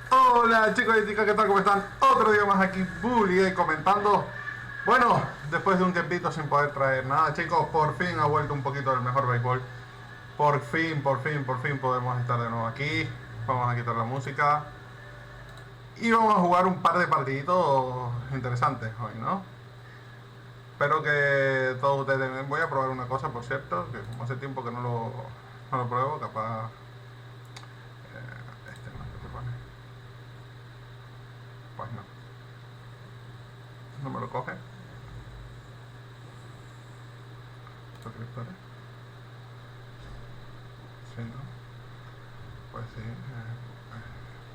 Hola chicos y chicas, ¿qué tal? ¿Cómo están? Otro día más aquí, Bully, comentando. Bueno, después de un tiempito sin poder traer nada, chicos, por fin ha vuelto un poquito del mejor béisbol. Por fin podemos estar de nuevo aquí. Vamos a quitar la música. Y vamos a jugar un par de partiditos interesantes hoy, ¿no? Espero que todos ustedes... Voy a probar una cosa, por cierto, que como hace tiempo que no lo pruebo, capaz... este no, ¿qué te pone? Pues no. No me lo coge. Suscriptores. Sí, ¿no? Pues sí.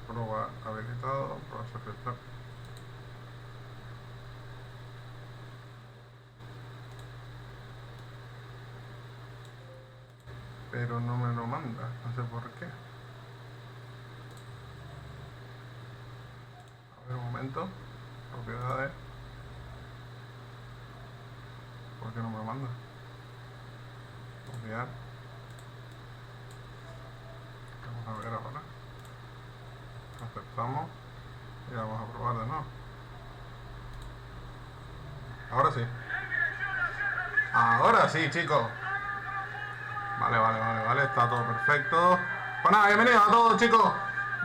Probar habilitado. Probar suscriptor. Pero no me lo manda. No sé por qué. A ver, un momento. Propiedades. ¿Por qué no me manda? Copiar. Vamos a ver ahora. Aceptamos. Y vamos a probar de nuevo. Ahora sí. Ahora sí, chicos. Vale. Está todo perfecto. Pues nada, bienvenidos a todos, chicos.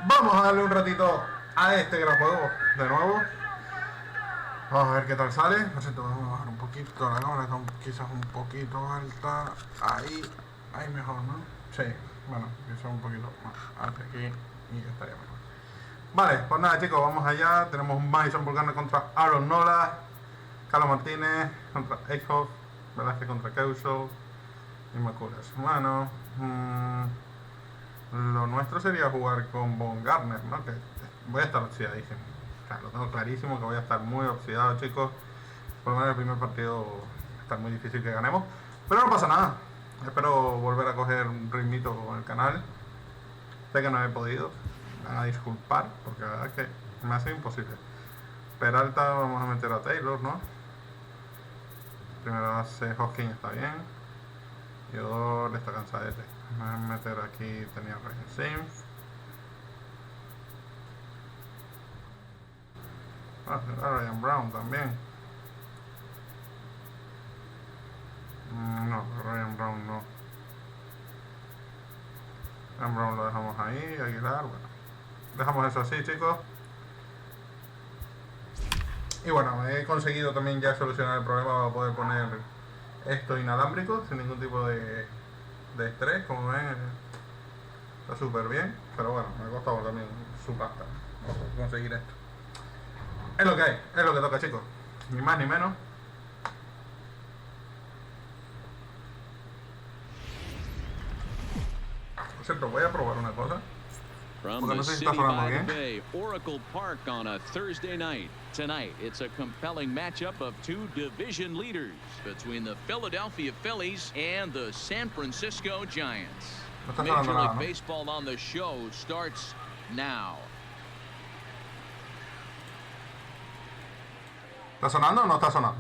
Vamos a darle un ratito a este gran juego de nuevo. Vamos a ver qué tal sale. Por cierto, vamos a bajar un poquito la cámara, quizás un poquito alta. Ahí mejor, ¿no? Sí, bueno, quizás un poquito más alta aquí y ya estaría mejor. Vale, pues nada, chicos, vamos allá. Tenemos un Madison Bumgarner contra Aaron Nola, Carlos Martínez contra Eichhoff, Velázquez contra Keusel y McCullers. Bueno, lo nuestro sería jugar con Bumgarner, ¿no? Que voy a estar oxidadísimo. O sea, lo tengo clarísimo que voy a estar muy oxidado, chicos. Por lo menos el primer partido va a estar muy difícil que ganemos. Pero no pasa nada. Espero volver a coger un ritmito con el canal. Sé que no he podido. Me van a disculpar porque la verdad es que me hace imposible. Peralta vamos a meter a Taylor, ¿no? Primero hace Hosking, está bien. Y Odor está cansadete. Vamos a meter aquí, tenía Ryan Sims. Ryan Brown también. No, Ryan Brown no. Ryan Brown lo dejamos ahí, Aguilar, bueno. Dejamos eso así, chicos. Y bueno, he conseguido también ya solucionar el problema para poder poner esto inalámbrico sin ningún tipo de estrés, como ven. Está súper bien, pero bueno, me ha costado también su pasta conseguir esto. Es lo que hay, es lo que toca, chicos. Ni más ni menos. Por cierto, voy a probar una cosa. From the city by the bay, Oracle Park on a Thursday night. Tonight, it's a compelling matchup of two division leaders between the Philadelphia Phillies and the San Francisco Giants. Major League Baseball on the show starts now. ¿Está sonando o no está sonando?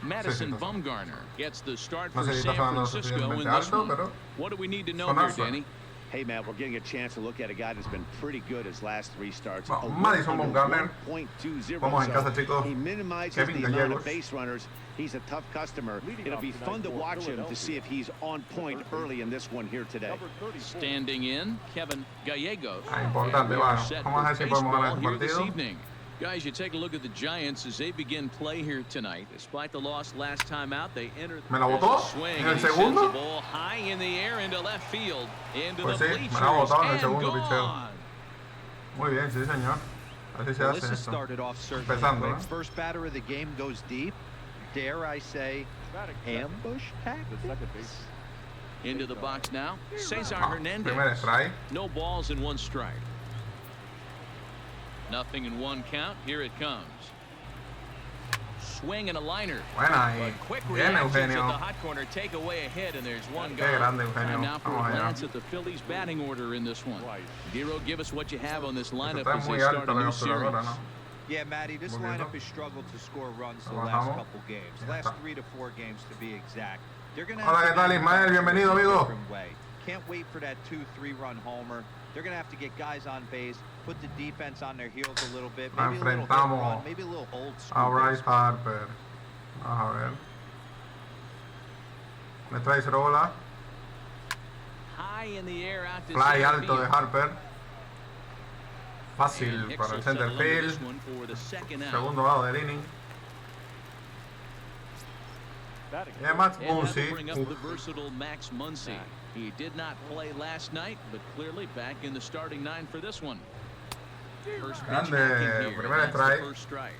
Madison Bumgarner gets the start for San Francisco in this one. What do we need to know here, Danny? Hey, Matt, we're getting a chance to look at a guy that's been pretty good his last three starts. Madison Bumgarner. Vamos en casa, chicos. He minimizes the amount of base runners. He's a tough customer. It'll be fun to watch him to see if he's on point early in this one here today. Standing in, Kevin Gallegos. Importante, bueno. Vamos a ver si podemos ganar este partido. Guys, you take a look at the Giants as they begin play here tonight. Despite the loss last time out, they entered the swing. ¿En el segundo? Ball high in the air into left field, into pues the sí, bleachers, me la ha botado en el and segundo picheo. gone. Muy bien, sí, señor. Así se hace esto. Empezando, ¿eh? First batter of the game goes deep. Dare I say, ambush tactics? Into the box now, Cesar Hernandez. Primer strike. No balls in one strike. Nothing in one count. Here it comes. Swing and a liner. Buena y quick bien, reactions Eugenio. at the hot corner take away ahead, and there's one Qué gone. grande, Eugenio. Time now for a Vamos allá. glance at the Phillies batting order in this one. Dero, give us what you have on this lineup Está as they muy start alto a la new capturadora, series. ¿no? Yeah, Matty, this lineup has struggled to score runs the last couple games. Last 3 to 4 games to be exact. They're gonna Hola, ¿qué tal, Ismael? Bienvenido, amigo. Can't wait for that 2-3 run homer. They're going to have to get guys on base, put the defense on their heels a little bit, maybe a little hit run, maybe a little old school. A Bryce Harper. Vamos a ver. Le trae 0 bola. Fly alto de Harper. Fácil para el center field. Segundo lado del inning. Y Max Muncy. He did not play last night, but clearly back in the starting 9 for this one. Grande, primer strike.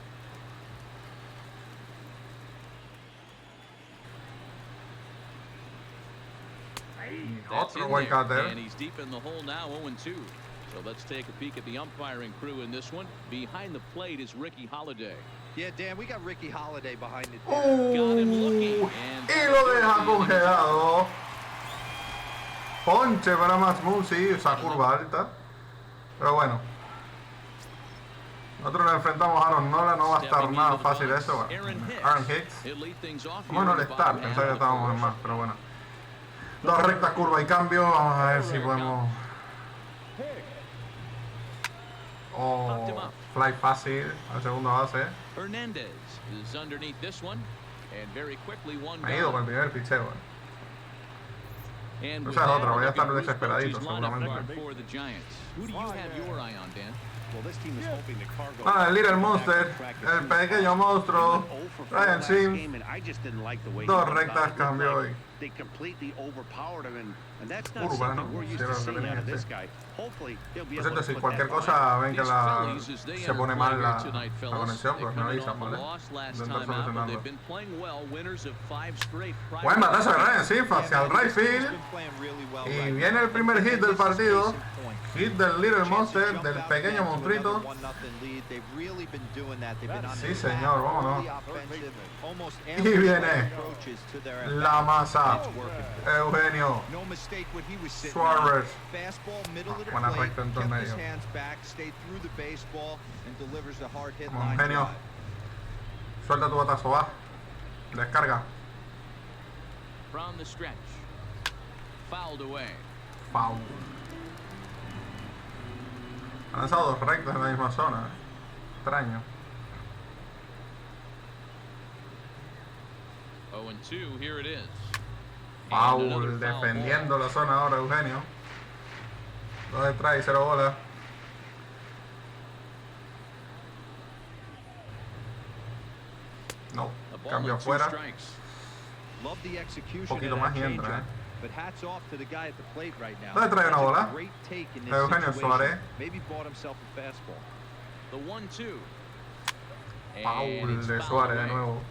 Otro buen cutter. And he's deep in the hole now, 0-2. So let's take a peek at the umpiring crew in this one. Behind the plate is Ricky Holiday. Yeah, Dan, we got Ricky Holiday behind it. Got him looking. Y lo deja congelado. Ponche para Max Muncy, esa curva alta. Pero bueno. Nosotros nos enfrentamos a Aaron Nola, no va a estar nada fácil eso. Bueno, Aaron Hicks. Bueno, no estar, pensaba que estábamos en más, pero bueno. Dos rectas, curva y cambio. Vamos a ver si podemos. Fly fácil a segunda base. Ha ido con el primer picheo. Esa es otra, voy a estar desesperadito seguramente. El Little Monster, el pequeño monstruo, Ryan Sims. Dos rectas, cambio hoy. Curva, ¿no? Por cierto, si cualquier cosa ven que se pone mal la conexión, pues me avisan, ¿vale? Intentar solucionarlo. Buen batazo de Ryan Sims hacia el right field. Y viene el primer hit del partido. Hit del Little Monster, del pequeño monstruito. Sí, señor, vámonos. Y viene la masa. Eugenio Suárez. Buena recta en torneo. Vamos, Eugenio. Suelta tu batazo, va. Descarga. Foul. Han lanzado dos rectas en la misma zona. Extraño. 0-2, here it is. Foul, defendiendo la zona ahora, Eugenio. 2 detrás y 0 bola. No, cambio afuera. Un poquito más y entra, ¿Dónde trae una bola? Eugenio Suárez. Foul de Suárez de nuevo.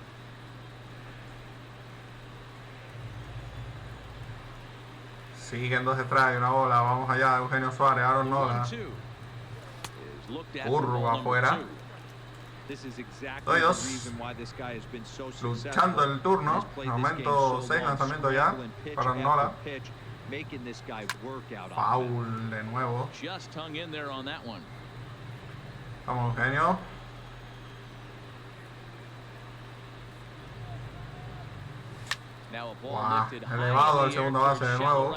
Siguen 2 detrás y una bola. Vamos allá, Eugenio Suárez, Aaron Nola. Curva afuera. 2-2. Luchando el turno. Momento 6 lanzamientos ya para Nola. Foul de nuevo. Vamos, Eugenio. Wow, elevado al segundo base de nuevo.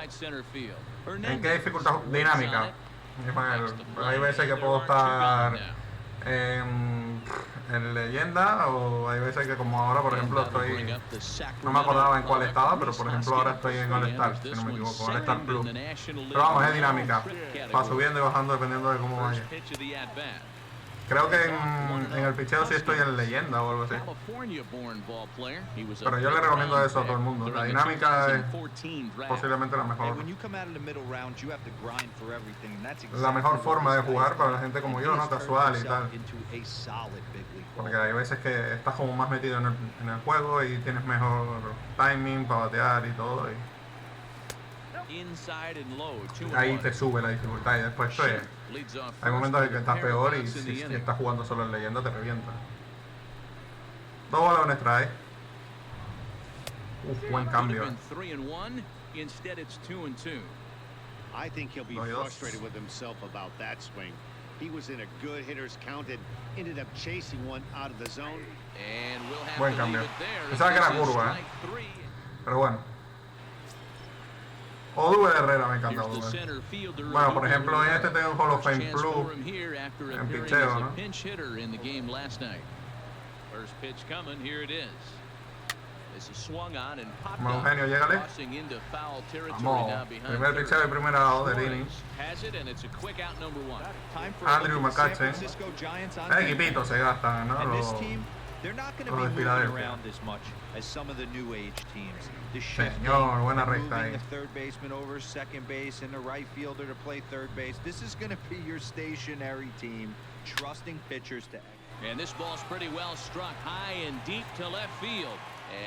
¿En qué dificultad? Dinámica. Hay veces que puedo estar en leyenda, o hay veces que, como ahora, por ejemplo, estoy, no me acordaba en cuál estaba, pero por ejemplo ahora estoy en All Star, si no me equivoco, All Star Plus. Pero vamos, es dinámica, va subiendo y bajando dependiendo de cómo vaya. Creo que en el picheo sí estoy en leyenda o algo así. Pero yo le recomiendo eso a todo el mundo. La dinámica es posiblemente la mejor. La mejor forma de jugar para la gente como yo, ¿no? Casual y tal. Porque hay veces que estás como más metido en el juego y tienes mejor timing para batear y todo. Ahí te sube la dificultad y después hay momentos en que estás peor y si estás jugando solo en leyenda te revienta. 2 bolas, un strike. Buen cambio. I think he'll be frustrated with himself about that swing. He was in a good hitter's count and ended up chasing one out of the zone. Buen cambio. Pensaba que era curva, pero bueno. Odubel Herrera me encanta Odubel. Bueno, por ejemplo, en este tengo un Hall of Fame Plus en picheo, ¿no? Eugenio, llégale. Vamos, primer picheo y primer out del inning. Andrew McCutchen. El equipito se gasta, ¿no? They're not going to be moving around as much as some of the new age teams. The shifting, moving the third baseman over second base and the right fielder to play third base. This is going to be your stationary team, trusting pitchers to. And this ball's pretty well struck high and deep to left field.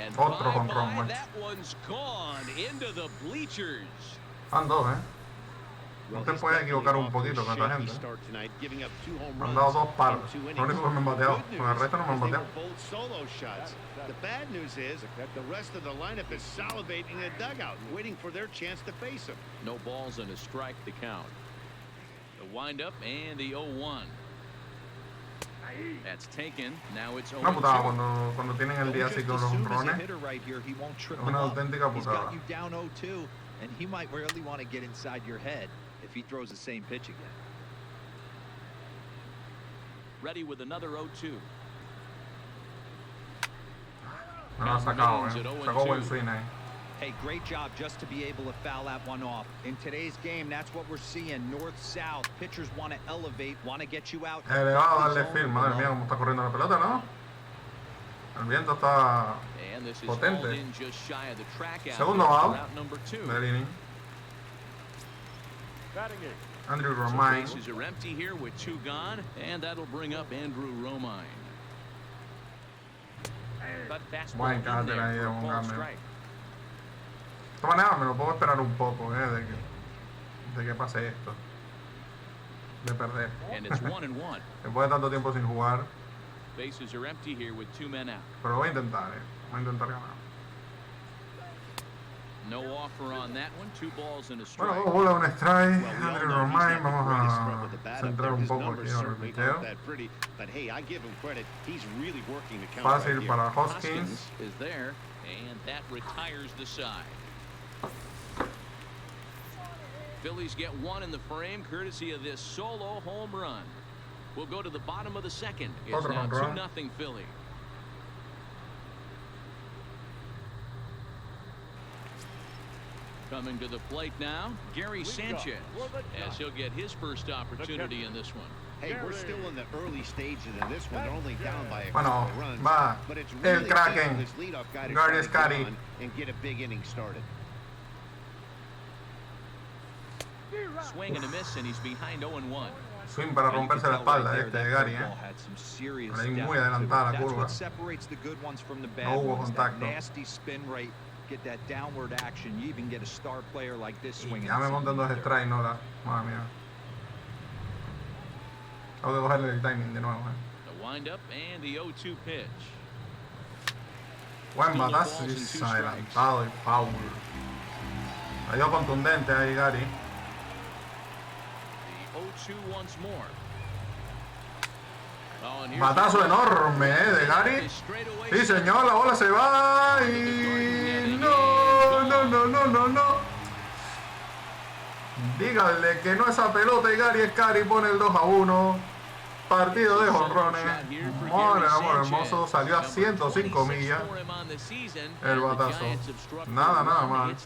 And otro bye-bye, that one's gone into the bleachers. Van dos, No te puedes equivocar un poquito con esta gente. Me han dado 2 palos. Lo único que me han bateado. Con el resto no me han bateado. The bad news is the rest of the lineup is salivating in the dugout, waiting for their chance to face him. No balls and a strike to count. The windup and the 0-1. That's taken. Now it's 0-2. Una putada cuando tienen el día así con los honrones. Una auténtica putada. And he might really want to get inside your head if he throws the same pitch again. Ready with another 0-2. No lo ha sacado, Sacó buen swing ahí. Hey, great job just to be able to foul that one off. In today's game, that's what we're seeing. North-south. Pitchers want to elevate, want to get you out. Elevado, darle film. Madre mía, cómo está corriendo la pelota, ¿no? El viento está potente. Segundo out del inning. Andrew Romine. Bases are empty here with 2 gone, and that'll bring up Andrew Romine. Buen cátedra ahí de un cambio. De todas maneras, me lo puedo esperar un poco, de que pase esto. De perder. Después de tanto tiempo sin jugar. Bases are empty here with 2 men out. Pero lo voy a intentar, Voy a intentar ganar. No offer on that one. 2 balls and a strike. Bueno, 2 bolas, un strike. Andrew Romine, vamos a centrar un poco aquí en el picheo. Fácil para Hoskins. Is there, and that retires the side. Phillies get 1 in the frame, courtesy of this solo home run. We'll go to the bottom of the second. It's now 2-0 Philly. Coming to the plate now, Gary Sanchez, as he'll get his first opportunity in this one. Hey, we're still in the early stages of this one. They're only down by a couple of runs. Va but it's really el Kraken. this leadoff guy to Gary Scotty. And get a big inning started. Swing and a miss, and he's behind 0-1. Swing para romperse la espalda de Gary, Ahí muy adelantada la curva. No hubo contacto. Get that downward action. You even get a star player like this swinging. Ya me montan 2 strikes, no la. Madre mía. Tengo que cogerle el timing de nuevo, The windup and the 0-2 pitch. Buen batazo, adelantado y foul. Cayó contundente ahí, Gary. The 0-2 once more. Batazo enorme, de Gary. Sí, señor, la bola se va y no. Díganle que no esa pelota y Gary Scary pone el 2-1. Partido de jonrones. Madre amor hermoso, salió a 105 millas. El batazo. Nada mal.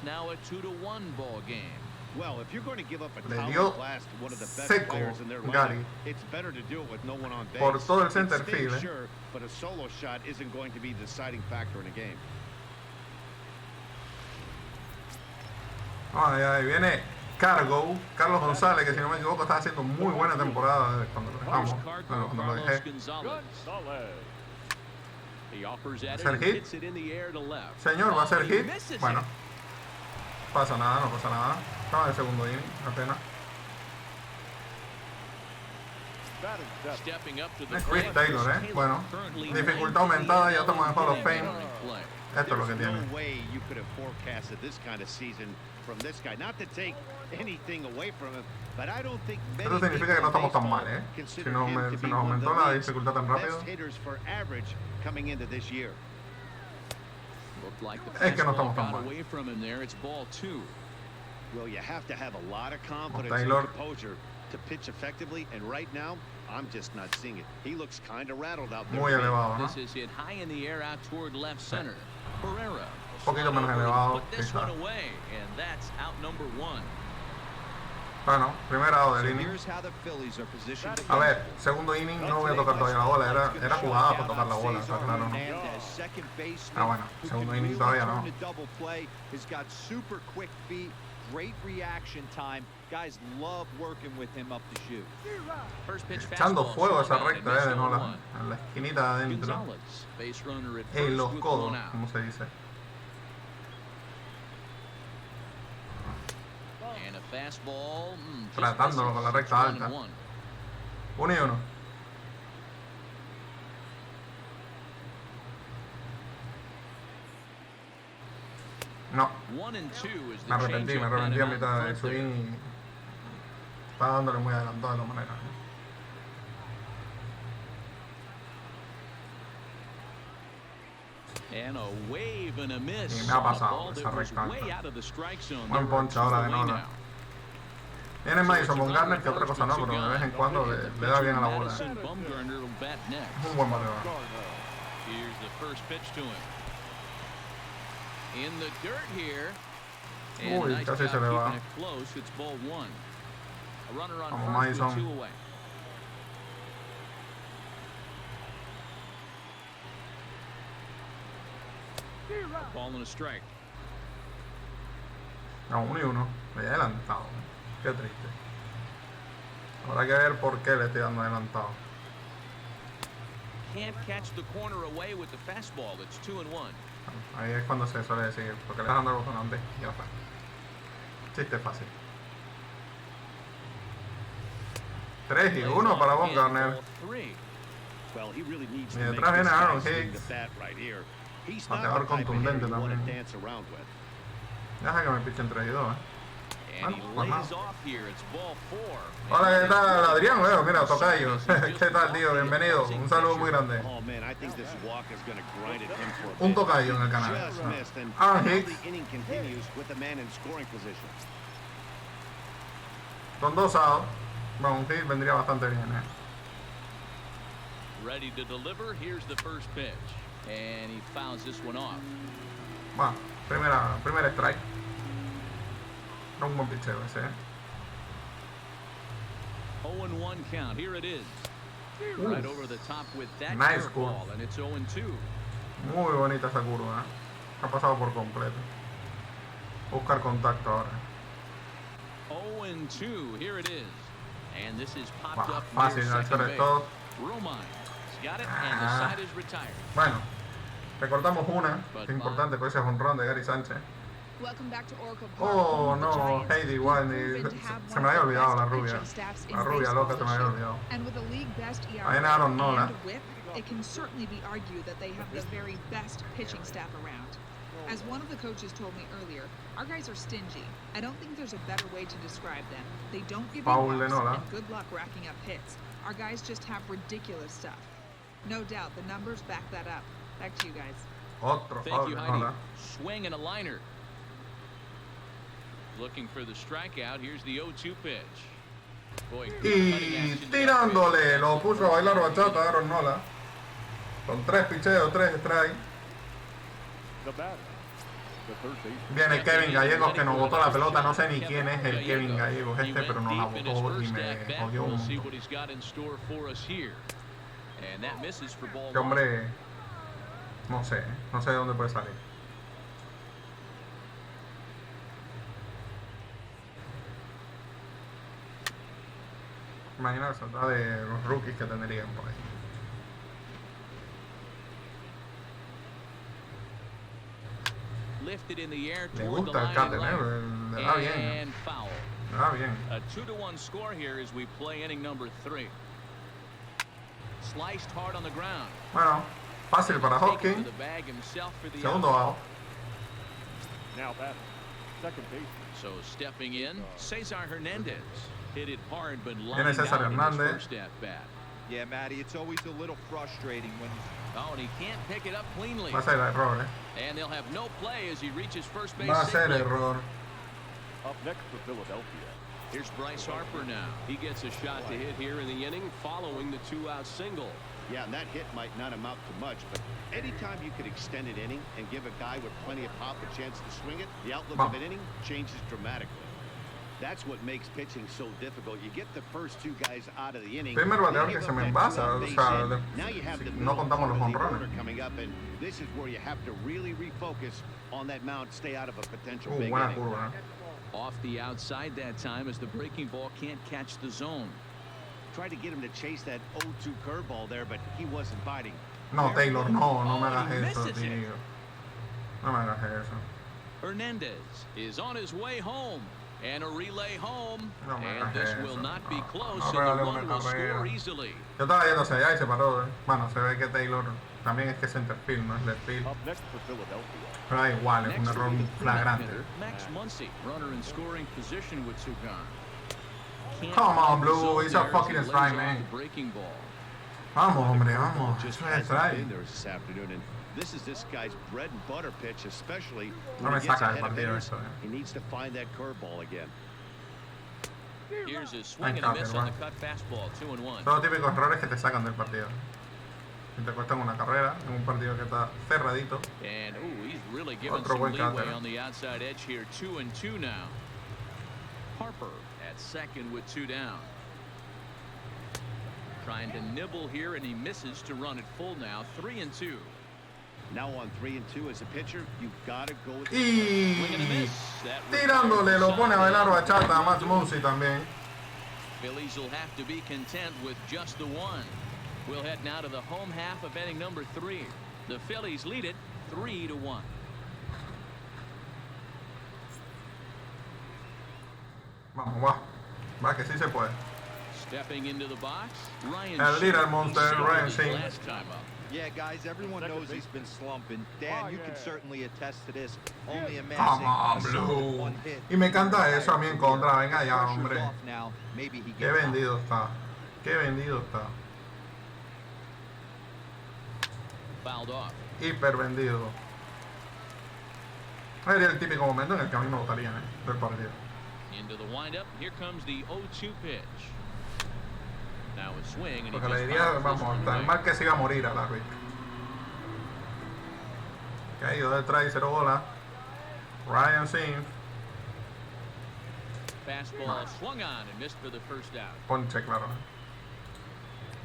Well, if you're going to give up a Le blast to one of the best seco players in their Gary lineup, it's better to do it with no one on base. Por todo el center field, Sure, but a solo shot isn't going to be the deciding factor in a game. Ahí viene Carlos González, que si no me equivoco está haciendo muy buena temporada desde cuando lo dejamos, cuando lo dejé. ¿Hacer hit? Señor, ¿va a ser hit? Bueno, no pasa nada. Estaba en el segundo inning, apenas. Es Chris Taylor, Bueno, dificultad aumentada, ya estamos en Hall of Fame. Esto es lo que tiene. Esto significa que no estamos tan mal, Si nos aumentó la dificultad tan rápido. Es que no estamos tan mal. Well, you have to have a lot of confidence and composure to pitch effectively, and right now, I'm just not seeing it. He looks kind of rattled out there. Muy elevado, ¿no? This is hit high in the air out toward left center. Herrera. Un poquito menos elevado. Put this one away, and that's out number one. Bueno, primera out del inning. A ver, segundo inning no voy a tocar todavía la bola. Era jugada para tocar la bola, está claro, ¿no? Ah, bueno, segundo inning todavía no. Great reaction time. Guys love working with him up the chute. Echando fuego esa recta de Nola en la esquinita de adentro. En los codos, como se dice. Tratándolo con la recta alta. 1-1. No. Me arrepentí a mitad del swing y estaba dándole muy adelantado de la manera. Y me ha pasado esa recta alta. Buen ponche ahora de Nola. Viene Madison Bumgarner, que otra cosa no, pero de vez en cuando le da bien a la bola. Es un buen bateador. Uy, casi se le va. Vamos, Madison. No, 1-1. Me he adelantado. Qué triste. Habrá que ver por qué le estoy dando adelantado. Ahí es cuando se suele decir, porque le estás dando el botón antes y ya está. Chiste fácil. 3-1 para Bumgarner. Y detrás viene Aaron Hicks. Bateador contundente también. Deja que me pichen 3-2, Bueno, hola, ¿qué tal, Adrián? Bueno, mira, tocayo. ¿Qué tal, tío? Bienvenido. Un saludo muy grande. Un tocayo en el canal. Aaron Hicks. Con 2 outs. Bueno, un hit vendría bastante bien, Ready to deliver. Here's the first pitch. And he fouls this one off. Bueno, primera strike. No un buen picheo ese, 0-1 count. Here it is. Right over the top with that nice ball, and it's 0-2. Muy bonita esa curva, Ha pasado por completo. Buscar contacto ahora. 0-2. Here it is. And this is popped up fácil al shortstop. Got it, and the side is retired. Bueno, recortamos una. Es importante, pues ese es un run de Gary Sánchez. Oh no, Heidi Wiley. Se me había olvidado la rubia. La rubia loca se me había olvidado. Ahí viene Aaron Nola. It can certainly be argued that they have the very best pitching staff around. As one of the coaches told me earlier, our guys are stingy. I don't think there's a better way to describe them. They don't give you ups and good luck racking up hits. Our guys just have ridiculous stuff. No doubt, the numbers back that up. Back to you guys. Otro Thank you, Heidi. Swing and a liner. Looking for the strikeout. Here's the 0-2 pitch. Boy, y tirándole, lo puso a bailar bachata Aaron Nola. Con 3 picheos, 3 strikes. Viene Kevin Gallegos que nos botó la pelota. No sé ni quién es el Kevin Gallegos este, pero nos la botó y me jodió un montón. Este hombre, no sé de dónde puede salir. Imagina la de los rookies que tendrían por ahí. Le gusta el cate, le da bien. Le da bien. A 2-1 score here as we play inning number 3. Sliced hard on the ground. Bueno, fácil para Hopkins. Segundo out. Now batting, second base. So stepping in, Cesar Hernandez. Hit it hard, but Viene César Hernández. Yeah, Matty, it's always a little frustrating when. Oh, and he can't pick it up cleanly. Va a ser error, And they'll have no play as he reaches first base. Va a ser error. Up next for Philadelphia. Here's Bryce Harper now. He gets a shot to hit here in the inning following the 2-out single. Yeah, and that hit might not amount to much, but anytime you can extend an inning and give a guy with plenty of pop a chance to swing it, the outlook of an inning changes dramatically. That's what makes pitching so difficult. You get the first two guys out of the inning. Primer bateador que se me envasa, o sea, now you have the no contamos los jonrones. coming up, and this is where you have to really refocus on that mound, stay out of a potential big buena inning. curva. Off the outside that time as the breaking ball can't catch the zone. Tried to get him to chase that 0-2 curveball there, but he wasn't biting. No, Taylor, no me hagas eso, tío. No me hagas eso. Hernandez is on his way home. And a relay home. No and this will not be close. No, and the one will score easily. Yo estaba yendo hacia allá y se paró. Bueno, se ve que Taylor también es que es centerfield, no es left field. Up next for Philadelphia. Pero da igual, es un error flagrante. Max Muncy, runner in scoring position with Sugan. Come on, Blue, he's a fucking strike, man. Breaking ball. Vamos, hombre, vamos. Eso es strike. This afternoon, and this is this guy's bread and butter pitch, especially No when me he gets saca del ahead of partido hitters. eso, He needs to find that curveball again. Here's a swing and a miss on the cut fastball, 2-1. Son los típicos errores que te sacan del partido. Y te cuestan una carrera en un partido que está cerradito. And he's really given Otro some buen leeway catcher. on the outside edge here, 2-2 now. Harper at second with 2 down. Trying to nibble here, and he misses to run it full now, 3-2. Now on 3-2 as a pitcher, you've got to go with Y tirándole lo pone a bailar bachata a Max Muncy también. Phillies will have to be content with just the one. We'll head now to the home half of inning number 3. The Phillies lead it 3-1. Vamos, va que sí se puede. Stepping into the box, Ryan. El líder monster, Ryan Singh. Last time up. Yeah, guys, everyone knows he's been slumping. Dan, you can certainly attest to this. Only Come amassing on, a solid Blue. one hit. Y me encanta eso a mí en contra. Venga ya, hombre. Pressure's off now. Maybe he Qué gets out. vendido está. Qué vendido está. Fouled off. Hiper vendido. Sería el típico momento en el que a mí me gustaría, del partido. Into the windup. Here comes the 0-2 pitch. Now a swing, and he Porque le just diría, fouls this vamos, one tan away. mal que se iba a morir al árbitro. Que ha ido detrás y 0 bola. Ryan Singh. Fastball swung on and missed for the first out. Ponche, claro.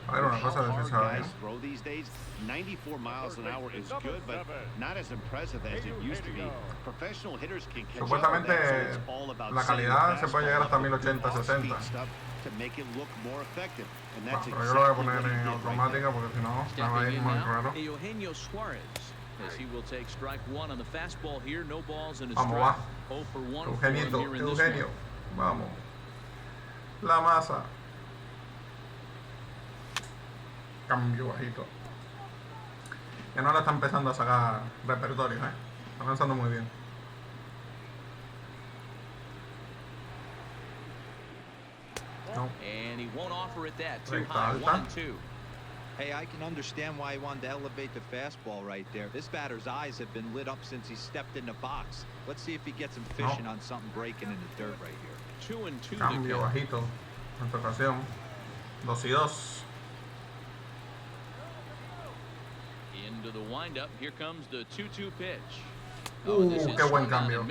A ver, una cosa How hard defensiva. guys throw these days, 94 miles an hour is good, but not as impressive as it used to be. Professional hitters can catch up with Supuestamente that, so it's all about la setting the calidad se puede llegar hasta fastball up with 1080, off-speed 60. stuff to make it look more effective. And Bueno, that's pero yo lo voy a exactly poner what he en did right automática porque si no me va a ir muy raro. Eugenio Suarez, as he will take strike 1 on the fastball here. No balls in a Vamos, strike. va. 0 for 1 for him Eugenito, here in this Eugenio. one. Vamos. La masa. Cambio bajito. Que no la está empezando a sacar repertorio, Está lanzando muy bien. No. And he won't offer it that. Too Recta high, alta. 1-2. Hey, I can understand why he wanted to elevate the fastball right there. This batter's eyes have been lit up since he stepped in the box. Let's see if he gets him fishing on something breaking in the dirt right here. 2-2 to Cambio count. bajito. En esta ocasión. 2-2. Into the windup. Here comes the 2-2 pitch. Qué buen cambio.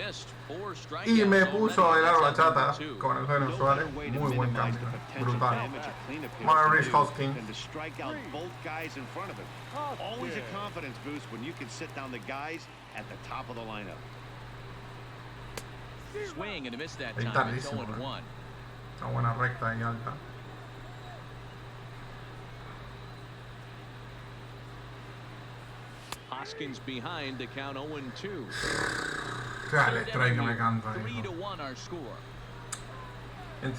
Y me puso a bailar bachata con Eugenio Suárez. Muy buen cambio. Brutal. Maurice Hoskins. And to strike out both guys in front of him. Always a confidence boost when you can sit down the guys at the top of the lineup. Swing and a miss that Ahí time. It's tardísimo, 0-1. Una buena recta y alta. Hoskins behind the count 0-2. Dale, strike que me canta. 3-1 our score.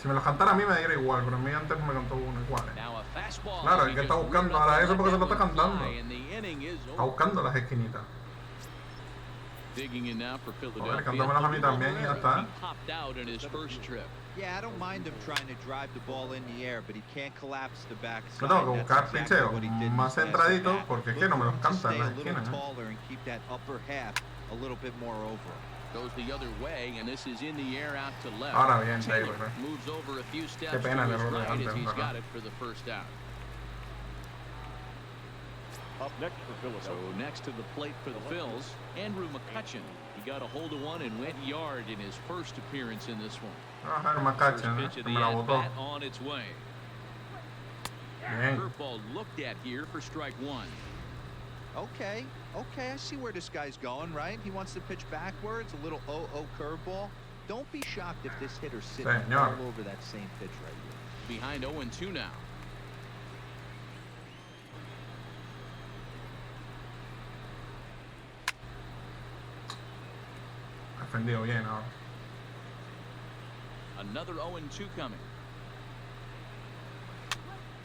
Si me los cantara a mí me diera igual, pero a mí antes me cantó uno igual. Now a fastball. Claro, el que está buscando ahora eso porque se lo está cantando. And the inning is Está over. buscando las esquinitas. Digging in now for A ver, Philadelphia. cántamelas a mí también y ya está. He popped out in his first trip. Yeah, I don't mind him trying to drive the ball in the air, but he can't collapse the backside. Yo tengo que That's buscar exactly picheo what he did in más his last centradito at-bat. porque es que no me los Look to canta en stay la a little esquina. taller and keep that upper half a little bit more over. Goes the other way, and this is in the air out to left. Ahora bien, Taylor Taylor. moves over a few steps Qué pena to el his error de right antes, as he's ¿verdad? got it for the first out. Up next for Philadelphia. So next to the plate for the Phils, Andrew McCutchen. He got a hold of one and went yard in his first appearance in this one. Trabajar First McCutchen, pitch of que the me la botó. at-bat on its way. Bien. Curveball looked at here for strike one. Okay, I see where this guy's going, right? He wants to pitch backwards, a little 0-0 curveball. Don't be shocked if this hitter's sitting Señor. all over that same pitch right here. Behind 0-2 now. Defendido bien ahora. Another 0-2 coming.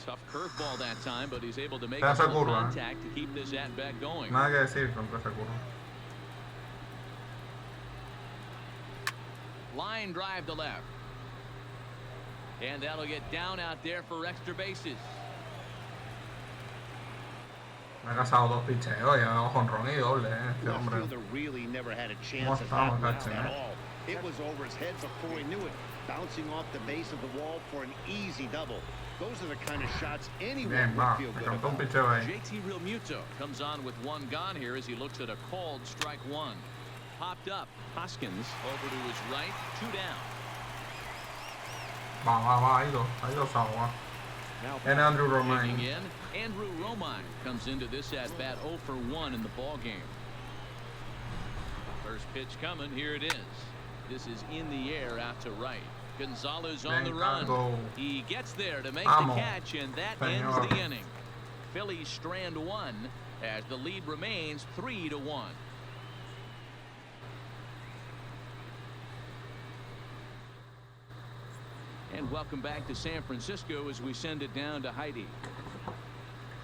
Tough curveball that time, but he's able to make a Esa little curva, contact to keep this at-bat going. Nada que decir contra esa curva. Line drive to left. And that'll get down out there for extra bases. Me ha casado dos picheos y ha dado jonrón y doble, este Left hombre. fielder really never had a chance ¿Cómo at estamos, that Hudson, at eh? all. It was over his head before he knew it, bouncing off the base of the wall for an easy double. Those are the kind of shots anyone Bien, would va. feel Me good cantó un about. picheo ahí. JT Realmuto comes on with one gone here as he looks at a called strike one. Popped up. Hoskins over to his right. 2 down. Va. Hay dos aguas. And Andrew Digging Romain. in, Andrew Romine comes into this at bat 0 for 1 in the ball game. First pitch coming. Here it is. This is in the air out to right. Gonzalez on the run. Go. He gets there to make Vamos, the catch, and that señor. ends the inning. Phillies strand one as the lead remains 3-1. And welcome back to San Francisco as we send it down to Heidi.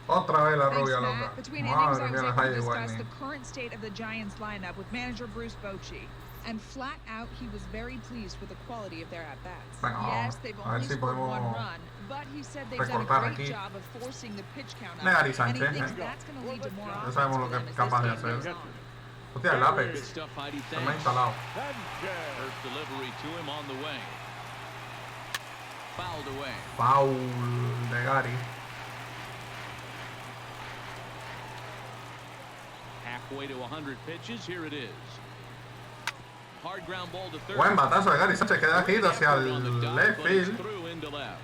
Otra vez la Thanks, rubia Matt. loca. Between innings, I Madre was mía, able to Heidi discuss Whitney. the current state of the Giants lineup with manager Bruce Bochy. And flat out, he was very pleased with the quality of their at-bats. Bueno, Yes, they've a ver only si scored one podemos run, but he said they've done a recortar great aquí. job of forcing the pitch count up. Negari And he Sánchez, thinks ¿eh? that's going to lead to more Ya offense sabemos lo for que them es as capaz de this game hacer. goes on. Hostia, el Good Apex. stuff, Heidi. Se me ha Thanks. instalado. First delivery to him on the way. Fouled away. Foul de Gary. Halfway to 100 pitches. Here it is. Hard ground ball to third. Buen batazo de Gary Sánchez que da quito hacia On the el dot, left but it's field. through into left.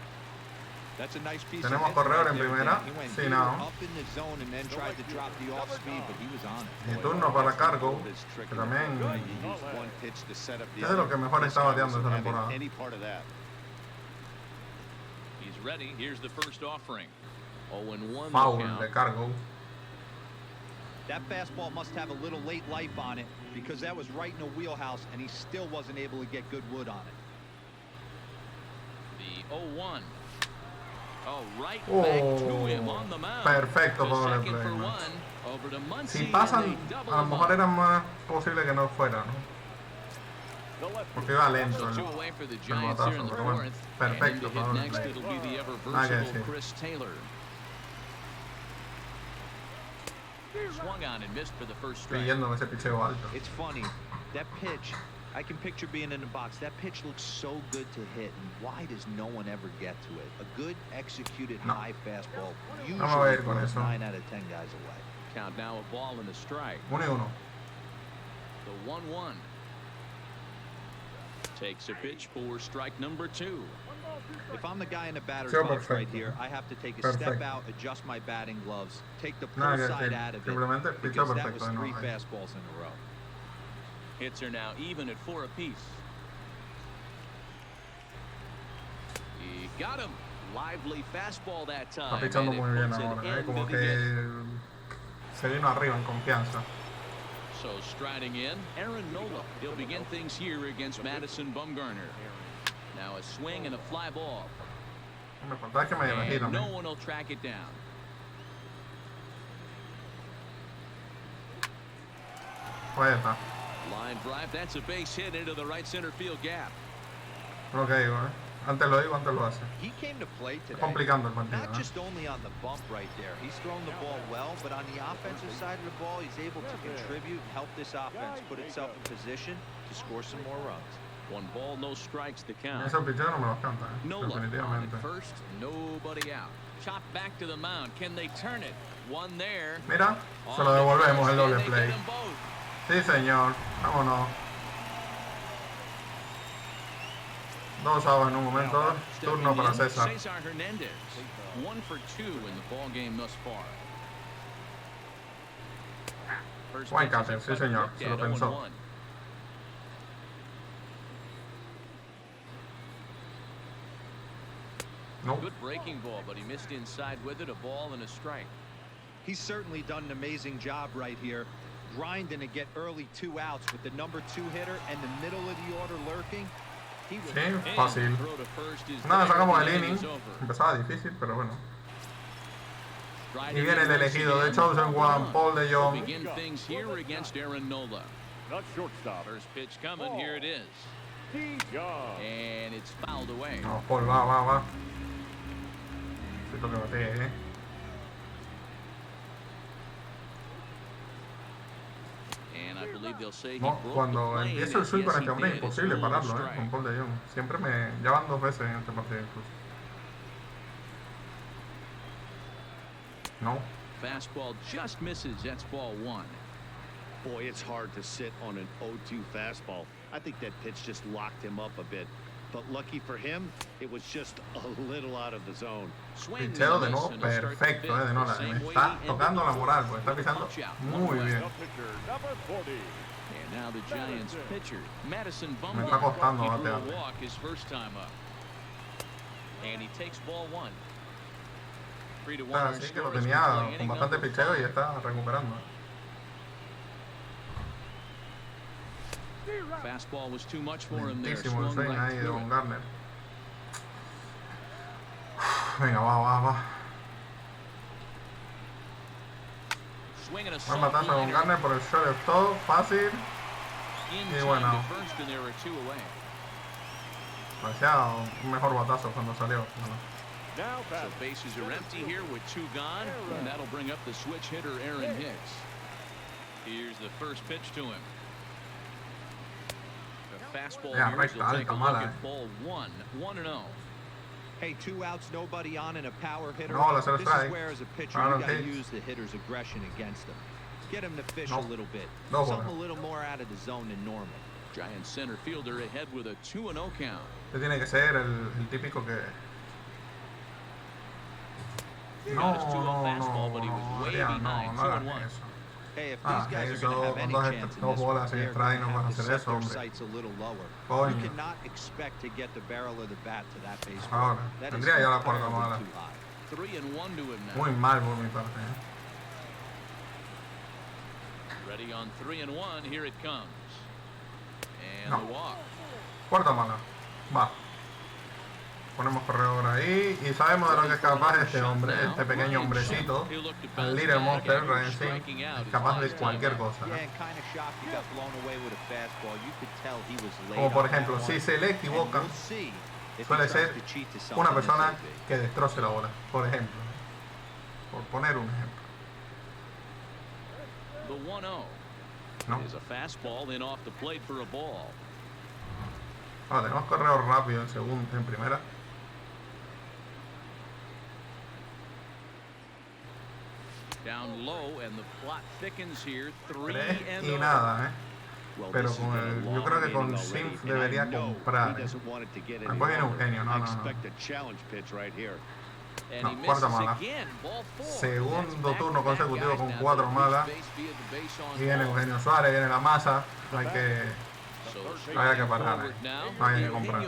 That's a nice piece Tenemos of corredor en hitting right primera. there. He went Sí, deep no. up in the zone and then tried to drop the off speed, but he was on it. Y turno para Cargo, que también He used one pitch to set up the es de lo other. que mejor This está guy bateando wasn't esta having temporada. any part of that. He's ready. Here's the first offering. 0-1 Foul count. de Cargo. That fastball must have a little late life on it because that was right in the wheelhouse and he still wasn't able to get good wood on it. The 0-1. Oh, right back to him on the mound. Perfecto The por el second for play, man. one. Over to Muncy, Si and pasan, they double a lo him mejor up. era más posible que no fuera, ¿no? Porque iba lento So el, two away for the el Giants here in batazo, the pero bueno, fourth. And in perfecto to hit por el next, play. it'll be the ever Nada que versatile decir. Chris Taylor. Swung on and missed for the first strike. Siguiéndome ese picheo alto. It's funny. That pitch, I can picture being in the box. That pitch looks so good to hit. And why does no one ever get to it? A good executed No. high fastball No me voy a usually ir con blows eso. 9 out of 10 guys away. Count now a ball and a strike. 1-1. The 1-1. Takes a pitch for strike number 2. If I'm the guy in the batter's Sure, box right perfecto. here, I have to take a step Perfecto. out, adjust my batting gloves, take the Nada pull que side decir. out of it, Simplemente picheo because that was perfecto. 3 No, fastballs in a row. Hits are now even at 4 apiece. He got him. Lively fastball that está time. pichando and it muy bien puts an ahora, end como to the hit. que se vino arriba en confianza. So striding in, Aaron Nola. He'll begin things here against Madison Bumgarner. Now a swing and a fly ball. Me faltaba que me And imagino. no one will track it down. Pues está. Line drive. That's a base hit into the right center field gap. Lo que digo, Antes lo digo, antes lo hace. He came to play today. Complicando el partido, Not just only on the bump right there. He's thrown the ball well, but on the offensive side of the ball, he's able to contribute and help this offense put itself in position to score some more runs. 1 ball, no strikes to count. Esos picheos no me los cantan, definitivamente. First, nobody out. Chop back to the mound. Can they turn it? One there. Mira, se lo devolvemos el doble play. Sí, señor. Vámonos. 2 outs en un momento. Turno para César. 1 for 2 in the ball game thus far. Buen catcher, sí señor, se lo pensó. No. Good breaking ball, but he missed inside with it. A ball and a strike. He's certainly done an amazing job right here, grinding to get early 2 outs with the number 2 hitter and the middle of the order lurking. Sí, fácil. Nada, sacamos el inning. Empezaba difícil, pero bueno. Y viene el elegido de Chosen One, Paul de Jong. First pitch coming, here it is. And it's fouled away. No, Paul, va. Siento que bate, No, cuando empieza el swing con este hombre es imposible pararlo, con Paul de Jong. Siempre ya van 2 veces en este partido incluso. No. Fastball just misses. That's ball 1. Boy, it's hard to sit on an 0-2 fastball. I think that pitch just locked him up a bit. But lucky for him, it was just a little out of the zone. Picheo de nuevo perfecto, de Nola. Me está tocando la moral, porque está pisando muy bien. And now the Giants pitcher, Madison Me está costando batear. walk his first time up. And he takes ball 1. 3-1. Así que lo tenía con bastante picheo y está recuperando. Fastball was too much for him there. Lentísimo el swing ahí de Von Garner. Venga, va. Buen batazo de Von Garner por el shortstop, fácil. Y bueno. Parecía un mejor batazo cuando salió. So bases are empty here with 2 gone, and that'll bring up the switch hitter Aaron Hicks. Here's the first pitch to him. The fastball here will take a look at ball 1, 1-0. Hey, 2 outs, nobody on, and a power hitter. No, this is where, as a pitcher, you got to use the hitter's aggression against them. Get him to fish a little bit. Something a little more out of the zone than normal. Giant center fielder ahead with a 2-0 count. Este tiene que ser el típico que... No hagan eso. Hey, if these guys are going to have any chance in this one, they're going to have to set their sights a little lower. You cannot expect to get the barrel of the bat to that baseball. That is entirely too high. 3-1 to him now. Muy mal por mi parte. Ready on 3-1, here it comes. And the walk. Cuarta mala. Va. Ponemos corredor ahí y sabemos de lo que es capaz este hombre, este pequeño hombrecito, el Little Monster, Ryan Singh, es capaz de cualquier cosa. Como por ejemplo, si se le equivoca, suele ser una persona que destroce la bola, por ejemplo. Por poner un ejemplo. No. Ahora tenemos corredor rápido en primera. Down low and the plot thickens here. 3 y nada, Pero con el, yo creo que con Simf debería comprar. Después viene un genio, no. No, cuarta mala. Segundo turno consecutivo con 4 malas. Y viene Eugenio Suárez, viene la masa. Hay que parar. No hay que comprar.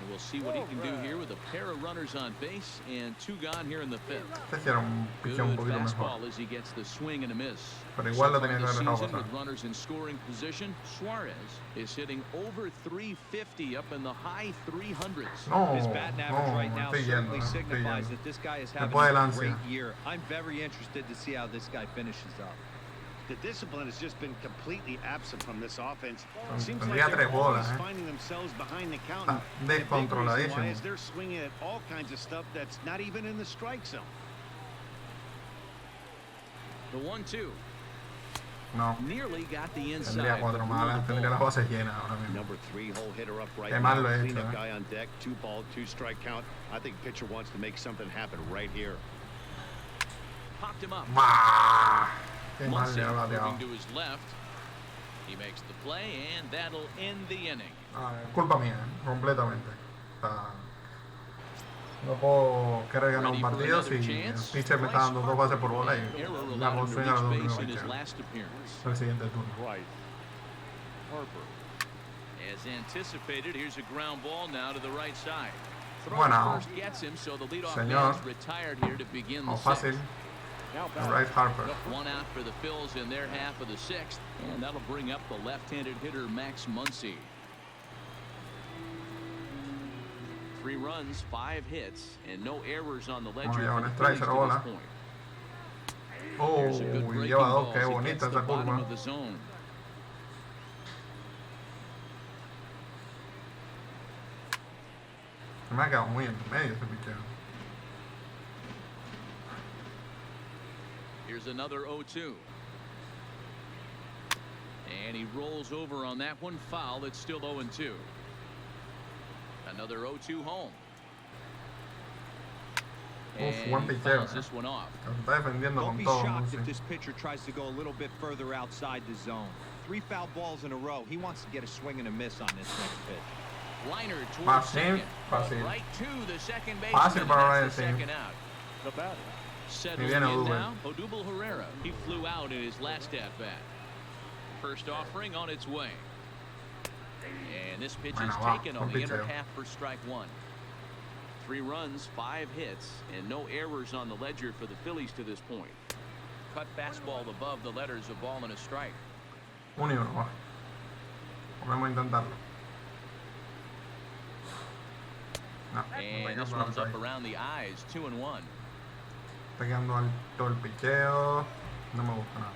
We'll see what he can do here with a pair of runners on base and 2 gone here in the 5th. Este era un picheo un poquito mejor. As he gets the swing and a miss. Pero igual lo tenía que haber dejado pasar. With runners in scoring position, Suarez is hitting over 350 up in the high 300s. His batting average right now certainly signifies that this guy is having a great year. I'm very interested to see how this guy finishes up. The discipline has just been completely absent from this offense. Seems Tendría like they're tres bolas, always finding themselves behind the count. Está descontroladísimo. Is they're swinging at all kinds of stuff that's not even in the strike zone. The 1-2. No. Nearly got the inside. Tendría cuatro malas, tendría las bases llenas ahora mismo. Number 3 hole hitter up right Qué mal now. lo he Cleanup hecho, guy on deck. 2 ball, 2 strike count. I think pitcher wants to make something happen right here. Popped him up. ¡Bah! Qué mal Muncy le ha bateado. moving to his left. He makes the play, and that'll end the inning. Culpa mía, completamente. O sea, no puedo querer ganar un partido si el pitcher me está dando 2 bases por bola y la hago swing a los últimos 20. El siguiente turno. Right. Harper. As anticipated, here's a ground ball now to the right side. Bueno, First gets him, so the leadoff señor. man's retired here to begin the Fácil. sixth. Now Right, Harper. One out for the Phils in their half of the sixth, and that'll bring up the left-handed hitter Max Muncy. 3 runs, 5 hits, and no errors on the ledger for the Phillies to this point. Oh, Here's a good breaking lleva ball dos, as qué he bonita gets the esa bottom curva. of the zone. Se me ha quedado muy en medio ese picheo. Here's another 0-2. And he rolls over on that one, foul. It's still 0-2. Another 0-2 home. Buen And he picheo. fouls this one off. Se está defendiendo Don't con be todo. shocked if Muncy. this pitcher tries to go a little bit further outside the zone. 3 foul balls in a row. He wants to get a swing and a miss on this next pitch. Liner towards Fácil, second. fácil. Right to the second base. Fácil para Ryan the Singh. second out. The batter. Settling viene in Odubel. now, Odubel Herrera. He flew out in his last at-bat. First offering on its way. And this pitch is taken on the inner half for strike 1. 3 runs, 5 hits, and no errors on the ledger for the Phillies to this point. Cut fastball above the letters, a ball and a strike. 1-1, va. Volvemos a intentarlo. No, And this one's up around the eyes, 2-1. Está quedando alto el picheo. No me gusta nada.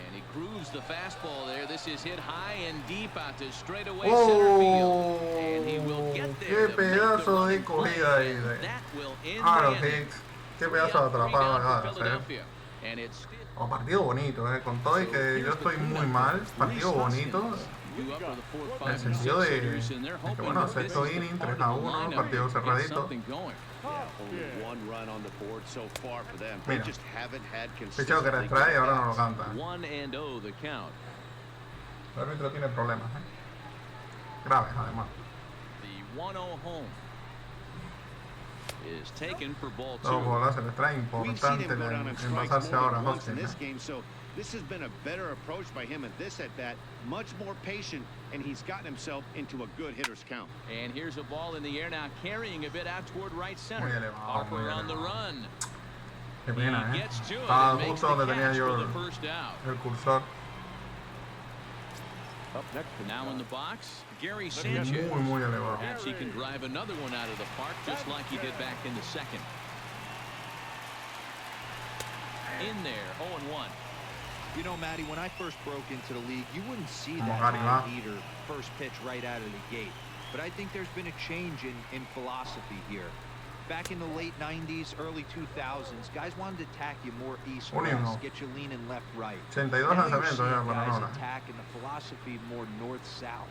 And he grooves the fastball there. This is hit high and deep out to straightaway center field. And he will get there. Qué pedazo de cogida ahí de That will end Aaron the inning. Hicks. Qué pedazo de atrapada acá. Philadelphia. And it's Oh, partido bonito, con todo y que yo estoy muy mal. Partido bonito. En el sentido de que bueno, sexto inning, 3-1, partido cerradito. Mira, picheo que retrae y ahora no lo canta. 1-0 the count. El árbitro tiene problemas, graves además. The 1-0 home is taken for ball 2. Dos bolas, se les trae importante en basarse ahora a Hoskin. This has been a better approach by him at this at bat, much more patient, and he's gotten himself into a good hitter's count. And here's a ball in the air now, carrying a bit out toward right center. Muy elevado, Harper muy on the elevado. run. Qué pena, He gets to it Estaba and makes justo the donde tenía catch yo for the first out. el cursor. Up next. Now in the box, Gary Sanchez. Muy elevado. Perhaps he can drive another one out of the park, just like he did back in the second. In there, 0-1. You know, Matty, when I first broke into the league, you wouldn't see that Matty, high heater first pitch right out of the gate. But I think there's been a change in philosophy here. Back in the late 90s, early 2000s, guys wanted to attack you more east-west, get you leaning left-right. 82 lanzamientos ya para guys ahora. attacking the philosophy more north-south.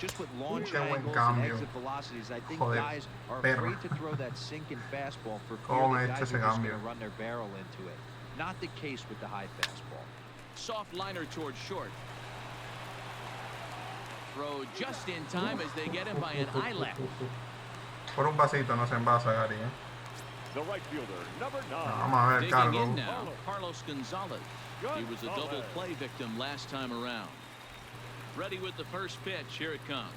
Just with launch Qué buen angles and cambio. exit velocities, I think Joder, guys are perra. afraid to throw that sinking fastball for ¿Cómo me fear ha that hecho guys ese are just going cambio? to run their barrel into it. Not the case with the high fastball. Soft liner towards short. Throw just in time as they get him by an eyelap. Por un pasito no se envasa, Gary. The right fielder, number 9. Vamos a ver Digging Carlos. in now, Carlos Gonzalez. He was a double play victim last time around. Ready with the first pitch. Here it comes.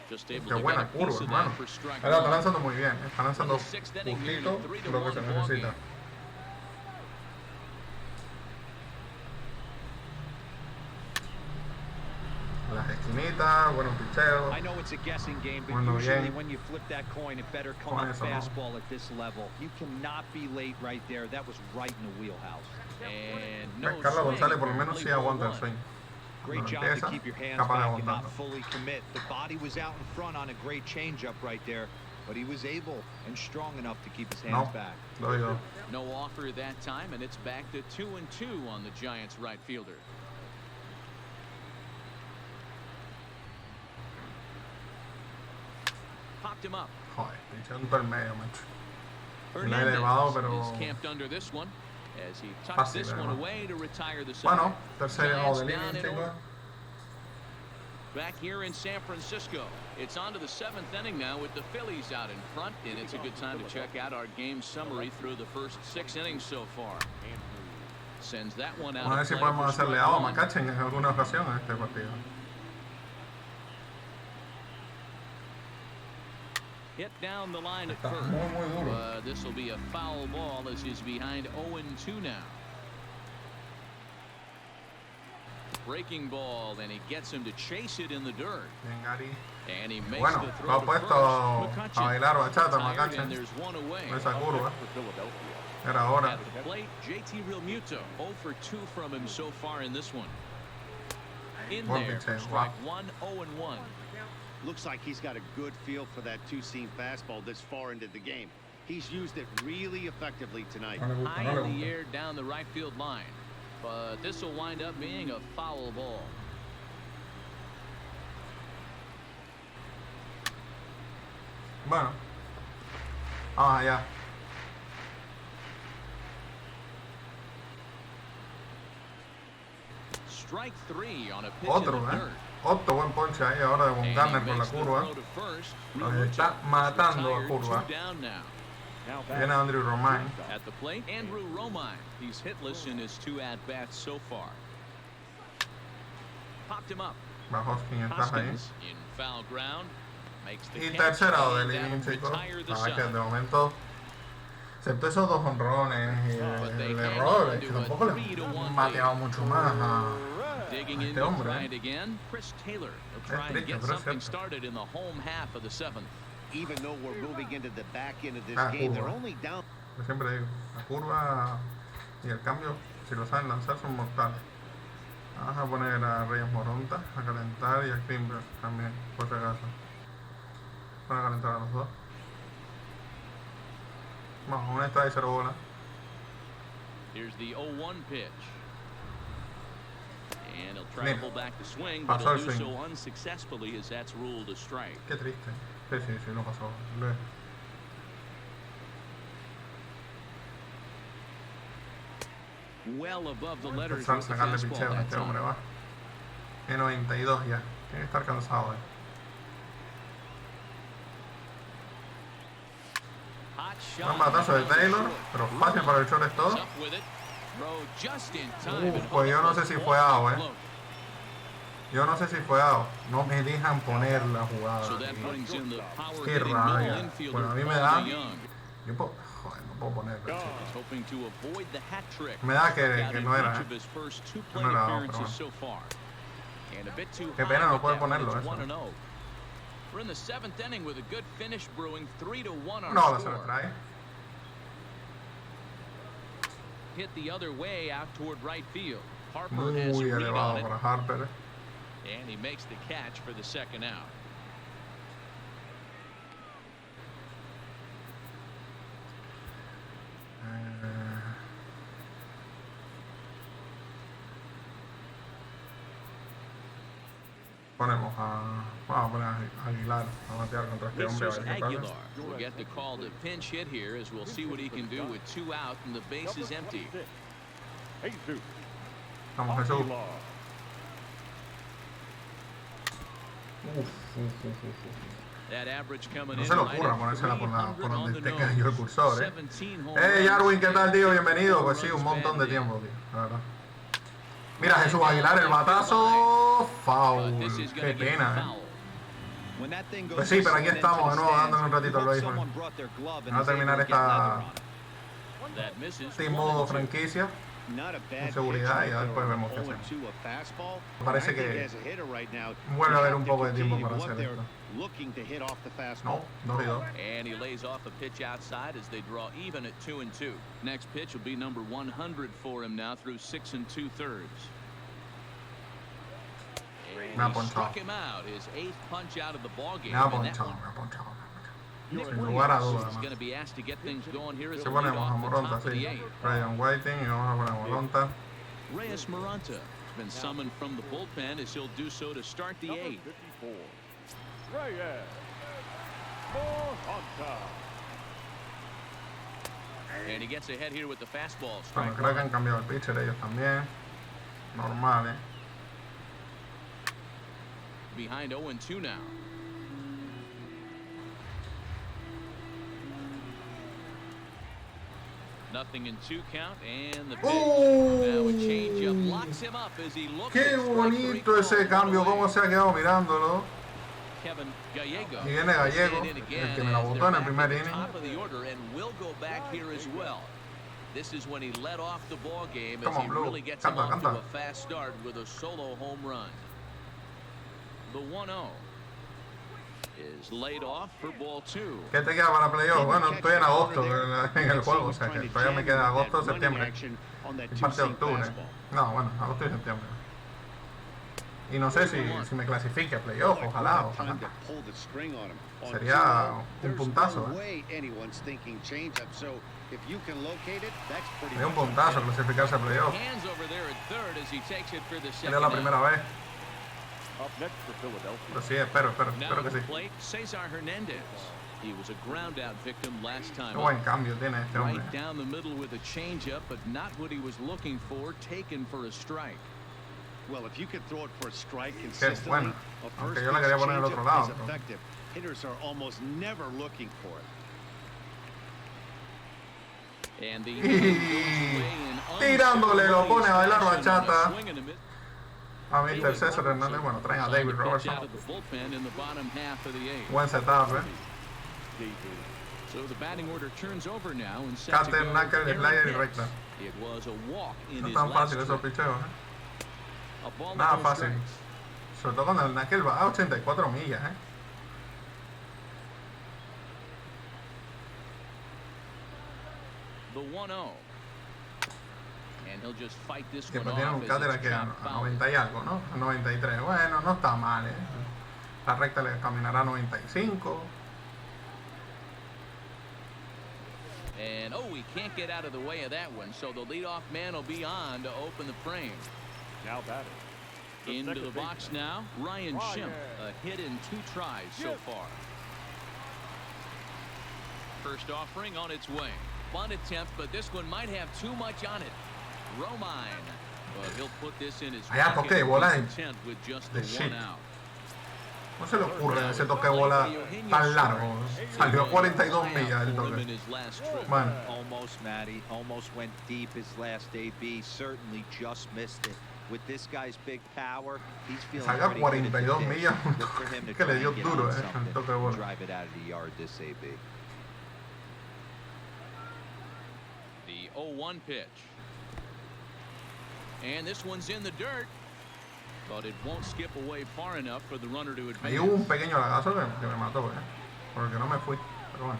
Just able Qué to buena get a piece curva, of hermano. that for strike Está 1. lanzando muy bien. Está lanzando In the sixth inning here, justito 3-1 lo que se ball necesita. game. Las esquinitas. pista, buenos picheos. I know it's a guessing game, but Bueno, usually bien. when you flip that coin, it better come Con up eso, ¿no? fastball at this level. You cannot be late right there. That was right in the wheelhouse. And no Carlos swing González por lo for menos sí play ball aguanta el one. swing. Great Cuando job empieza, to keep your hands capaz de back and not aguantarlo. fully commit. The body was out in front on a great changeup right there, but he was able and strong enough to keep his hands No, back. lo digo. No offer that time, and it's back to 2-2 on the Giants right fielder. Popped him up. Joder, picheo por el medio, macho. Hernandez elevado, pero is camped under this one as he tucks fácil, this one ¿verdad? away to retire the side. Bueno, tercer lado Giants del down inning, in chicos. order. Back here in San Francisco, it's on to the 7th inning now with the Phillies out in front, and it's a good time to check out our game summary through the first 6 innings so far. Sends that one out. Vamos a ver si podemos hacerle agua a Macachen en alguna ocasión en este partido. Hit down the line at Está first. muy duro. This will be a foul ball as he's behind 0-2 now. Breaking ball, and he gets him to chase it in the dirt. Bien, Gary. And he makes Bueno, the lo throw ha to puesto first. a bailar bachata, Retired, Macachen. and there's one away. Con esa curva. For Philadelphia. Era hora. At the plate, JT Realmuto 0 for 2 from him so far in this one. In Buen there, picheo, strike wow. 1, 0-1. Looks like he's got a good feel for that two-seam fastball this far into the game. He's used it really effectively tonight. No le gusta, High no le in the gusta. air down the right field line. But this will wind up being a foul ball. Bueno. Vamos allá. Strike 3 on a pitch Otro, in the dirt. Otro buen ponche ahí ahora de Von And Garner he por la makes the curva. throw to first. Lo está matando a Retired, curva. 2 down now. Now back. Viene Andrew Romine. At the plate, Andrew Romine. He's hitless in his 2 at-bats so far. Popped him up. Bajo 500 ahí. Hoskins in foul ground. Makes the Y catch, tercerado and del that'll inning, chicos. retire the La verdad que side. de momento, excepto esos 2 honrones y But they el hang error, on es que to a tampoco le 3-1 han mateado mucho más a Digging este in to hombre. try it again. Chris Taylor will try and triste, get pero es something cierto. started in the home half of the 7th. Even though we're moving into the back end of this Ah, game, they're curva. only down. Yo siempre digo, la curva y el cambio, si lo saben lanzar, son mortales. Vamos a poner a Reyes Moronta a calentar y a Greenberg también, por si acaso. Para calentar a los dos. Vamos, una está y 0 bola. Here's the 0-1 pitch. And he'll try Mira, to pull back the swing, but pasó he'll el do swing. so unsuccessfully as that's ruled a strike. Qué triste. Sí, lo pasó. Well above the letters Empezar a with the sacarle fastball picheo a that este hombre, time. va. Tiene 92 ya. Tiene que estar cansado, Hot Un shot. batazo de Taylor, pero fácil para el short es todo. Up with it. Throw just in time, and Pues yo no sé si fue out, float. Yo no sé si fue out. No me dejan poner la jugada. So that brings in the power Qué hitting rabia. middle infielder Bueno, a mí me Paul da. DeYoung. Yo puedo, joder, no puedo ponerlo. chico. He's hoping to avoid the hat trick. Me da que Got in no era, each of his first 2 no plate era, appearances pero so far. And a bit too Qué high, pena no but poder that one, ponerlo, it's eso. 1-0. We're in the 7th inning with a good finish brewing, 3-1 our No, se lo score. trae. Hit the other way out toward right field. Harper has a Muy read on elevado it, para Harper. and he makes the catch for the second out. Ponemos a. Vamos a poner a Aguilar a batear contra este hombre. A Mr. ver qué pasa. Aguilar will get the call to pinch hit here as we'll see what he can do with 2 out and the base is empty. Jesus. Vamos, Jesús. Aguilar. That average coming No in se le right ocurra at ponérsela por 300 donde on the esté cayó el nose. cursor, 17 home Hey, runs, Jarwin, ¿qué tal, tío? Bienvenido. 0 Pues sí, un runs montón de batted tiempo, in. tío, la verdad. Mira, Jesús Aguilar, el batazo. Foul. But this is Qué gonna get pena, foul. When that thing goes Pues sí, pero aquí into estamos de the nuevo dándole un stands, ratito al hope béisbol. someone brought their glove and Vamos a was able terminar to get leather esta on it. That misses. team modo 1-2. franquicia. con seguridad y ya después vemos qué hacemos. Parece que vuelve a haber un poco de tiempo para hacer esto. No, 2-2. And he lays off a pitch outside as they draw even at 2-2. Next pitch will be number 100 for him now through 6 2/3. And he struck him out, his 8th punch out of the ball game. Me ha ponchado. Sin lugar a dudas. Going to be asked to get things going here as Si ponemos a Moronta, sí. Ryan Whiting y vamos a poner a Moronta. Reyes Moronta has been summoned from the bullpen as he'll do so to start the 8th. Reyes Moronta. And he gets ahead here with the fastball. Bueno, creo que han cambiado el pitcher ellos también. Normal, Behind 0-2 now. Nothing in 2 count and the pitch. Now a changeup locks him up as he looks. Qué bonito ese cambio, cómo se ha quedado mirándolo. Kevin Gallego. Y viene Gallego, el que me la botó en el primer inning. This is when he led off the ball game as he really gets him off to a fast start with a solo home run. The 1-0 is laid off for ball 2. ¿Qué te queda para playoff? Bueno, estoy en agosto en el juego, o sea que todavía me queda agosto, septiembre y parte de octubre. No, bueno, agosto y septiembre. Y no sé si me clasifique a playoff, ojalá. Sería un puntazo, Sería un puntazo clasificarse a playoff. Sería la primera vez. Pero sí, espero que sí. Qué buen cambio tiene este hombre. Well, if you could throw it for a strike Qué consistently, bueno. a Aunque first yo la quería poner al otro lado. is effective. Hitters are almost never looking for it. And the tirándole, lo pone a bailar bachata a Mr. César Hernández. Bueno, traen a David Robertson. Buen setup, So the batting order turns over now and sets Cutter, knuckle, slider y recta. It was a walk in No his tan last fácil esos trip. picheos, A ball Nada that fácil. strikes. Sobre todo cuando el knuckle va a 84 millas, The 1-0. And he'll just fight this Que one pues tiene off un as Cutter it's aquí a chopped foul. 90 y algo, ¿no? A 93. Bueno, no está mal, La recta le caminará a 95. And he can't get out of the way of that one, so the leadoff man will be on to open the frame. Now batting. Into the box now, Ryan Schimpf, a hit in 2 tries so far. First offering on its way. Bunt attempt, but this one might have too much on it. Romine, but he'll put this in his Allá toque de bola with just de the shit. 1 out. ¿Cómo se le ocurre ese toque de bola tan largo? Salió a 42 millas el toque. Bueno. Almost, Matty. Almost went deep his last AB. Certainly just missed it. With this guy's big power, he's feeling Salga pretty good at 42 the millas. pitch. Look for him to Que le dio try and get duro, on el something toque de and bola. drive it out of the yard this AB. The 0-1 pitch. And this one's in the dirt. But it won't skip away far enough for the runner to advance. Ahí hubo un pequeño lagazo que me mató, porque no me fui. Pero bueno.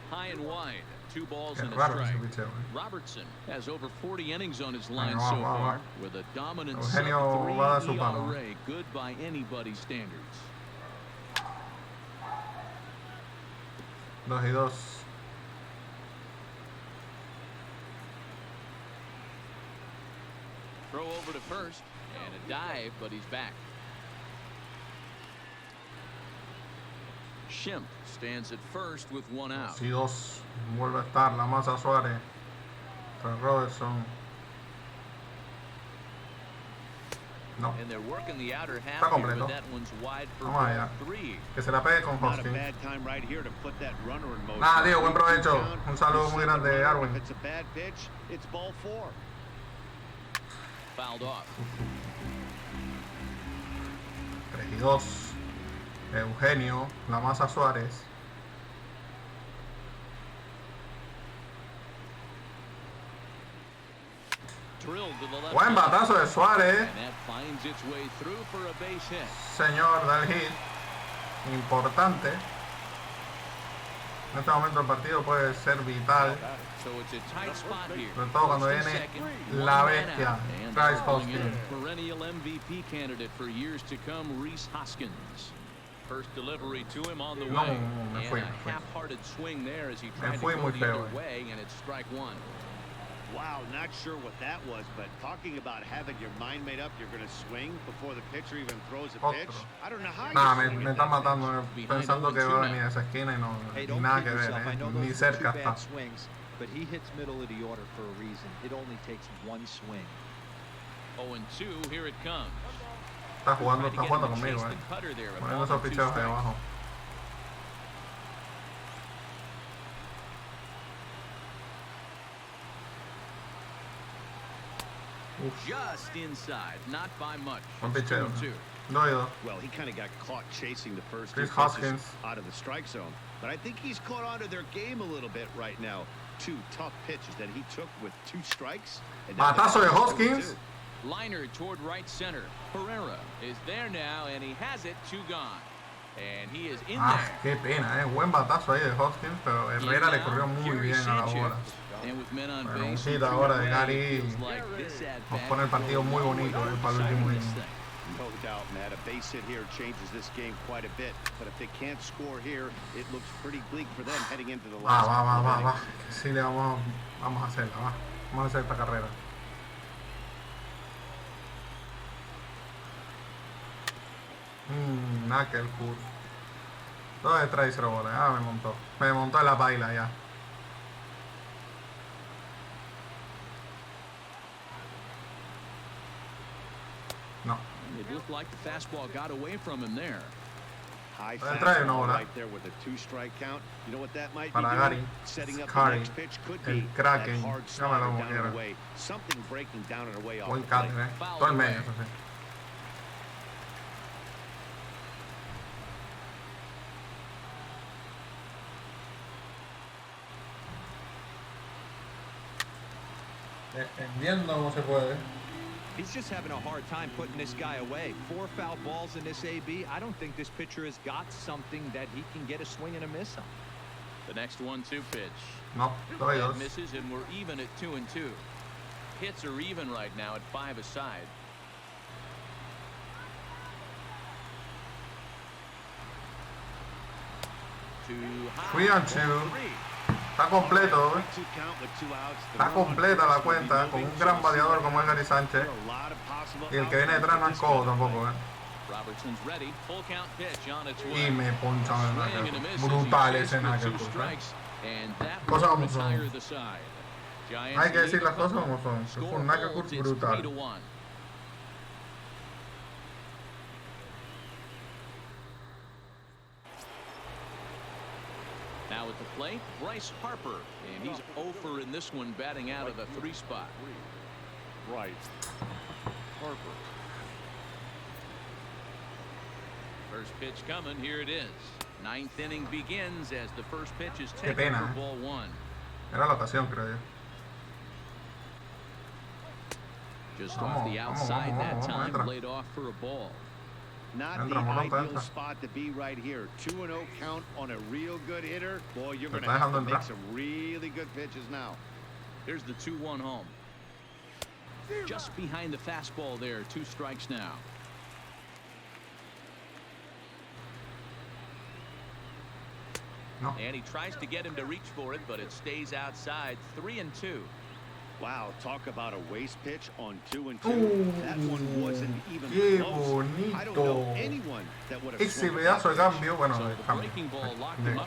High and wide, 2 balls Qué and a raro ese strike. picheo, Robertson has over 40 innings on his line va, so va, far va. with a dominant Eugenio va a dar su palo. ERA, good by anybody's standards. 2-2. Throw over to first and a dive, but he's back. Schimpf stands at first with 1 out. 2-2. Vuelve a estar la masa Suárez. Tras Robertson. No. And they're working the outer half Está here, completo. but that one's wide for Vamos allá. ball 3. Que se la pegue con Not a Hoskins. bad time right here to put that runner in motion. Nada, tío, buen provecho. Un saludo muy grande, If Arwin. it's a bad pitch, it's ball 4. Fouled off. 3-2. Eugenio, la masa Suárez. Buen batazo de Suárez. And that finds its way through for a base hit. Señor del hit. Importante. En este momento el partido puede ser vital. Sobre todo cuando viene la bestia, Bryce Hoskins. Perennial MVP candidate for years to come, Rhys Hoskins. First delivery to him on the way. Me fui. Half-hearted swing there as he Me tried to fui go muy the feo. other way, and it's strike one. Wow, not sure what that was, but talking about having your mind made up, you're going to swing before the pitcher even throws a pitch. I don't know how. Nah, me están matando pensando que va a venir a esa esquina y no, ni nada que ver, ni cerca está. But he hits middle of the order for a reason. It only takes one swing. 0-2, here it comes. Está jugando conmigo, poniendo esos picheos ahí abajo. Just inside, not by much. Buen picheo. 2-2. Well, he kind of got caught chasing the first Rhys two Hoskins pitches out of the strike zone, but I think he's caught onto their game a little bit right now. Two tough pitches that he took with 2 strikes. Batazo de Hoskins. Liner toward right center. Pereira is there now, and he has it, 2 gone. And he is in there. Qué pena, buen batazo ahí de Hoskins, pero Herrera le corrió muy bien a la bola. Bueno, un hit ahora de Gary nos pone el partido muy bonito para el último inning. No doubt, Matt. A base hit here changes this game quite a bit. But if they can't score here, it looks pretty bleak for them heading into the last. Va. Sí, le vamos a hacerla, va. Vamos a hacer esta carrera. Knucklefoot. 2 de 3 y 0 bolas. Ah, me montó en la paila ya. No. It looked like the fastball got away from him there. High fastball right there with a 2-strike count. You know what that might Para be Gary, doing? Setting up Scary, the next pitch could el be Kraken, that hard llámalo slider como down quiera. and away. Something breaking down and away off Buen the plate. cáter, todo el medio, eso sí. Defendiendo como se puede. He's just having a hard time putting this guy away. 4 foul balls in this AB. I don't think this pitcher has got something that he can get a swing and a miss on. The next 1-2 pitch. No, That misses, and we're even at 2-2. Hits are even right now at 5 aside. Too high. 3-2. Está completo, Está completa la cuenta con un gran bateador como es Gary Sánchez. Y el que viene detrás no es cojo tampoco, Y me ponchan el Knucklefoot. Brutal ese Knucklefoot, Cosas como son. Hay que decir las cosas como son. Fue un Knucklefoot brutal. Now at the plate, Bryce Harper, and he's 0 in this one, batting out of the 3 spot. Right. Harper. First pitch coming, here it is. 9th inning begins as the first pitch is taken for ball 1. Era la ocasión, creo yo. Just off the outside that time, laid off for a ball. Not the ideal spot to be right here. 2-0 count on a real good hitter. Boy, you're going to have to make some really good pitches now. Here's the 2-1 home. Just behind the fastball there. 2 strikes now. No. And he tries to get him to reach for it, but it stays outside. 3-2. Wow, talk about a waste pitch on 2-2. That one wasn't even close. I don't know anyone that would have Ese pedazo de cambio, bueno, de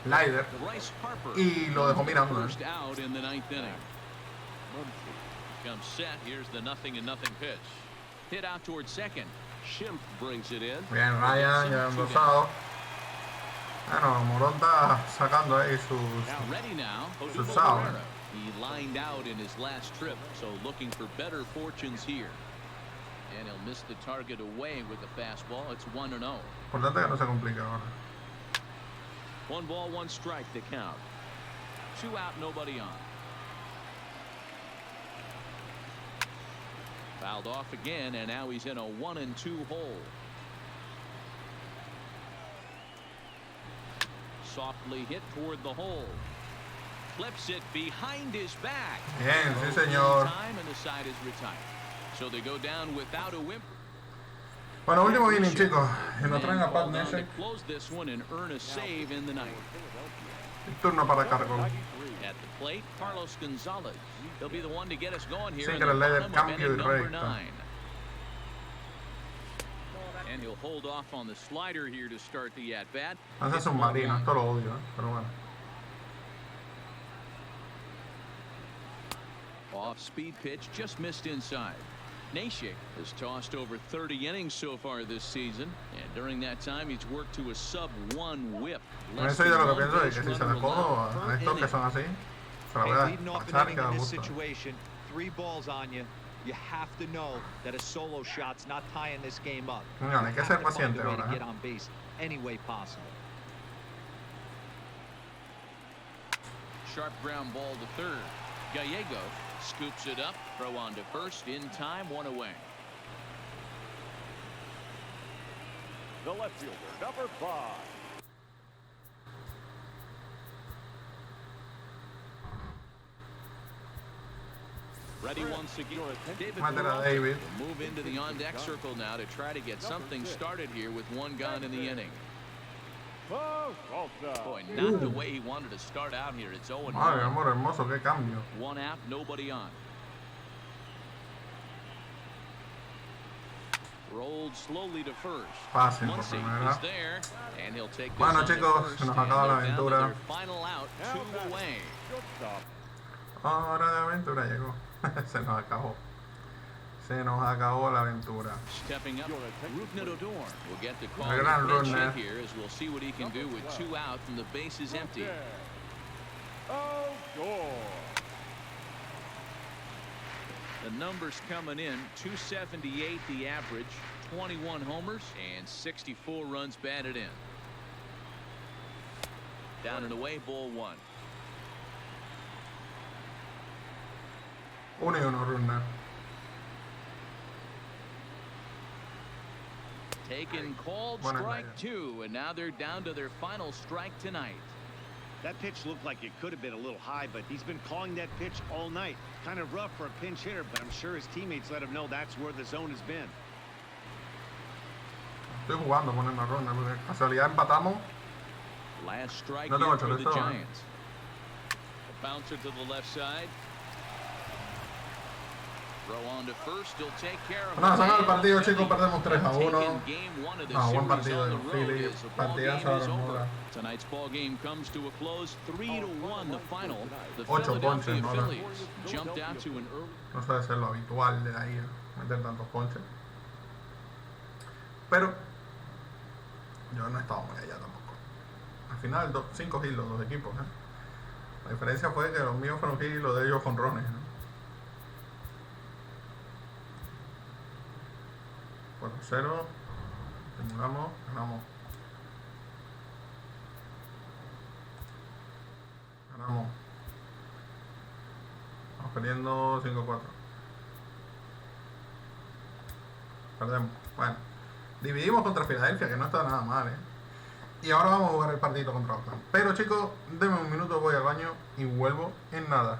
slider, y lo dejó mirando. First out in the 9th inning. Comes set. Here's the 0-0 pitch. Hit out towards second. Schimpf brings it in. Bien, Ryan, ya engrosado. Bueno, Morón está sacando ahí sus sábados. He lined out in his last trip, so looking for better fortunes here. And he'll miss the target away with the fastball. It's 1-0. Importante que no se complique ahora. 1 ball, 1 strike to count. 2 out, nobody on. Fouled off again, and now he's in a 1-2 hole. Softly hit toward the hole. Flips it behind his back. Bien, sí señor. Time and the side is retired. So they go down without a whimper. Bueno, último inning, chicos. Y nos traen a Pat Neshek. Close this one and earn a save in the ninth. Turno para Cargo. At the plate, Carlos Gonzalez. He'll be the one to get us going here. Sin que le dé cambio y recta. And he'll hold off on the slider here to start the at bat. Hace submarino, esto lo odio, pero bueno. Off-speed pitch just missed inside. Neshek has tossed over 30 innings so far this season, and during that time he's worked to a sub-1 whip. Eso yo lo que pienso es que si se le cojo a estos que son así, se la voy a pasar y queda gusto. 3 balls on you. You have to know that a solo shot's not tying this game up. No, hay que ser paciente to ahora. Get on base any way possible. Sharp ground ball to third. Gallego scoops it up, throw on to first, in time, 1 away. The left fielder, number 5. Ready once again. David David. will move into the on-deck circle now to try to get something started here with 1 gone in the inning. Boy, not the way he wanted to start out here. It's 0-1. Ay, amor hermoso, qué cambio. 1 out, nobody on. Rolled slowly to first. Fácil por Muncy primera. is there, and he'll take this Bueno, on to chicos, first, se nos and acaba la they're down to aventura. their final out, 2 away. Hora de aventura llegó. Se nos acabó. Se nos acabó la aventura. Stepping up, Rougned Odor will get the call A gran to pitch run, hit here, as we'll see what he can do with 2 out and the bases empty. The numbers coming in, 278 the average, 21 homers, and 64 runs batted in. Down and away, ball 1. 1-1 runner. Taken, called, Buena strike playa. 2, and now they're down to their final strike tonight. That pitch looked like it could have been a little high, but he's been calling that pitch all night. Kind of rough for a pinch hitter, but I'm sure his teammates let him know that's where the zone has been. Estoy jugando con el runner porque casualidad empatamos. Last strike No here tengo for the chorizo, Giants. A bouncer to the left side. Throw on to first, he'll take care of Bueno, se acaba el it. partido, chicos, perdemos 3-1. Game 1 of the No, buen series partido on de the los road Phillies. as the ball Partidazo game is de over. Mora. Tonight's ball game comes to a close, 3-1 the final. The 8 Philadelphia ponches, Mora. Phillies jumped out to an early. No suele ser lo habitual de ahí, meter tantos ponches. Pero yo no he estado muy allá tampoco. Al final, 5 hits los dos equipos. La diferencia fue que los míos fueron hits y los de ellos jonrones. 4-0. Simulamos, ganamos. Ganamos. Estamos perdiendo 5-4. Perdemos. Bueno. Dividimos contra Filadelfia, que no está nada mal, Y ahora vamos a jugar el partido contra Oakland. Pero chicos, denme un minuto, voy al baño y vuelvo en nada.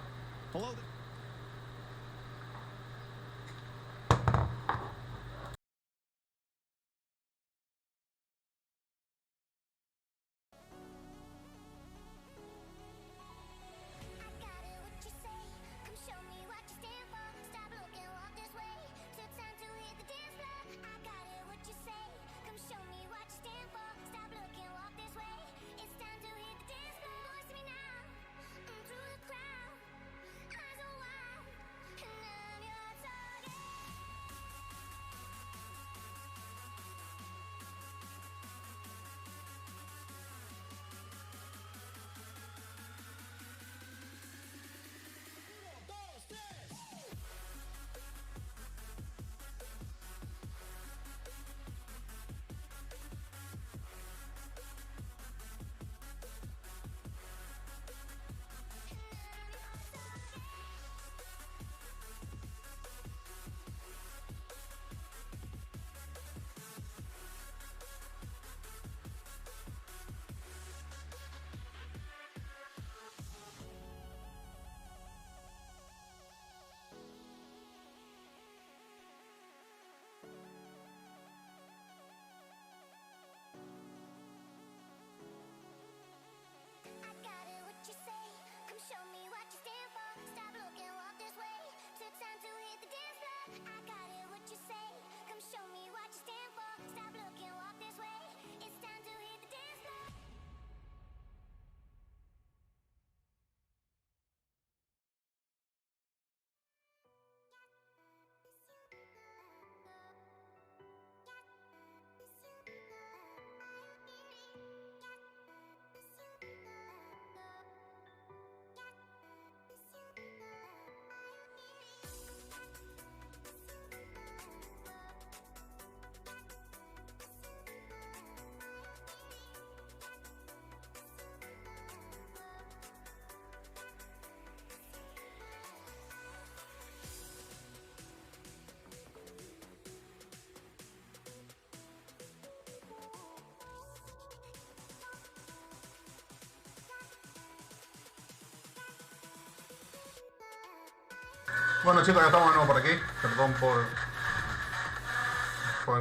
Bueno chicos, ya estamos de nuevo por aquí. Perdón por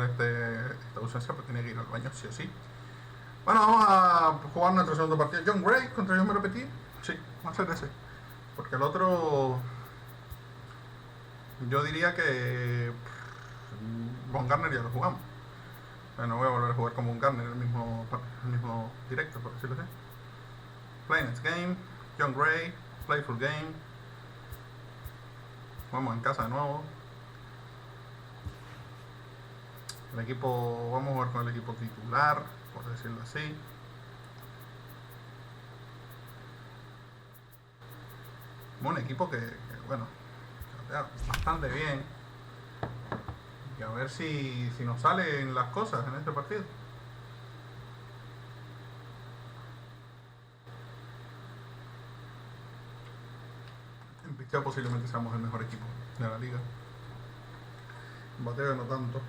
esta ausencia, porque tenía que ir al baño, sí o sí. Bueno, vamos a jugar nuestro segundo partido. John Gray contra yo me repetí. Sí, va a ser ese. Porque el otro... Yo diría que... Von Garner ya lo jugamos. Bueno, voy a volver a jugar como un Garner en el mismo directo, por decirlo así. Play next game. John Gray. Playful game. Vamos en casa de nuevo. El equipo, vamos a jugar con el equipo titular, por decirlo así. Un equipo que bueno, bastante bien. Y a ver si nos salen las cosas en este partido. En picheo posiblemente seamos el mejor equipo de la liga. En bateo no tanto.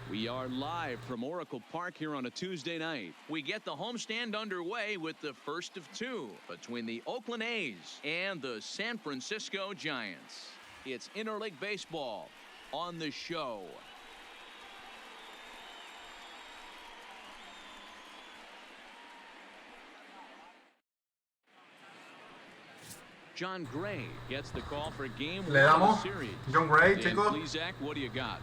We are live from Oracle Park here on a Tuesday night. We get the homestand underway with the first of two between the Oakland A's and the San Francisco Giants. It's interleague baseball on the show. John Gray gets the call for game one of the series. John Gray, chicos. Please, Zach, what do you got?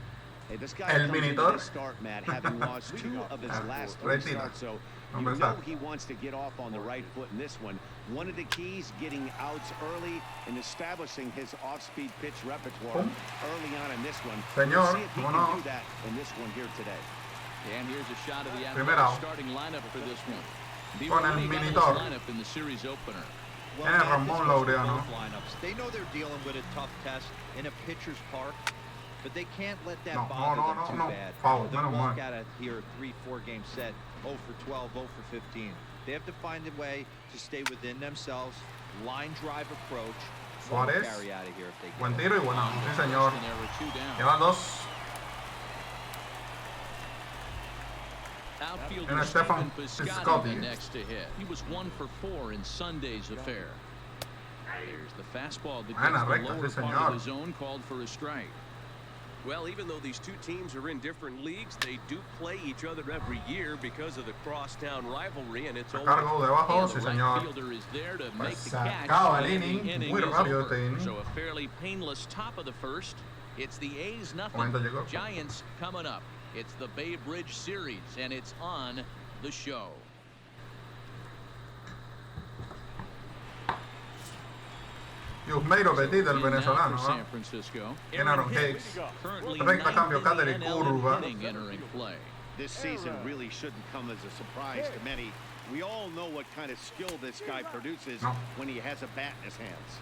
Hey, this guy El minitor. Start, Matt, having lost 2 of his last 3 starts, so you know he wants to get off on the right foot in this one. One of the keys, getting outs early and establishing his off-speed pitch repertoire early on in this one. Señor, we'll see if he can do that in this one here today. And here's a shot of the Athletic starting lineup for this one. The lineup in the series opener. Well, lineups. They know they're dealing with a tough test in a pitcher's park, but they can't let that bother them too bad. They'll walk out of here 3-4 game set, 0 for 12, 0 for 15. They have to find a way to stay within themselves, line drive approach, Suárez, carry out of here if they can. Buen tiro y bueno, sí señor. Llevan 2. Outfielder Stefan Piscotty next to hit. He was 1 for 4 in Sunday's affair. There's the fastball that gets the lower part of the zone, called for a strike. Well, even though these two teams are in different leagues, they do play each other every year because of the crosstown rivalry, and it's always the right fielder is there to make the catch. The inning is over. So a fairly painless top of the first. It's the A's nothing. Giants coming up. It's the Bay Bridge Series, and it's on the show. Yusmeiro Petit, el venezolano, ¿no? En Aaron Hicks. Recta, cambio, cáter y curva. This season really shouldn't come as a surprise to many. We all know what kind of skill this guy produces when he has a bat in his hands.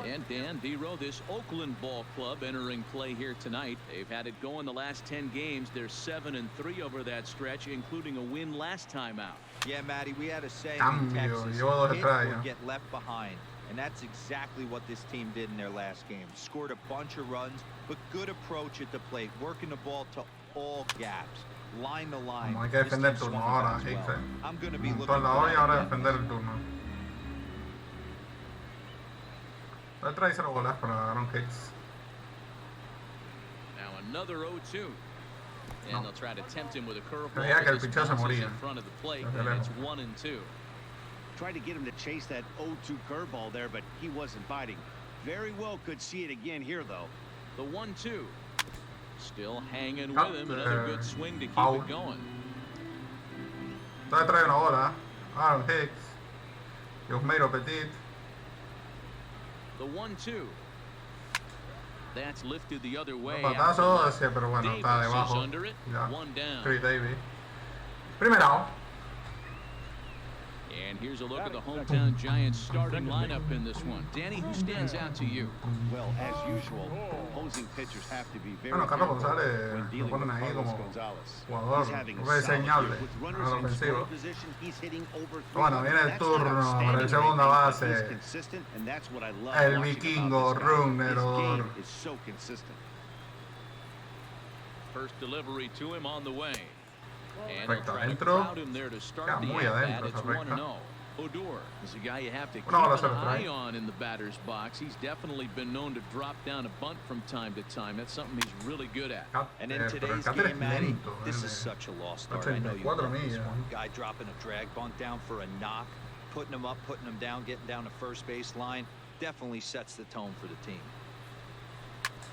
And Dan Vero, this Oakland ball club entering play here tonight. They've had it going the last 10 games. They're 7-3 over that stretch, including a win last time out. Yeah, Matty, we had a saying in Texas, hit or get left behind. And that's exactly what this team did in their last game. Scored a bunch of runs, but good approach at the plate, working the ball to all gaps. Line to line. Hay que defender el turno ahora, Hicks. I'm going to be looking for y ahora defender el turno. Trae 0 bolas para Aaron Hicks. Now another 0-2. And they'll try to tempt him with a curveball. Creía que el picheo se moría. In front of the plate, and it's 1-2. Tried to get him to chase that 0-2 curveball there, but he wasn't biting. Very well could see it again here, though. The 1-2. Still hanging with him. Another good swing to keep it going. Trae una bola. Aaron Hicks. Yusmeiro Petit. The 1-2. That's lifted the other way. Patazo, pero bueno, está debajo. Ya. Chris Davis. Primer out. And here's a look at the hometown Giants starting lineup in this one. Danny, who stands out to you? Well, as usual, opposing pitchers have to be very careful when dealing with Carlos Gonzalez. He's having a solid year. With runners in scoring position, he's hitting over 3. Bueno, viene el turno para el segunda base. El vikingo Runner. Is so consistent. First delivery to him on the way. And recta adentro, queda muy adentro esa recta. Odor is a guy you have to keep Una bola an se eye retrae. on in the batter's box. He's definitely been known to drop down a bunt from time to time. That's something he's really good at. And in Pero el today's cáter es game, Matty, lento. this is such a lost start. I know you 84 love this millas. one. Guy dropping a drag bunt down for a knock, putting him up, putting him down, getting down to first base line, definitely sets the tone for the team.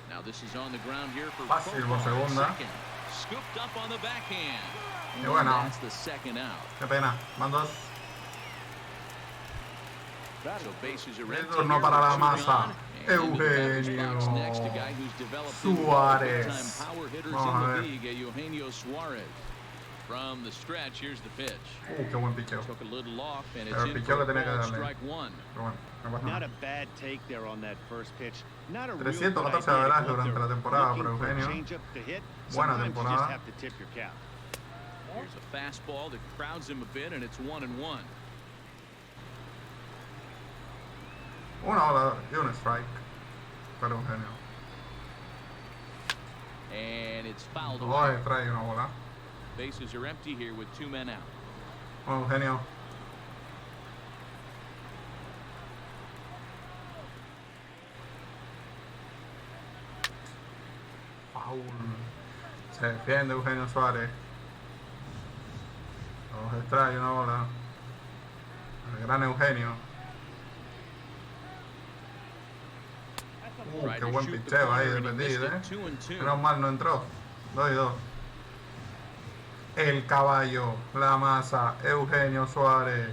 Now this is on the ground here for Fácil por Profar, segunda. second. Scooped up on the backhand. Y bueno. That's the second out. Qué pena. Van dos. So bases are El empty turno here para la with two masa. gone. And into the batter's Eugenio box next, a guy who's developed into one of the big-time Suárez. power hitters Vamos a in ver. the league, Eugenio Suárez. From the stretch, here's the pitch. Qué buen picheo. Took a little off, and it's Pero el in picheo for que a tenía que ball, darle. strike one. Pero bueno, no pasa Not nada. a bad take there on that first pitch. Not a real 314 good idea average to go durante there la temporada looking para for a Eugenio. changeup to hit. Buena Sometimes you temporada. just have to tip your cap. Here's a fastball that crowds him a bit, and it's 1-1. Una bola y un strike para Eugenio. And it's fouled away. Dos strikes y una bola. Bases are empty here with two men out. Bueno, Eugenio. Foul. Se defiende Eugenio Suárez. Dos strikes y una bola. El gran Eugenio. Tried Qué to buen shoot the picheo ahí corner, de and he missed perdida, it. 2-2. Menos mal no entró. 2-2. El caballo, la masa, Eugenio Suárez.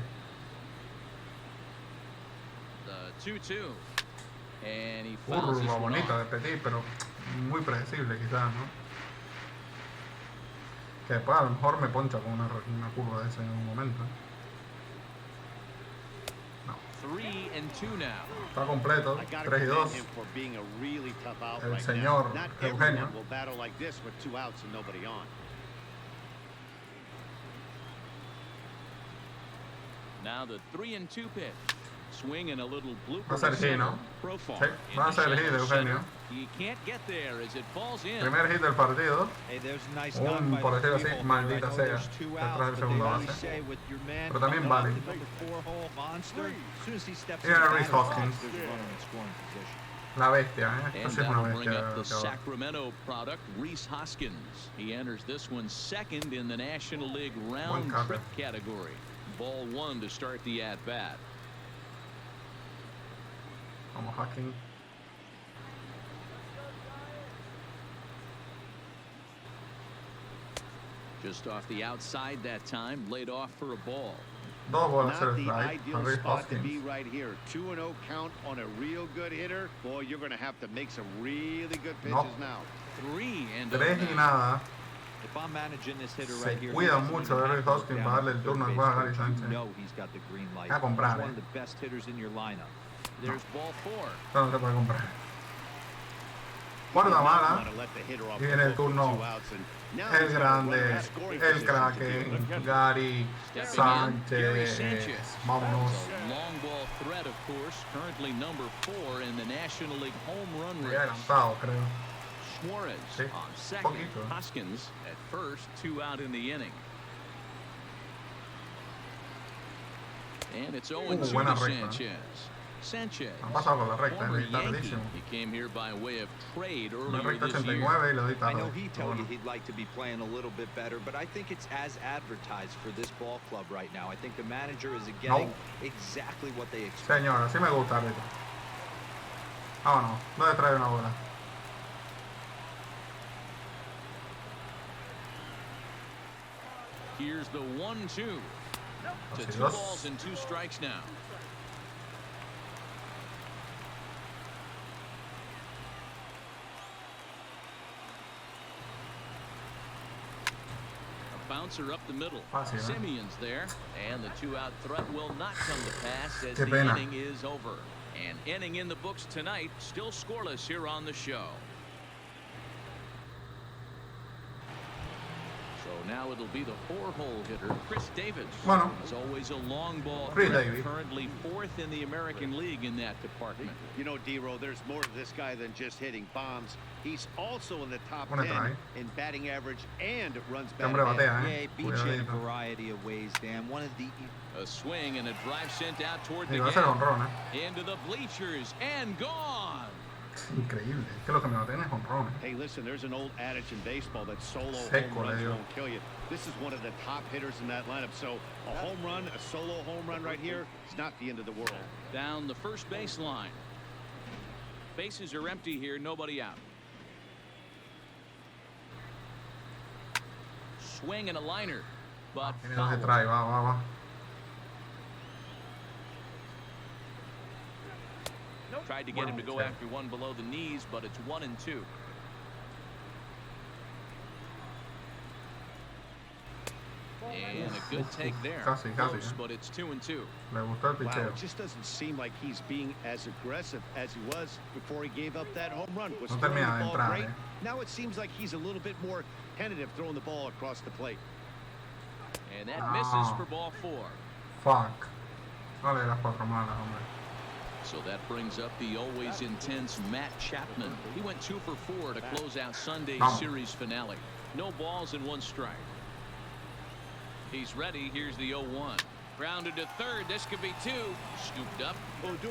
The 2-2. And he fouls this Curva one bonita de off. Petit, pero muy predecible quizás, ¿no? Que después a lo mejor me poncha con una curva de ese en un momento. 3-2 now. Está completo, I gotta 3 y 2. commend him for being a really tough out El right señor now. Not Eugenio. everyone will battle like this with 2 outs and nobody on. Now the 3-2 pitch. Swing and a little blooper. Va a ser to hit, center. ¿no? Profile Sí, in va a the ser hit de shallow Eugenio. center. He can't get there as it falls in. Primer hit del partido. Hey, there's a nice knock Un, by por the decirlo three así, hole maldita here. I know sea, there's 2 detrás outs, del but they segundo always base. say with your man Pero también coming up, vale. the number 4 hole monster, as soon as he steps Mira in the a Rhys batter's box, Hoskins. there's a runner in scoring position. La bestia, ¿eh? Esto And sí es una that'll bring bestia. up the que va. Sacramento product, Rhys Hoskins. He enters this one second in the National League round cover. trip category. Ball 1 to start the at-bat. Vamos, Hacking. Just off the outside that time, laid off for a ball. Dos bolas Not se the strike. ideal Rhys spot to be Hoskins. right here. 2-0 count on a real good hitter. Boy, you're going to have to make some really good pitches No. now. 3-0 3 y now. nada. If I'm managing this hitter Se right here, cuida he doesn't mucho even de have Rhys to look Hoskins down para darle at el third turno al base juez a coach. Gary You Sánchez. know he's got the green light. A comprar, He's one eh. of the best hitters in your lineup. There's ball 4. Esto no se puede comprar. You Cuarta do not mala. want to let the hitter off Y the viene el hook with turno. 2 outs, and now El he's got a runner grande, in scoring el position to do it. Kraken, Gary Stepping in, Gary Sánchez. Sanchez. Vámonos. It's a long ball threat, of course. Currently number 4 in the National League home run Me race. había adelantado, creo. Suarez Sí, on second. poquito. Hoskins at first, 2 out in the inning. And it's 0-2 buena to recta. Sanchez. Sanchez, Han pasado con la recta, former es Yankee. tardísimo. He came here by way of trade Una earlier recta this year. 89 y le doy I tarde. know he'd tell Pero you bueno. he'd like to be playing a little bit better, but I think it's as advertised for this ball club right now. I think the manager is getting exactly what they expect. Señor, así me gusta, Rito. Vámonos, no le trae una bola. Here's the 1-2 to Así 2 dos. balls and 2 strikes now. A bouncer up the middle. Fácil, ¿eh? Simeon's there, and the 2-out threat will not come to pass as Qué the pena. inning is over. An inning in the books tonight, still scoreless here on the show. So now it'll be the 4-hole hitter, Chris Davis. Bueno. He's always a long ball Chris threat, Davis. currently 4th in the American League in that department. You know, D-Row, there's more to this guy than just hitting bombs. He's also in the top Una 10 trae. in batting average and runs Este hombre batted in. batea, Yeah, it beats you in a Cuidadito. variety of ways, Dan. One of the... A swing and a drive sent out toward Y the va a ser gap. honrón, Into the bleachers and gone. Es increíble. Es que lo que me baten es honrones. Hey, listen, there's an old adage in baseball that solo Seco, home runs le digo. won't kill you. This is one of the top hitters in that lineup. So a home run, a solo home run right here, it's not the end of the world. Down the first baseline. Bases are empty here, nobody out. Swing and a liner, but Tiene dos foul. de trae. Va. Tried to get him to go after one below the knees, but it's 1-2. And a good take there. Casi, Close, but it's 2-2. Le gustó el Wow, picheo. it just doesn't seem like he's being as aggressive as he was before he gave up that home run. Was No throwing the termina de ball entrar, great. eh. Now it seems like he's a little bit more tentative throwing the ball across the plate. And that misses for ball 4. Fuck. No le das 4 malas, hombre. So that brings up the always intense Matt Chapman. He went 2 for 4 to close out Sunday's Vamos. series finale. No balls and 1 strike. He's ready. Here's the 0-1. Grounded to third. This could be 2. Scooped up. Odor.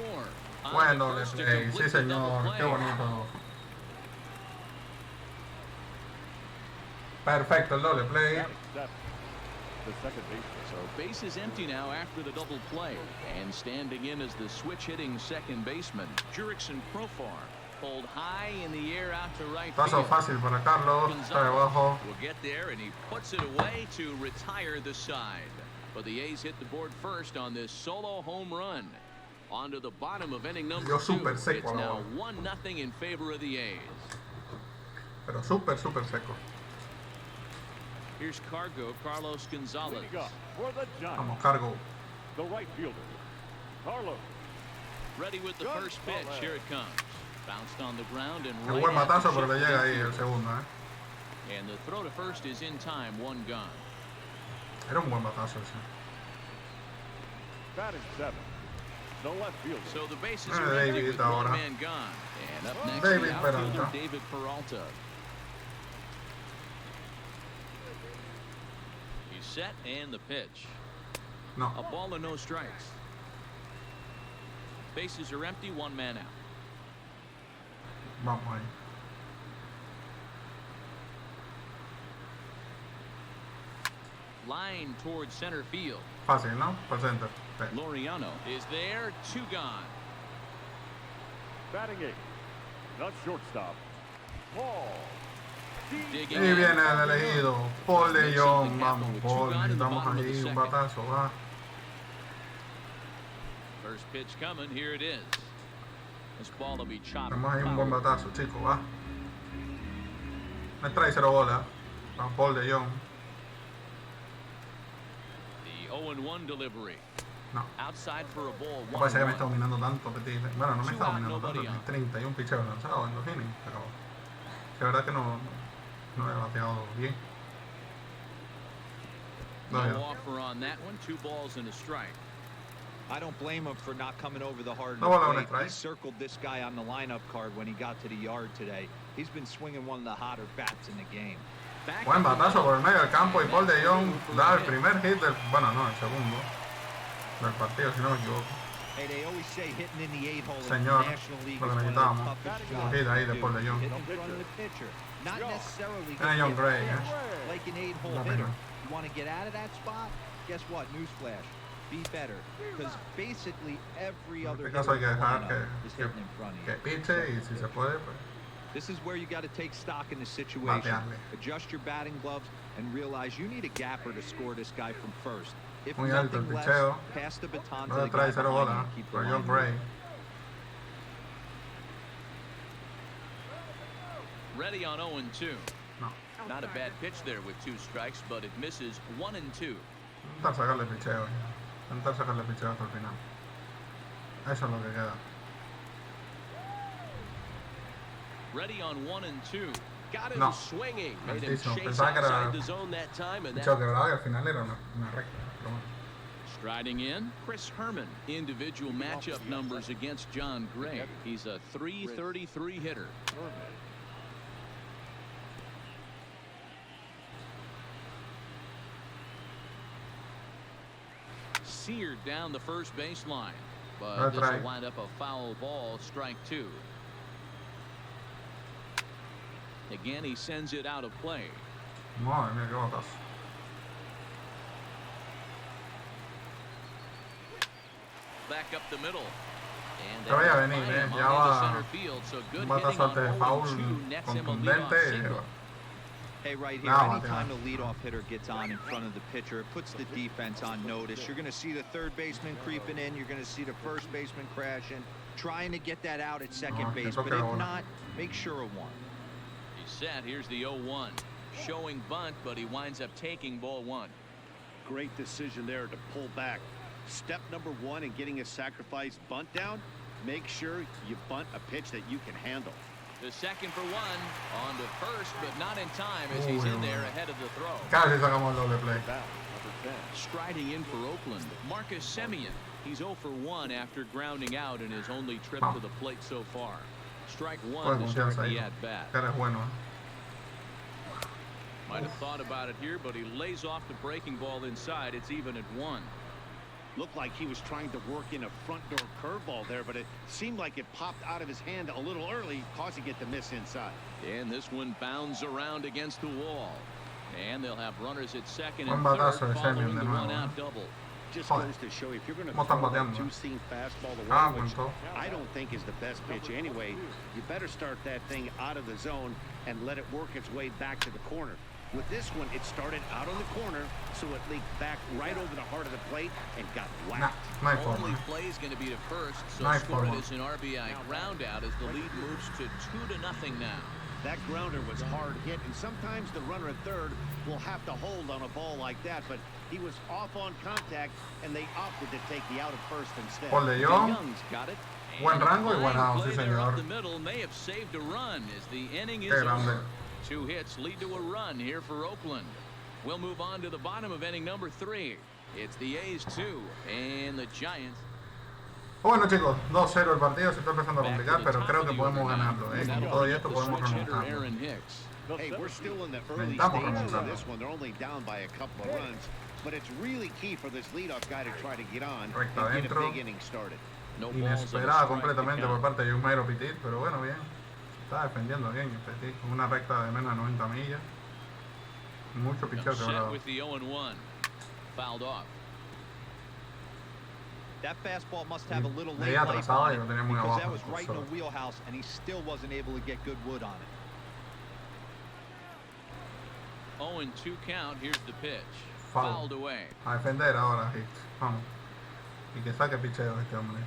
On Buen to doble first to play. complete Sí, the double señor. play. Qué bonito. Perfecto el doble play. The second baseman. So base is empty now after the double play. And standing in as the switch-hitting second baseman, Jurickson Profar. Pulled high in the air out to right Paso field. fácil para Carlos. Está debajo. Will get there, and he puts it away to retire the side. But the A's hit the board first on this solo home run. On to the bottom of inning number Yo 2. súper seco It's now ahora. 1-0 in favor of the A's. Pero súper seco. Here's Carlos Gonzalez. Leading up for the Giants, Vamos, cargo. the right fielder, Carlos. Ready with the first pitch. Here it comes. Bounced on the ground and Un right buen at the matazo, pero le shifting llega ahí el field. segundo, eh. And the throw to first is in time. 1 gone. Era un buen matazo ese. Batting 7, the left fielder. So the bases Ah, are empty David with ahora. 1 man gone. And up next, David the outfielder Peralta. David Peralta. He's set and the pitch. No. A ball and no strikes. Bases are empty, 1 man out. Vamos ahí. Line towards center field. Fácil, ¿no? Por center. Sí. Laureano is there, 2 gone. Batting 8, the shortstop, Paul. Digging Y in. viene el elegido. Paul de Makes Jong. something happen Vamos, with 2 Paul. gone in the Necesitamos bottom of the ahí un second. batazo, va. First pitch coming, here it is. This ball will be chopped. Tenemos ahí un buen foul. batazo, chicos, va. Me trae 0 bola. Va Paul de Jong. The 0-1 delivery. No. Outside for a ball. No parece que me 1-1. está dominando tanto, Petit. Bueno, no me está Two out, dominando tanto. nobody out. 31 picheos lanzados en los innings, pero es verdad que no he bateado bien. No No, ya. offer on that one. 2 balls and a strike. I don't blame him for not coming over the hard No bola, plate. una strike. He circled this guy on the lineup card when he got to the yard today. He's been swinging one of the hotter bats in the game. Back Buen up the batazo por el middle. medio del campo y Paul de Jong For da el hit. primer hit del, bueno, no, el segundo del partido, si no me equivoco. Hey, they always say hitting in the 8-hole in the Señor, National League lo is que one of necesitábamos. the toughest Un jobs hit ahí to de Paul do. de Jong. Hit in front of the pitcher. Not necessarily Era John get Gray, there. eh. Like an 8-hole La hitter. pena. You want to get out of that spot? Guess what? Newsflash. Be better. Because basically every En other este caso hay hitter que in the dejar lineup is hitting in front que of you. piche y si se puede, pues This is where you got to take stock in the situation. Batearle. Adjust your batting gloves and realize you need a gapper to score this guy from first. If Muy alto el nothing less, picheo. pass the baton no to le the guy trae 0 behind you bola and keep the por line John Gray. moving. Ready on 0-2. No, Not a bad pitch there with 2 strikes, but it misses 1-2. intentar sacarle picheo ya. Intentar sacarle picheo hasta el final. Eso es lo que queda. Ready on 1-2. got him No. swinging. Made him Altísimo. chase Pensaba que era outside the zone that time, and Picheo that quebrado y al final era una recta. Pero bueno. Striding in, Chris Herman. Individual matchup numbers against John Gray. He's a .333 hitter. Seared down the first baseline, but this will wind up a foul ball, strike two. Again, he sends it out of play. Madre mía, qué botazo. Back up the middle. Que vaya a venir, ya va un batazo antes de foul contundente. Hey, right here, anytime the leadoff hitter gets on in front of the pitcher, it puts the defense on notice. You're going to see the third baseman creeping in. You're going to see the first baseman crashing, trying to get that out at second base. But if not, make sure of one. He's set. Here's the 0-1. Showing bunt, but he winds up taking ball one. Great decision there to pull back. Step number one in getting a sacrifice bunt down, make sure you bunt a pitch that you can handle. The second for one, on to first, but not in time as he's in there ahead of the throw. Casi sacamos el doble play. Striding in for Oakland, Marcus Semien. He's 0 for 1 after grounding out in his only trip to the plate so far. Strike one to start the at-bat. Might have thought about it here, but he lays off the breaking ball inside. It's even at 1. Looked like he was trying to work in a front door curveball there, but it seemed like it popped out of his hand a little early, causing it to miss inside. And this one bounds around against the wall. And they'll have runners at second and third following the one-out double. Just goes to show you, if you're going to throw that two-seam fastball the one, which I don't think is the best pitch anyway, you better start that thing out of the zone and let it work its way back to the corner. With this one, it started out on the corner, so it leaked back right over the heart of the plate and got whacked. Only play is going to be to first, so score it as an RBI ground out as the lead moves to 2-0 now. That grounder was hard hit, and sometimes the runner at third will have to hold on a ball like that, but he was off on contact, and they opted to take the out at first instead. Young's got it. Buen rango y buen out, sí señor. Up the middle may have saved a run as the inning is over. 2 hits lead to a run here for Oakland. We'll move on to the bottom of inning number 3. It's the A's 2 and the Giants. Bueno chicos, 2-0 el partido, se está empezando a complicar, pero creo que podemos ganarlo. Con todo esto podemos remontarlo. Hey, we're still in the early stages of this one. They're only down by a couple of runs, but it's really key for this leadoff guy to try to get on and get a big inning started. Inesperada completamente por parte de Yusmeiro Petit, pero bueno, bien. Está defendiendo bien Petit, con una recta de menos de 90 millas. Mucho picheo quebrado. That fastball must have a little late life on it because that was right in the wheelhouse and he still wasn't able to get good wood on it. 0-2 count. Here's the pitch. Fouled away. A defender ahora, Hicks. Vamos. Y que saque picheo este hombre.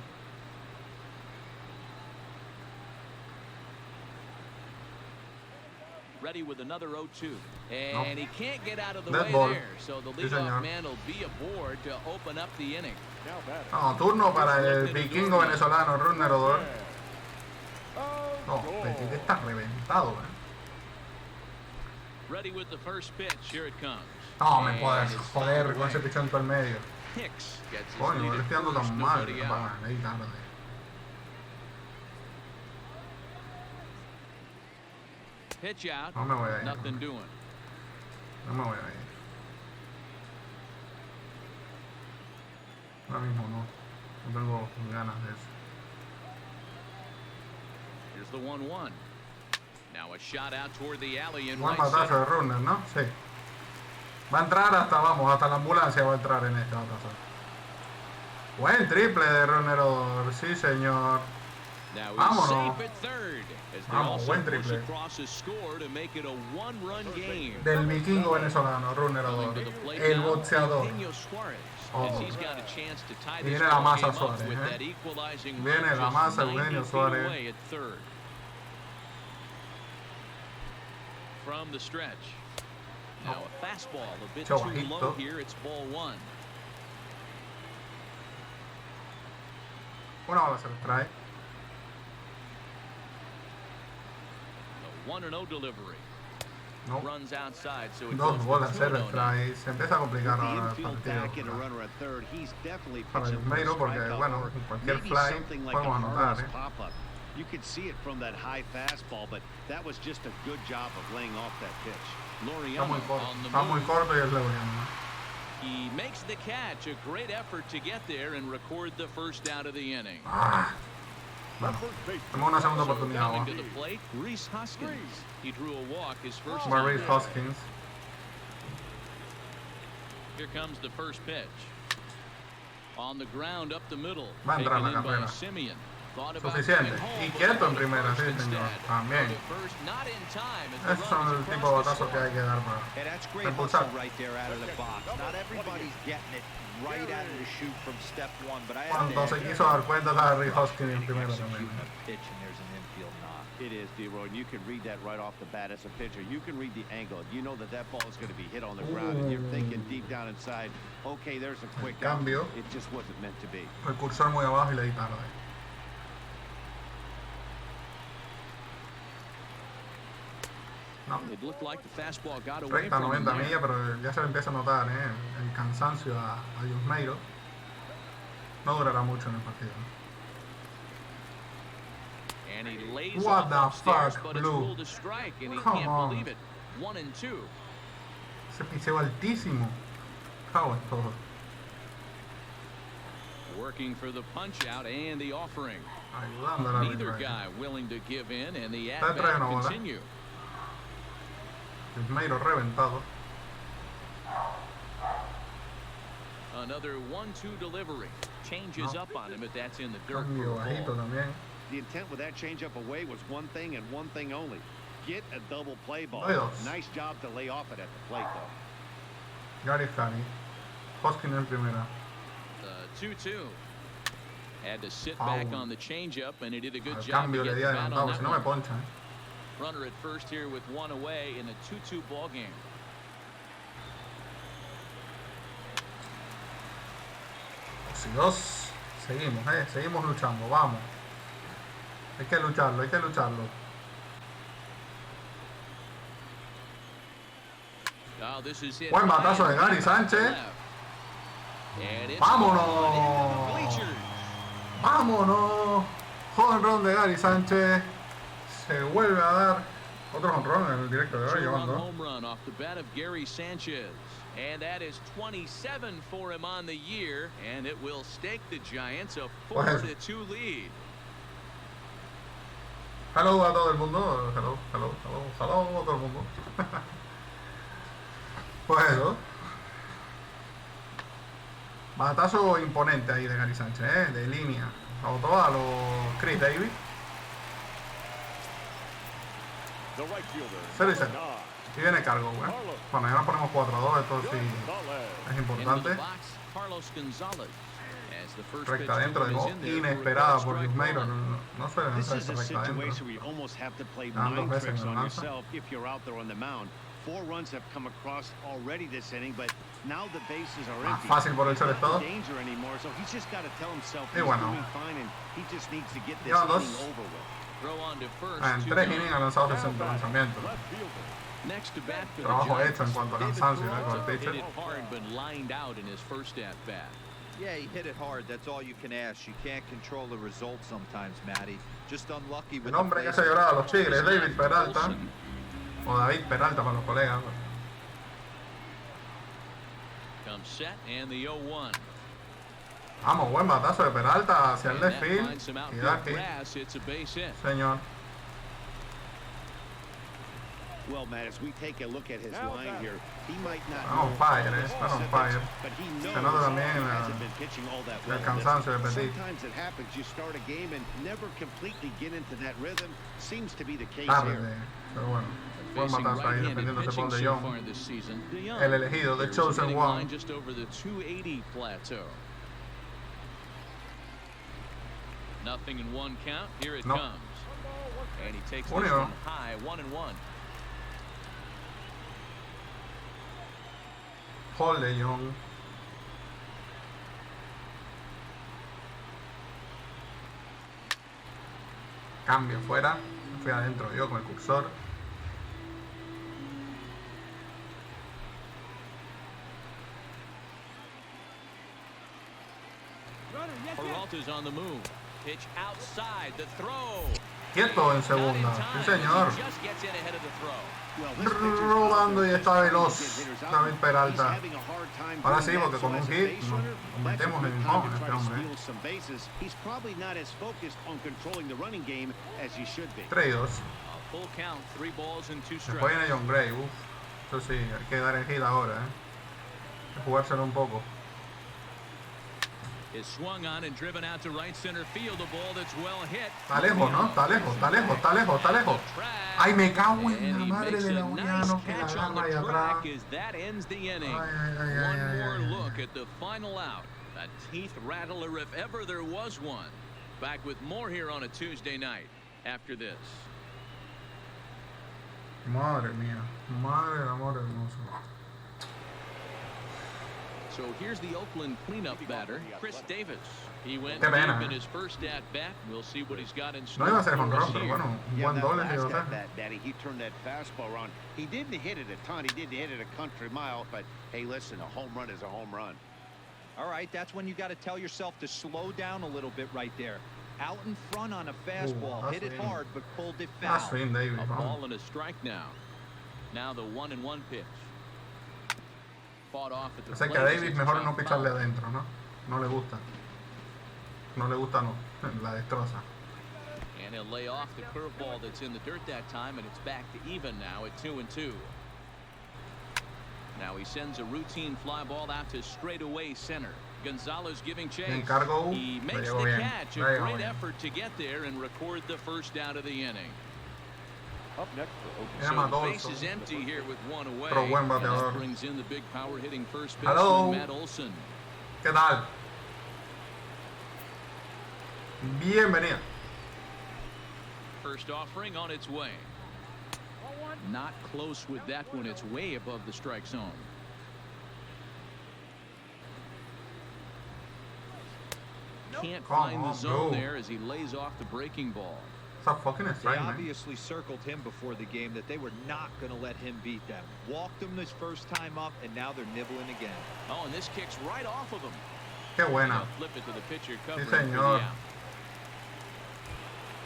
Ready with another 0-2. And he can't get out of the way there. So the leadoff man will be aboard to open up the inning. No, turno para el vikingo venezolano, Runner. No, Petit está reventado, Ready with the first pitch. Here it comes. No, me puedes joder con ese pichón por el medio. Hicks gets his Coño, le estoy dando tan mal. Pitch out. No me voy a ir. Nothing doing. No me voy a ir. Ahora mismo no. No tengo ganas de eso. Here's the 1-1. Now a shot out toward the alley in Buen right batazo center. de Runner, ¿no? Sí. Va a entrar hasta la ambulancia va a entrar en este batazo. Buen triple de Runner, sí señor. Vámonos. Vamos, buen triple. Del vikingo venezolano, Runner, el boxeador. Oh. Y viene la masa Suárez, Viene la masa Eugenio Suárez. From the stretch. Now a fastball a bit too low here. It's ball 1. Una bola se le trae. The 1-0 delivery. No. Runs outside, so it Dos goes bolas, for 2-0 now. strike. Se empieza a complicar The ahora el infield back and a partido runner at third. He's definitely para pitching for a Yusmeiro, porque strikeout bueno, or cualquier maybe fly something like a podemos anotar, harmless pop-up. You could see it from that high fastball, but that was just a good job of laying off that pitch. Está muy Loriano corto, on the está muy move. corto y es Loriano. He makes the catch. A great effort to get there and record the first out of the inning. Ah. Bueno, tenemos una segunda So oportunidad. coming ¿Va? to the plate, Rhys Hoskins. He drew a walk his first time Maurice there. Hoskins. Here comes the first pitch. On the ground up the middle. Va a entrar Taken la in by carrera. Simeon. Thought about Suficiente. going home, Y but quieto en got primera, first sí señor. instead. También. To first, not in time as the Esos run son is el tipo de across the batazos que hay que dar para Hey, that's great impulsar. hustle right there out of the box. Not everybody's getting it right out of the chute from step one, but I Cuando se quiso dar cuenta estaba Rhys Hoskins en primera también. executing a pitch and there's an infield knock. It is, D-Roy, and you can read that right off the bat as a pitcher. You can read the angle. You know that that ball is going to be hit on the ground, and you're thinking deep down inside, okay, there's a quick out. Cambio. It just wasn't meant to be. El cursor muy abajo y le di tarde. No. It looked like the fastball got away Recta from him 90 there. millas, pero ya se le empieza a notar el cansancio a Yusmeiro. No durará mucho en el partido. And he lays What off the upstairs, fuck, but it's Blue? ruled a strike, and he Come can't on. believe it. 1-2. Ese piseo altísimo. Cago en todo. Working for the punch out and the offering. Ayudando a la Neither arbitraje. guy willing to give in, and the Está at-bat trayendo bola. continue. Yusmeiro reventado. Another 1-2 delivery. Changes No. up on him, but that's in the dirt for Cambio a bajito ball. también. The intent with that changeup away was one thing and one thing only. Get a double play ball. Dos. Nice job to lay off it at the plate, though. Gary Fanny. Hoskins en primera. 2-2. Had to sit Foul. back on the changeup, and he did a good Al job cambio to le get di the bat adelantado, on si that no me one. ponchan. Runner at first here with one away in a 2-2 ball game. Si dos. Seguimos, seguimos luchando, vamos. Hay que lucharlo, hay que lucharlo. Oh, this is it. Buen batazo de Gary Left. Sánchez. And it's ¡Vámonos! gone into the bleachers. ¡Vámonos! Jonrón de Gary Sánchez. Se vuelve a dar otro jonrón en el directo de hoy, Two-run llevando. home run off the bat of Gary Sanchez. And that is 27 for him on the year, and it will stake the Giants a 4-2 lead. Hello a todo el mundo. Hello a todo el mundo. Pues eso. Batazo imponente ahí de Gary Sánchez, de línea. Lo botó a los Chris Davis. The right fielder. 0-0. number 9, Y viene cargo, güey. Bueno, ya nos ponemos 4-2. Esto sí Gonzalez. es Into importante. the box, Carlos Gonzalez. As the first Recta pitch adentro, de is modo in there for inesperada a por strike Yusmeiro. one. No suelen This hacer is esa a recta adentro. situation where you almost have to play Dan dos mind veces tricks en on la lanza. yourself if you're out there on the mound. 4 runs have come across already this inning, but now the bases are Más empty. fácil por el He's not shortstop. in danger anymore, so he's just got to tell himself Y he's bueno. doing fine and he just needs to get this Llevan dos. inning over with. Throw on to first. En 3 innings ha lanzado 60 lanzamientos. Left fielder. Next to bat for the Trabajo Giants. hecho en cuanto a David cansancio con el Peralta pitcher. hit it hard, but lined out in his first at bat. Yeah, he hit it hard. That's all you can ask. You can't control the result sometimes, Matty. Just unlucky with El hombre que hace llorar a los Tigres, David Peralta. Olsen. O David Peralta para los colegas. Comes set and the 0-1. Vamos, buen batazo de Peralta hacia el And left that field. finds some Y outfield da aquí, grass. It's a base hit. señor. Well, Matt, as we take a look at his line here, he might not Está on know fire, all the está on specifics, fire. but he knows Se nota también he hasn't been pitching all that well. el cansancio de Petit. Sometimes it happens. You start a game and never completely get into that rhythm. Seems to be the case Tarde, here. pero bueno. Buen Facing batazo ahí right-handed dependiendo se pitching pone de so Young. far this season. DeYoung. El elegido, the Here's chosen hitting one. line just over the 280 plateau. Nothing in one count. Here it No. comes. And he takes this Unido. one high, 1-1. Paul de Young. Cambio fuera. Fui adentro yo con el cursor. Peralta's on the move. Pitch outside the throw. Quieto en segunda. Sí, señor. Just gets in ahead of the throw. Rodando y está veloz. David Peralta. Ahora sí, porque con un hit nos convertimos en home en este hombre. 3-2. Full count, 3 balls and 2 strikes. Después viene John Gray. Eso sí, hay que dar el hit ahora, Hay que jugárselo un poco. Is swung on and driven out to right center field. A ball that's well hit. Está lejos, ¿no? Está lejos, está lejos, está lejos, está lejos. Ay, me cago en la madre de la Uniano que la agarra ahí atrás. One more look at the final out. A teeth rattler if ever there was one. Back with more here on a Tuesday night after this. Madre mía, madre del amor hermoso. So here's the Oakland cleanup batter, Chris Davis. He went deep in his first at bat. We'll see what he's got in store. No iba a ser home run, pero bueno, un buen doble se iba a hacer. He turned that fastball on. He didn't hit it a ton. He didn't hit it a country mile. But hey, listen, a home run is a home run. All right, that's when you got to tell yourself to slow down a little bit right there. Out in front on a fastball, hit it hard, but pulled it foul. That's swing, Davis. A ball and a strike now. Now the 1-1 pitch. Fought off at the Sé que a Davis mejor no picharle adentro, ¿no? No le gusta. No le gusta, no. La destroza. And he'll lay off the curveball that's in the dirt that time, and it's back to even now at 2-2. Now he sends a routine fly ball out to straightaway center. Gonzalez giving chase. He makes the catch. A great effort to get there and record the first out of the inning. Up next for Oakland. So the base is empty here with one away. That brings in the big power hitting first baseman Matt Olson. ¿Qué tal? Bienvenida. First offering on its way. Not close with that one. It's way above the strike zone. Can't find the zone there as he lays off the breaking ball. They obviously circled him before the game that they were not going to let him beat them. Walked him this first time up, and now they're nibbling again. Oh, and this kicks right off of him. Qué buena. Flip it to the pitcher Sí, señor.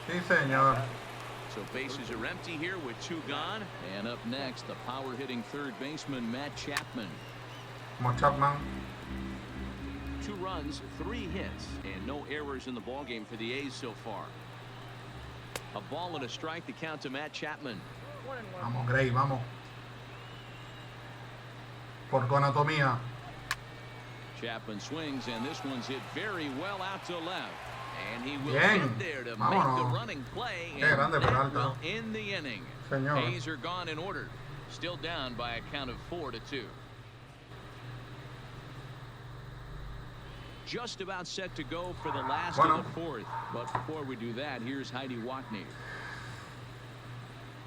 Sí, señor. So bases are empty here with 2 gone. And up next, the power hitting third baseman Matt Chapman. Chapman. 2 runs, 3 hits, and no errors in the ballgame for the A's so far. A ball and a strike to count to Matt Chapman. Vamos, Gray, vamos. Por tu anatomía. Chapman swings, and this one's hit very well out to left. And he will Bien. get there to Vámonos. make the running play, Qué and grande that Peralta. will end the inning. Señor. A's are gone in order. Still down by a count of 4-2. Just about set to go for the last of the 4th. But before we do that, here's Heidi Watney.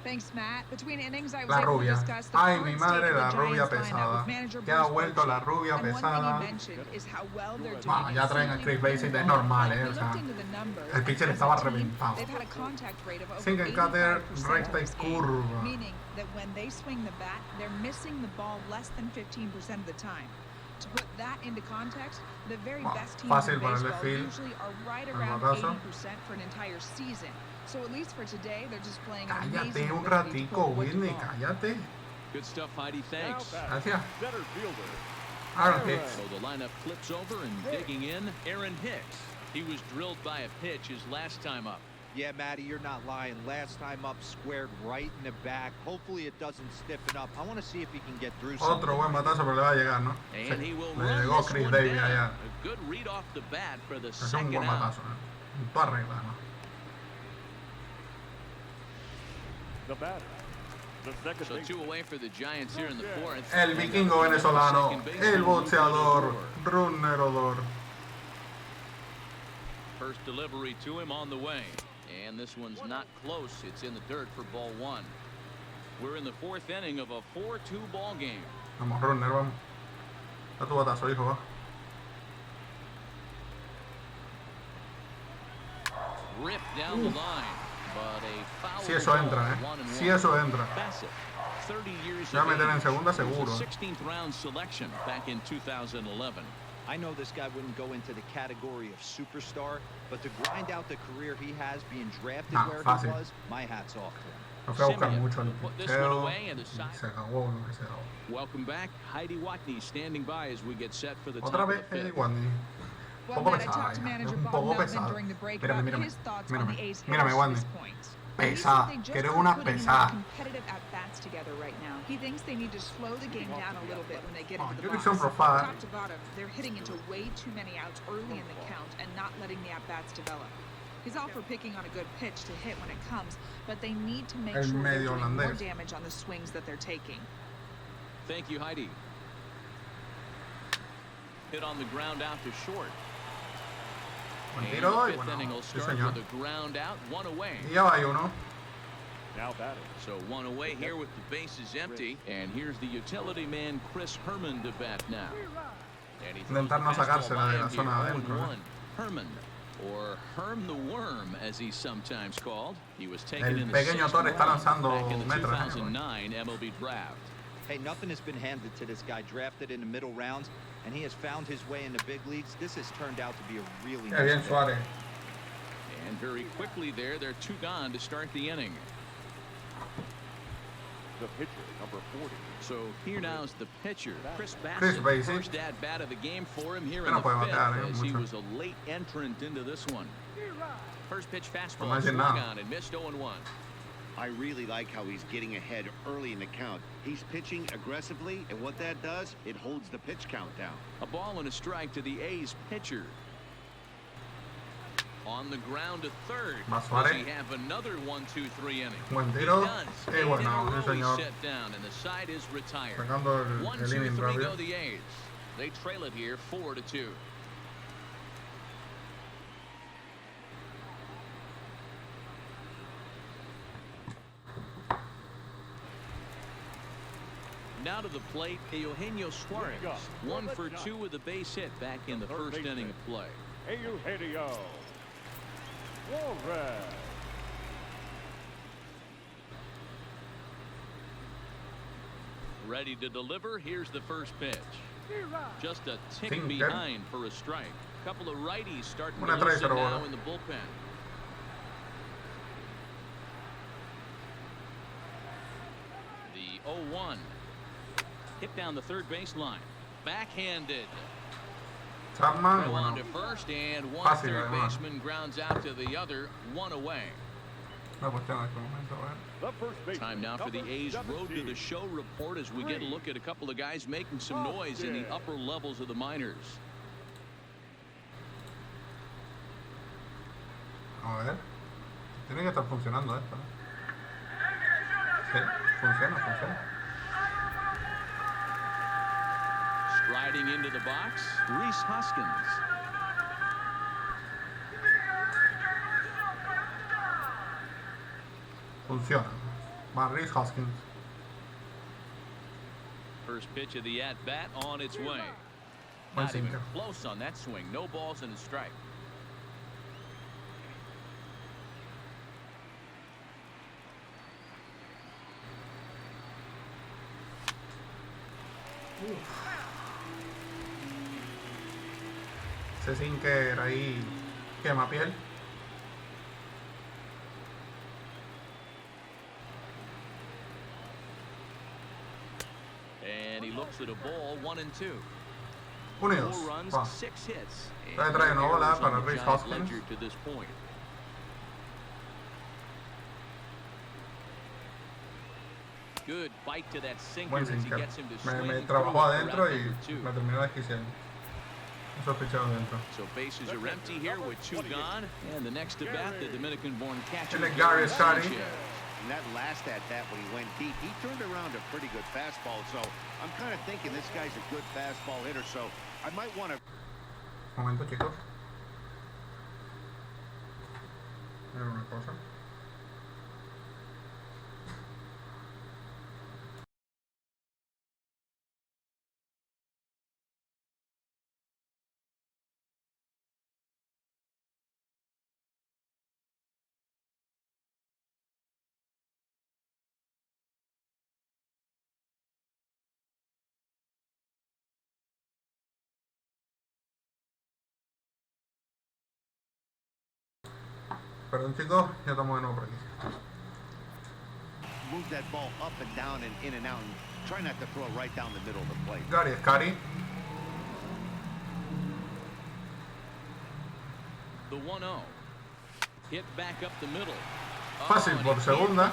Thanks, Matt. Between innings, I was La able to rubia. discuss the Ay, current mi state madre, of the la rubia Giants lineup pesada. with manager Que ha Bruce vuelto la Bochy. rubia And one thing pesada. he mentioned is how well they're doing. Bueno, ya traen a Chris Bassett, es normal, o sea, el pitcher estaba reventado. They've had a contact rate of over Single cutter, 85% recta y this game, curva. meaning that when they swing the bat, they're missing the ball less than 15% of the time. To put that into context, the very best teams in baseball usually are right around 80% for an entire season. So at least for today, they're just playing an amazing Cállate un ability to ratico, put wood to Whitney, ball. cállate. Good stuff, Heidi. Thanks. Gracias. Center fielder. Aaron Hicks. So the lineup flips over and digging in, Aaron Hicks. He was drilled by a pitch his last time up. Yeah, Matty, you're not lying. Last time up, squared right in the back. Hopefully it doesn't stiffen up. I want to see if he can get through something. Otro buen batazo, pero le va a llegar, ¿no? And he will Le run llegó this Chris one Davis down. allá. A good read off the bat for the Es un second buen out. batazo, Tú arreglas, ¿no? The batter. The second So 2 away for the Giants here in the 4th. El vikingo venezolano, el boxeador, runnerodor. First delivery to him on the way. And this one's not close. It's in the dirt for ball 1. We're in the 4th inning of a 4-2 ball game. Vamos, runner, vamos. Da tu batazo, hijo, va. Ripped down the line. But a foul Si eso entra, Si eso entra. 30 years Se va a meter en segunda It was seguro. a 16th round selection back in 2011. I know this guy wouldn't go into the category of superstar, but to grind out the career he has being drafted where he was, my hat's off to him. No fue a buscar mucho el picheo y se acabó lo que se acabó. Welcome back. Heidi Watney standing by as we get set for the Otra vez Heidi Watney. Well, Matt, I talked to manager Bob Melvin during the break about his thoughts on the A's hitters at this point. Pesada, que eres una pesada. Competitive at-bats together right now. He thinks they need to slow the game down a little bit when they get into the box. Top to bottom, they're hitting into way too many outs early in the count and not letting the at-bats develop. He's all for picking on a good pitch to hit when it comes, but they need to make sure they're doing more damage on the swings that they're taking. Thank you, Heidi. Hit on the ground out to short. Buen tiro y bueno, sí señor. Y ya va uno. Now batting. So one away here with the bases empty, and here's the utility man Chris Herman to bat now. Intentar no sacársela de la zona adentro. Herman, or Herm the Worm, as he's sometimes called. He was taken in the pequeño Torre está lanzando back in the metros. 2009 MLB draft. Hey, nothing has been handed to this guy, drafted in the middle rounds, and he has found his way in the big leagues. This has turned out to be a really nice pick. And very quickly there, they're 2 gone to start the inning. The pitcher, number 40. So here now is the pitcher, Chris Bassett. First at bat of the game for him here in the 5th, as he was a late entrant into this one. First pitch fastball, swung on and missed 0-1. I really like how he's getting ahead early in the count. He's pitching aggressively, and what that does, it holds the pitch count down. A ball and a strike to the A's pitcher. On the ground to third. Does he have another 1-2-3 inning? Buen tiro. He bueno, sí señor. Set down, and the side is retired. Sacando el inning 1-2-3 rápido. go the A's. They trail it here 4-2. Now to the plate, Eugenio Suarez. 1 for 2 with a base hit back in the first inning of play. Eugenio Suarez. Ready to deliver. Here's the first pitch. Just a tick behind for a strike. Couple of righties starting to listen now in the bullpen. The 0-1. Hit down the third baseline. Backhanded. Chapman, on to first, and one third baseman grounds out to the other, 1 away. Time now for the A's Road to the Show report as we get a look at a couple of guys making some noise in the upper levels of the minors. A ver. Tiene que estar funcionando esto. Sí, funciona. Striding into the box, Rhys Hoskins. Funciona. Va Rhys Hoskins. First pitch of the at-bat on its way. Not even close on that swing. No balls and a strike. Ese sinker ahí quema piel. And he looks at a ball, 1-2. Unidos. 4 runs, Va. 6 hits. Trae una bola para Rhys Hoskins. To this point. Good bite to that sinker Buen as he sinker. gets him to swing. Me trabajó adentro y me terminó desquiciando. Esos picheos adentro. So bases are empty here with 2 gone. And the next to bat, the Dominican-born catcher. And Gary starting. And that last at-bat when he went deep, he turned around a pretty good fastball. So I'm kind of thinking this guy's a good fastball hitter. So I might want to... Momento, chicos. Era una cosa. Perdón chicos, ya estamos de nuevo por aquí. Move that ball up and down and in and out, and try not to throw it right down the middle of the plate. Gary es Cari. The 1-0. Hit back up the middle. Fácil por segunda.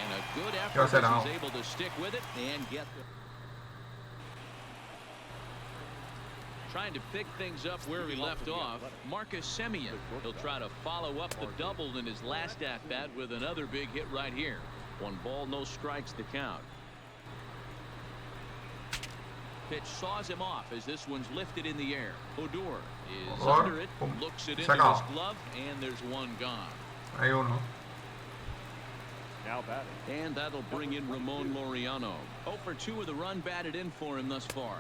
And a good ¿Qué va a effort hacer as ahora? he's able to stick with it and get the... Trying to pick things up where he left off, Marcus Semien. He'll try to follow up the double in his last at-bat with another big hit right here. 1 ball, no strikes to count. Pitch saws him off as this one's lifted in the air. Odor is under it, looks it into his glove, and there's 1 gone. Hay uno. Now batting. And that'll bring in Ramon Laureano. 0 for 2 with a run batted in for him thus far.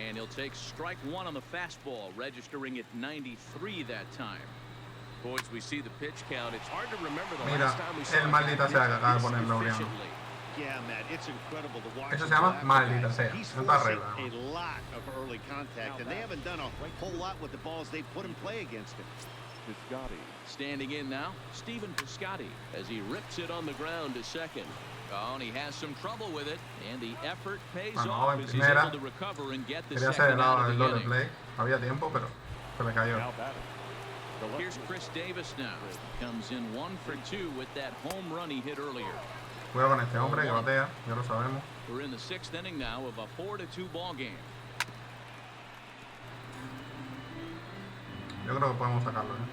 And he'll take strike 1 on the fastball, registering at 93 that time. Boys, we see the pitch count. It's hard to remember the Mira, last time we saw el maldita sea que acaba de poner Laureano. efficiently. Yeah, Matt, it's incredible to watch. Eso se llama maldita sea. He's No está forcing arreglado. a lot of early contact, and they haven't done a whole lot with the balls they put in play against him. Piscotti. Standing in now, Stephen Piscotti, as he rips it on the ground to second. Oh, and he has some trouble with it, and the effort pays off as he's able to recover and get the Quería hacer el second lado out del of the doble inning. play. Había tiempo, pero se le cayó. Now batting. The left Here's fielder. Chris Davis now. Comes in 1 for 2 with that home run he hit earlier. Cuidado con este hombre que batea, ya lo sabemos. We're in the 6th inning now of a 4-2 ball game. Yo creo que podemos sacarlo, ¿eh?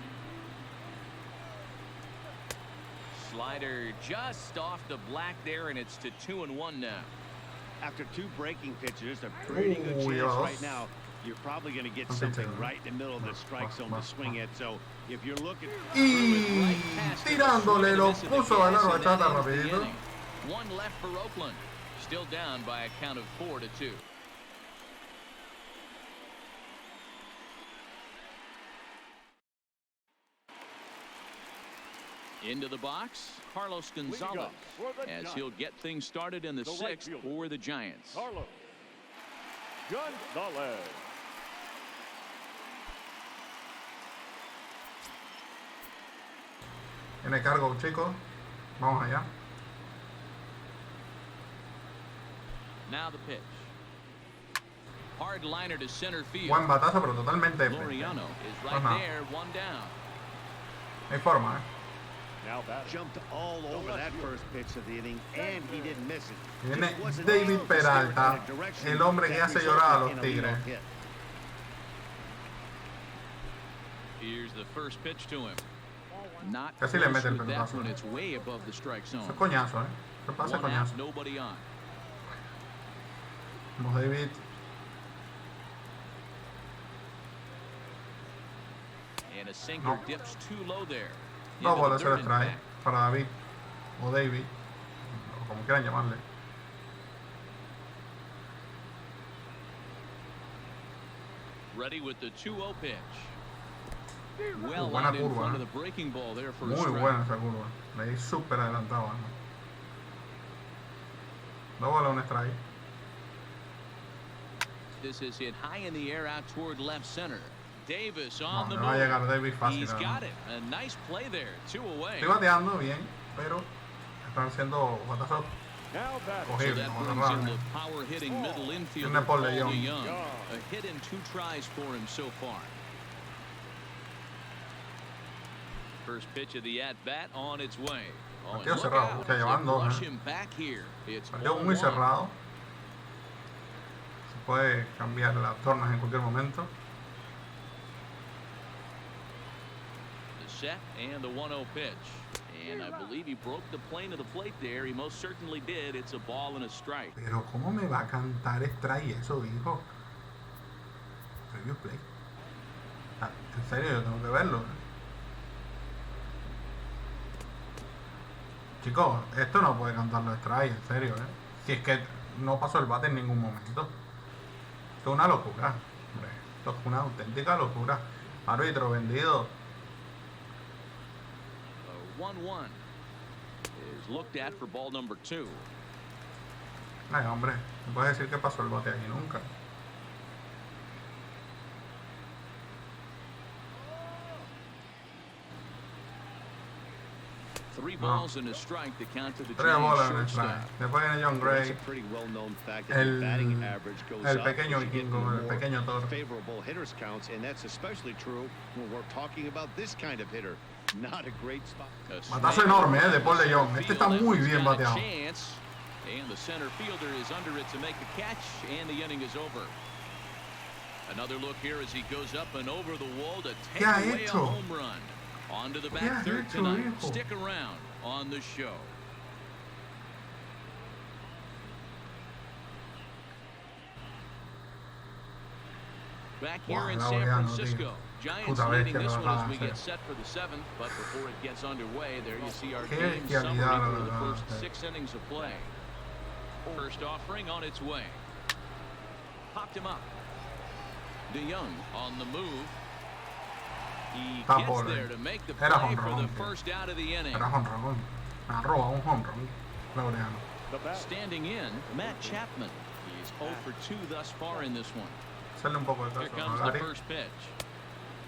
Slider just off the black there, and it's to 2-1 now. After 2 breaking pitches, a pretty good chance Dios. right now. You're probably going to get something right in the middle of the strike zone to swing it. So if you're looking, Y tirándole lo puso a la bachata rapidito. 1 left for Oakland. Still down by a count of 4-2. Into the box, Carlos Gonzalez, as he'll get things started in the 6th for the Giants. Carlos Gonzalez. Tiene cargo, chicos. Vamos allá. Now the pitch. Hard liner to center field. Buen batazo, pero totalmente Laureano is right there, 1 down. No hay forma, ¿eh? Now batting. jumped all over that first pitch of the inning, and he didn't miss it. Viene Just wasn't David able to steer it Peralta, in a direction el hombre que that hace llorar a los resulted in a Tigres. leadoff hit. Here's the first pitch to him. Not Casi le close mete el with that pelotazo, one. ¿eh? It's way above the strike zone. Eso es coñazo, ¿eh? Eso pasa 1 out, coñazo. nobody on. Vamos, David. And a sinker No. dips too low there. No Into puede the ser dirt el in strike fact. para David o David, o como quieran llamarle. Ready with the 2-0 pitch. Well buena out in curva, front ¿eh? of the breaking ball there for a Muy strike. buena esa curva. Le di súper adelantado, ¿no? 2 bolas, un strike. This is hit high in the air out toward left center. Davis No, on the le va a move. llegar David fácil. He's ¿no? got it. A nice play there. 2 away. Estoy bateando bien, pero están siendo batazos Now batting. So cogibles, that como brings in normalmente. the power-hitting middle infielder, Una por Paul León. DeYoung. A hit in 2 tries for him so far. First pitch of the at-bat on its way. Oh, and Partido look cerrado, out. está llevando, They rush ¿eh? him back here. It's Partido muy 1-1. cerrado. Se puede cambiar las tornas en cualquier momento. The set and the 1-0 pitch. And I believe he broke the plane of the plate there. He most certainly did. It's a ball and a strike. Pero ¿cómo me va a cantar strike eso, hijo? Preview play. Ah, en serio, yo tengo que verlo. Chicos, esto no puede cantarlo strike, en serio, Si es que no pasó el bate en ningún momento. Esto es una locura, hombre. Esto es una auténtica locura. Árbitro vendido. 1-1 is looked at for ball number 2. Ay, hombre, no puedes decir que pasó el bate ahí nunca. 3 balls and a strike to count to the 3 bolas en el shortstop. strike. Después viene John Gray. El pequeño vikingo, el pequeño toro. Favorable hitters counts, and that's especially true when we're talking about this kind of hitter. Not a great spot. Matazo enorme, de Paul de Jong. Este está muy bien bateado. And the center fielder is under it to make the catch, and the inning is over. Another look here as he goes up and over the wall to take away a home run. On to the back third tonight. Stick around on the show. Back here in San Francisco. Giants leading this one as we get set for the 7th, but before it gets underway, there you see our game summary for the first 6 innings of play. First offering on its way. Popped him up. DeYoung on the move. He gets there to make the play for the first out of the inning. Standing in, Matt Chapman. He's 0 for 2 thus far in this one. Here comes the first pitch.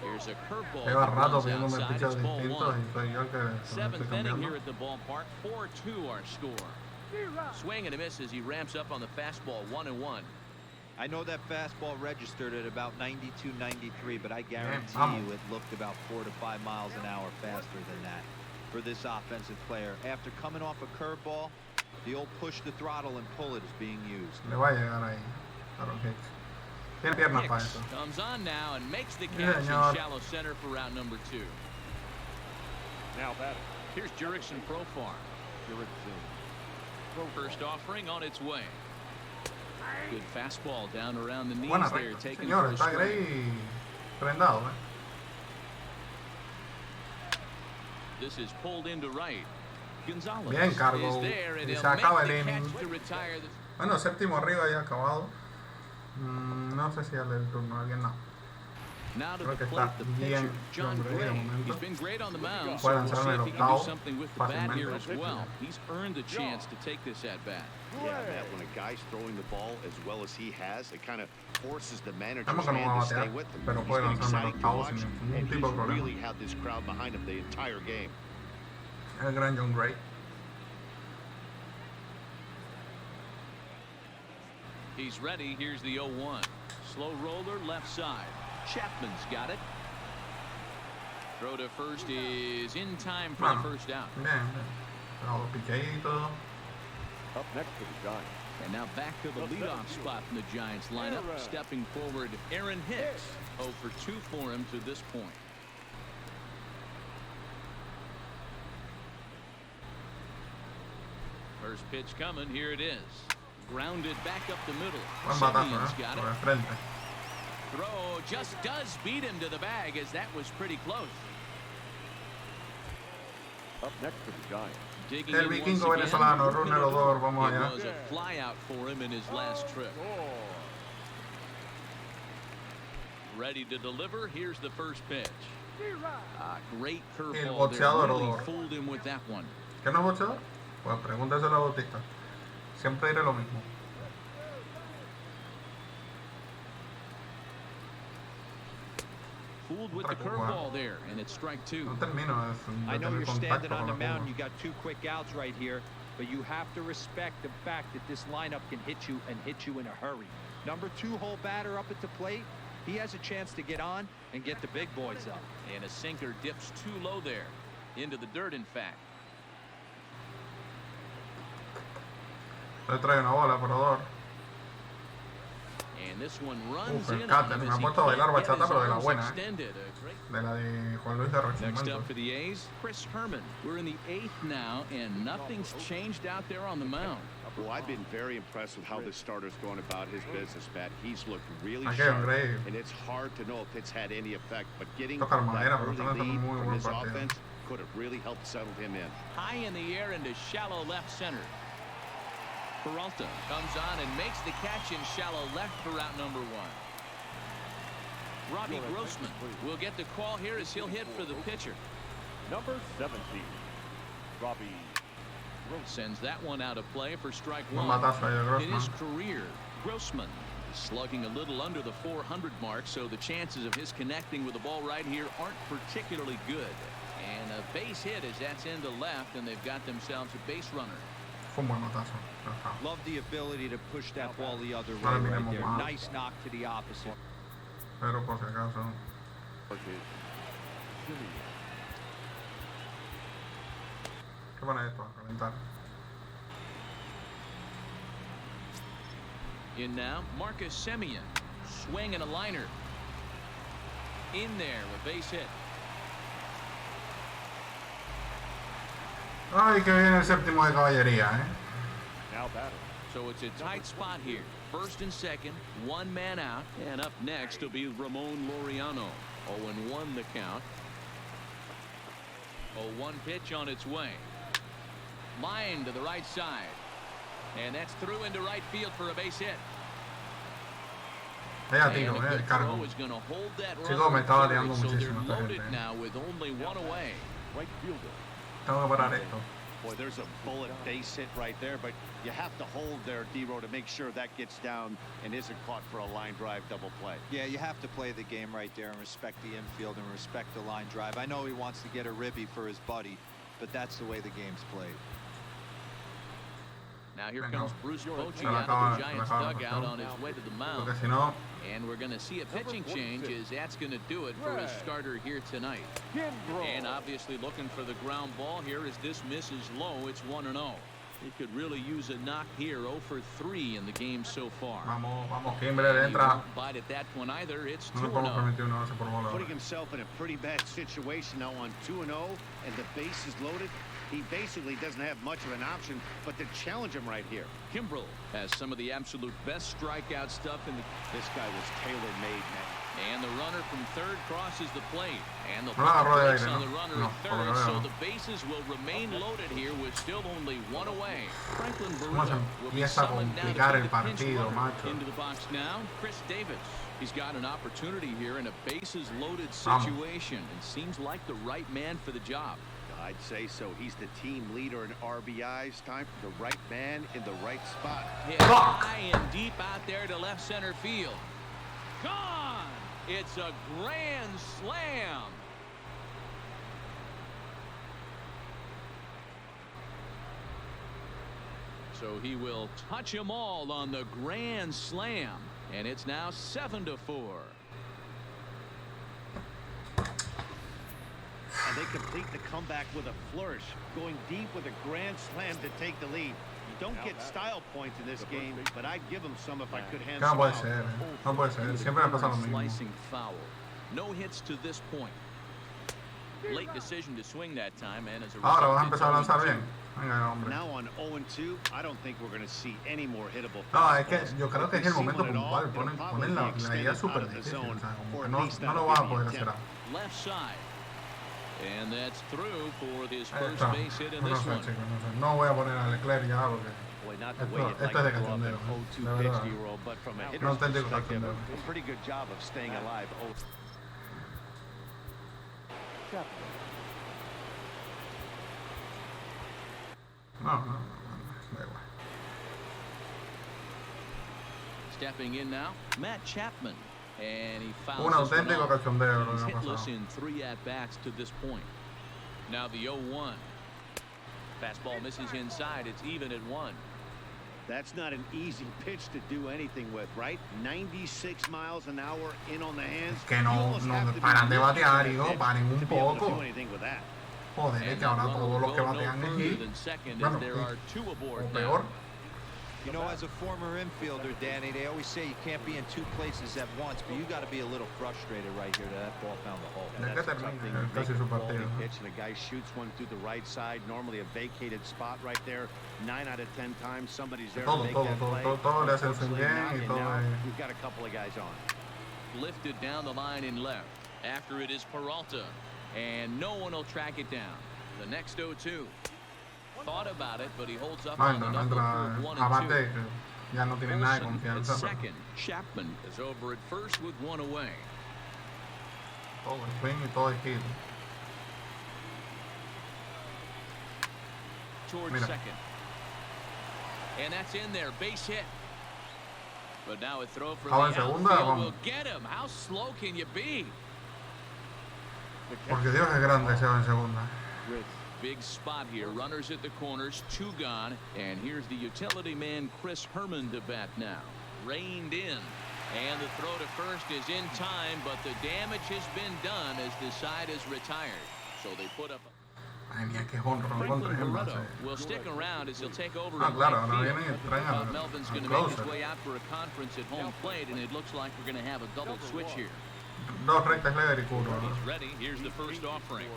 Here's a curveball. Outside, it's ball 1. 7th inning here at the ballpark. 4-2 our score. Swing and a miss as he ramps up on the fastball. 1-1. I know that fastball registered at about 92, 93, but I guarantee you it looked about 4 to 5 miles an hour faster than that for this offensive player. After coming off a curveball, the old push the throttle and pull it is being used. Le va a llegar ahí. Tiene piernas para eso. Comes on now and makes the catch in shallow center for route number 2. Now batting. Here's Jurickson Profar. First offering on its way. Good fastball down around the knees there, taking Señor, first está Gray prendado, This is pulled into right. Gonzalez bien cargo. is there, and Y he'll se acaba el make the inning. catch to retire this. Bueno, séptimo arriba ya acabado. No sé si darle el turno a alguien más. Now to Creo the que plate, está the bien pitcher, John John Gray de Gray. momento. He's been great on the mound, so Puede we'll see lanzarme if el he can do octavo something with the bat here as fácilmente. well. He's earned the chance to take this at bat. Yeah, Matt, when a guy's throwing the ball as well as he has, it kind of forces the manager's Estamos que no va hand a to stay batear, with him. pero He's puede been lanzarme el exciting to octavo watch, sin and ningún he's tipo de problema. really had this crowd behind him the entire game. El gran John Gray. He's ready. Here's the 0-1. Slow roller left side. Chapman's got it. Throw to first is in time for the first out. Bien, bien. Trabajo piqueito. Up next for the Giants. And now back to the leadoff spot in the Giants lineup. Stepping forward, Aaron Hicks. 0 for 2 for him to this point. First pitch coming. Here it is. Grounded back up the middle. Buen batazo, Simeon's got por el it. frente. Throw just does beat him to the bag, as that was pretty close. Up next for the Giants. Digging El in vikingo once again. venezolano, runner odor, vamos It allá. was a fly out for him in his last trip. Ready to deliver. Here's the first pitch. Great curveball there. boxeador Really odor. fooled him with that one. ¿Qué no es boxeador? Pues pregúntaselo a Bautista. Siempre diré lo mismo. Fooled with the curveball there, and it's strike 2. No termino de I know tener you're contacto standing con on the la mound. curva. You got 2 quick outs right here, but you have to respect the fact that this lineup can hit you and hit you in a hurry. Number 2 hole batter up at the plate. He has a chance to get on and get the big boys up. And a sinker dips too low there. Into the dirt, in fact. Le trae una bola, por odor. And this one runs el in cáter, on him me as ha he puesto a bailar can't get bachata, his pero de la arms buena, extended. A great De la de Juan Luis de Next Rochimento. up for the A's, Chris Herman. We're in the 8th now, and nothing's changed out there on the mound. Well, I've been very impressed with how this starter's going about his business, Matt. He's looked really Aquí, sharp, hombre. and it's hard to know if it's had any effect, but getting Tocar that madera, pero early están haciendo lead muy from buen his partido. offense could have really helped settle him in. High in the air into shallow left center. Peralta comes on and makes the catch in shallow left for out number 1. Robbie Grossman will get the call here as he'll hit for the pitcher. Number 17, Robbie. Sends that one out of play for strike Un 1. batazo ahí de In his Grossman. career, Grossman is slugging a little under the 400 mark, so the chances of his connecting with the ball right here aren't particularly good. And A base hit as that's into left, and they've got themselves a base runner. Fue un buen matazo. Love the ability to push that ball the other way right there. Nice knock to the opposite. Pero por si acaso. ¿Qué pone esto? A calentar. In now, Marcus Semien. Swing and a liner. In there, a base hit. Ay, que viene el séptimo de caballería, Now batter. So it's a tight spot here. First and second, one man out. And up next will be Ramon Laureano. 0-1 the count. 0-1 pitch on its way. Line to the right side. And that's through into right field for a base hit. Ella tiro, el cargo. Chicos, me estaba liando muchísimo esta gente. Right fielder. Tengo que parar esto. Boy, there's a bullet base hit right there, but you have to hold there, D-Row, to make sure that gets down and isn't caught for a line drive double play. Yeah, you have to play the game right there and respect the infield and respect the line drive. I know he wants to get a ribby for his buddy, but that's the way the game's played. Now here comes Bruce Bochy out of the Giants dugout on his way to the mound. And we're going to see a pitching change as that's going to do it for his starter here tonight. And obviously looking for the ground ball here as this misses low. It's 1-0. He could really use a knock here. 0 for 3 in the game so far. Vamos, Kimber entra. Bite at that one either. It's 2-0. Putting himself in a pretty bad situation now on 2-0 and the base is loaded. He basically doesn't have much of an option but to challenge him right here. Kimbrel has some of the absolute best strikeout stuff in the... This guy was tailor-made, man. And the runner from third crosses the plate. And the brakes on the runner at third, so the bases will remain loaded here with still only one away. Franklin Barreto will be summoned now to put the pinch runner into the box now. Chris Davis. He's got an opportunity here in a bases loaded situation and seems like the right man for the job. I'd say so. He's the team leader in RBIs. Time for the right man in the right spot. Hit high and deep out there to left center field. Gone! It's a grand slam. So he will touch them all on the grand slam. And it's now 7-4. And they complete the comeback with a flourish, going deep with a grand slam to take the lead. You don't get style points in this game, but I'd give them some if I could hand some out. No puede ser. Siempre me pasa lo mismo. Slicing foul. No hits to this point. Late decision to swing that time, and as a result, ahora vas a empezar a lanzar bien. Venga, hombre. Now on 0-2, I don't think we're going to see any more hittable. No, es que yo creo que es el momento puntual. Ponen la idea súper difícil. O sea, como que no lo van a poder hacer. Left side. And that's through for his first base hit in this one. No voy a poner a Leclerc ya porque esto es de cachondeo. De verdad. No auténtico cachondeo. Pretty good job of staying alive. No, da igual. Stepping in now, Matt Chapman. And he fouls un auténtico cachondeo. He's hitless in 3 at-bats to this point. Now the 0-1. Fastball misses inside. It's even at 1. That's not an easy pitch to do anything with, right? 96 miles an hour in on the hands. Que no paran de batear, hijo, paren un poco. Joder, es que ahora todos los que batean aquí, bueno, o peor. You know, as a former infielder, Danny, they always say you can't be in 2 places at once, but you got to be a little frustrated right here that ball found the hole. Yeah, that's a tough thing. You make a quality pitch and a guy shoots one through the right side, normally a vacated spot right there. 9 out of 10 times somebody's there to make that play. Todo le hace bien y todo. We've got a couple of guys on. Lifted down the line in left. After it is Peralta, and no one will track it down. The next 0-2. Thought about it, but he holds up on the number for 1-2. Ya no tiene nada de confianza. Second, Chapman is over at first with 1 away. Todo el swing y todo el hit. Towards second. And that's in there, base hit. But now a throw from the outfield will get him. How slow can you be? Porque Dios es grande, se va en segunda. Big spot here. Runners at the corners, 2 gone. And here's the utility man, Chris Herman, to bat now. Reined in. And the throw to first is in time, but the damage has been done as the side is retired. So they put up. Will stick around as he'll take over. Claro, ahora viene y traen al Melvin's going to make his way out for a conference at home plate, and it looks like we're going to have a double switch here. Dos rectas lever y curva. He's ready. Here's the first offering.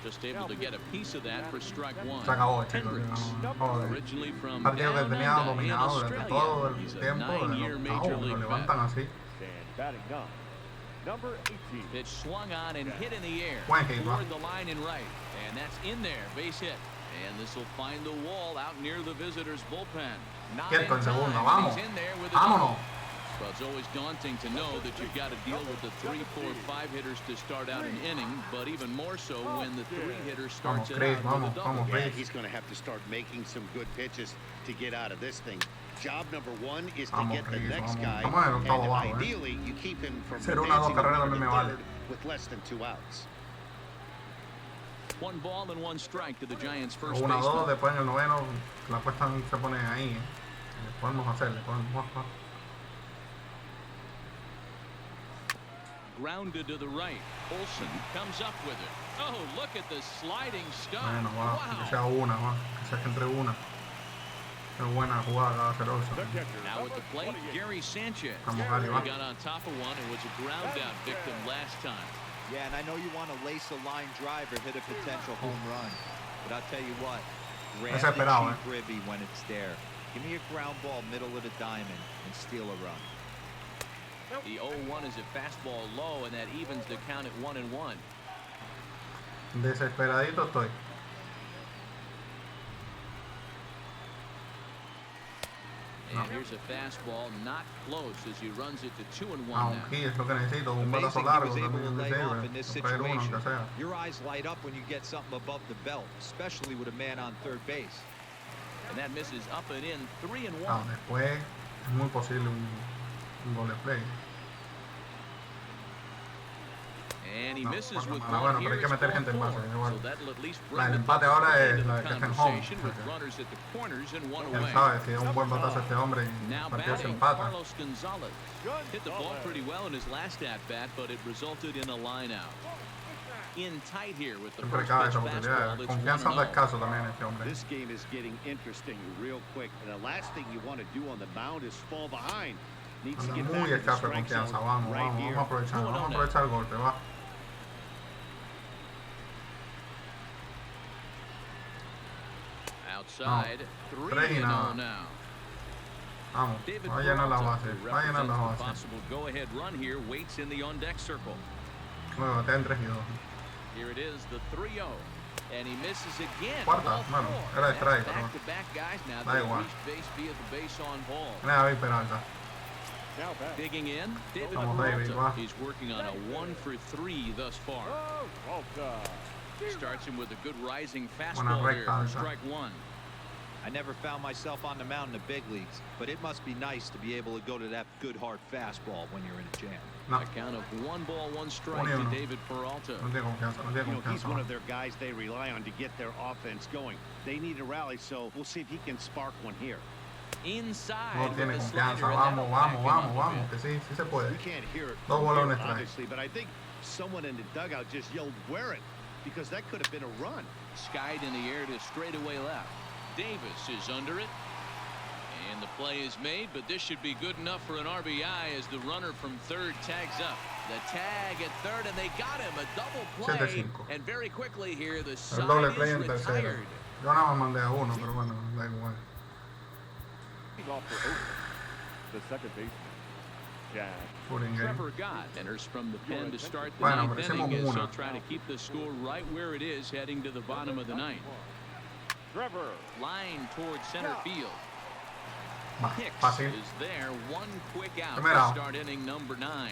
Just able to get a piece of that for strike 1. Se acabó, chicos. Originally from Partido que tenía dominado durante todo el He's a tiempo, 9-year Major lo League levantan vet. así. And batting up, number 18. Pitch swung on and hit in the air. Buen hit, Toward the line and right. And that's in there. Base hit. And this will find the wall out near the visitor's bullpen. Not in Quieto en segunda, time. vamos. He's in there with a Vámonos. Well, it's always daunting to know that you've got to deal with the 3, 4, 5 hitters to start out an inning, but even more so when the 3 hitter starts it out with a double. Yeah, he's going to have to start making some good pitches to get out of this thing. Job number 1 is to get the next guy, and ideally you keep him from advancing to the third with less than 2 outs. 1 ball and 1 strike to the Giants' first 1-2, baseman. después en el noveno la cuesta se pone ahí. Podemos hacerle, podemos. Grounded to the right. Olsen comes up with it. Oh, look at the sliding stuff. Bueno, wow. Que sea una, que sea que entre una. Qué buena jugada va a hacer Olsen. Now at the plate, Gary Sanchez. Vamos, He Gary, va. got on top of one and was a ground out victim last time. Yeah, and I know you want to lace a line drive or hit a potential home run, but I'll tell you what, grab the cheap ribby when it's there. Give me a ground ball middle of the diamond and steal a run. The 0-1 is a fastball low, and that evens the count at 1-1. Desesperadito estoy. And here's a fastball not close as he runs it to 2-1 Ah, now. aquí es lo que necesito, un balazo largo también de traer uno, aunque sea. Your eyes light up when you get something above the belt, especially with a man on third base. And that misses up and in, 3-1. Ah, después es muy posible un doble play. And he misses with bueno, one pero hay here. que meter gente en base, igual. So that'll at least La bring del the empate ahora into es la the que está en home. conversation with runners at the corners and 1 Él away. sabe, si da un buen batazo a este hombre y Now el partido se batting, empata. Carlos Gonzalez hit the ball pretty well in his last at-bat, but it resulted in a line-out. In tight here with the Siempre first cabe pitch esa oportunidad. fastball. Confianza anda escaso también este hombre. This game is getting interesting real quick, and the last thing you want to do on the mound is fall behind. Needs to Anda get muy back to the escaso de strike zone confianza. Vamos, right vamos, here. vamos a aprovechar el golpe, va. Outside, 3-0 now. Vamos, David va a llenar la Peralta, base, who va a llenar la represents the base. possible go-ahead run here, waits in the on-deck circle. Luego, está en 3-2. Here it is, the 3-0. And he misses again. Cuarta, Ball bueno, 4. era de strike, That's pero back-to-back guys now. da They igual. reached base via the base on ball. Mira David Peralta. Now back. Digging in, David Vamos, David, Peralta. va. He's working on a 1-for-3 thus far. Starts him with a good rising fastball Buena here recta, for strike 1. I never found myself on the mound in the big leagues, but it must be nice to be able to go to that good hard fastball when you're in a jam. No, A count of 1 ball, 1 strike to David Peralta. no tiene confianza, no tiene You know, he's confianza. one of their guys they rely on to get their offense going. They need a rally, so we'll see if he can spark one here. Inside No with tiene the confianza. slider, and Vamos, that'll vamos, back him vamos, up a vamos. bit. Que sí, sí se puede. We can't hear it Dos from balones here, trae. obviously, but I think someone in the dugout just yelled, "Wear it," because that could have been a run. Skied in the air to straightaway left. Davis is under it. And the play is made, but this should be good enough for an RBI as the runner from third tags up. The tag at third, and they got him. A double play. 7-5. And very quickly here, the El side doble is play en tercero. retired. Yo nada más mandé a uno, pero bueno, da igual. Off for Oakland, the second baseman, Jack. Putting game. Trevor Gott enters from the pen to start the Bueno, ninth pero hicimos inning as una. they'll try to keep the score right where it is heading to the bottom of the ninth. Trevor. Line towards center field. Va, Hicks fácil. is there. One quick out Primer to out. start inning number 9.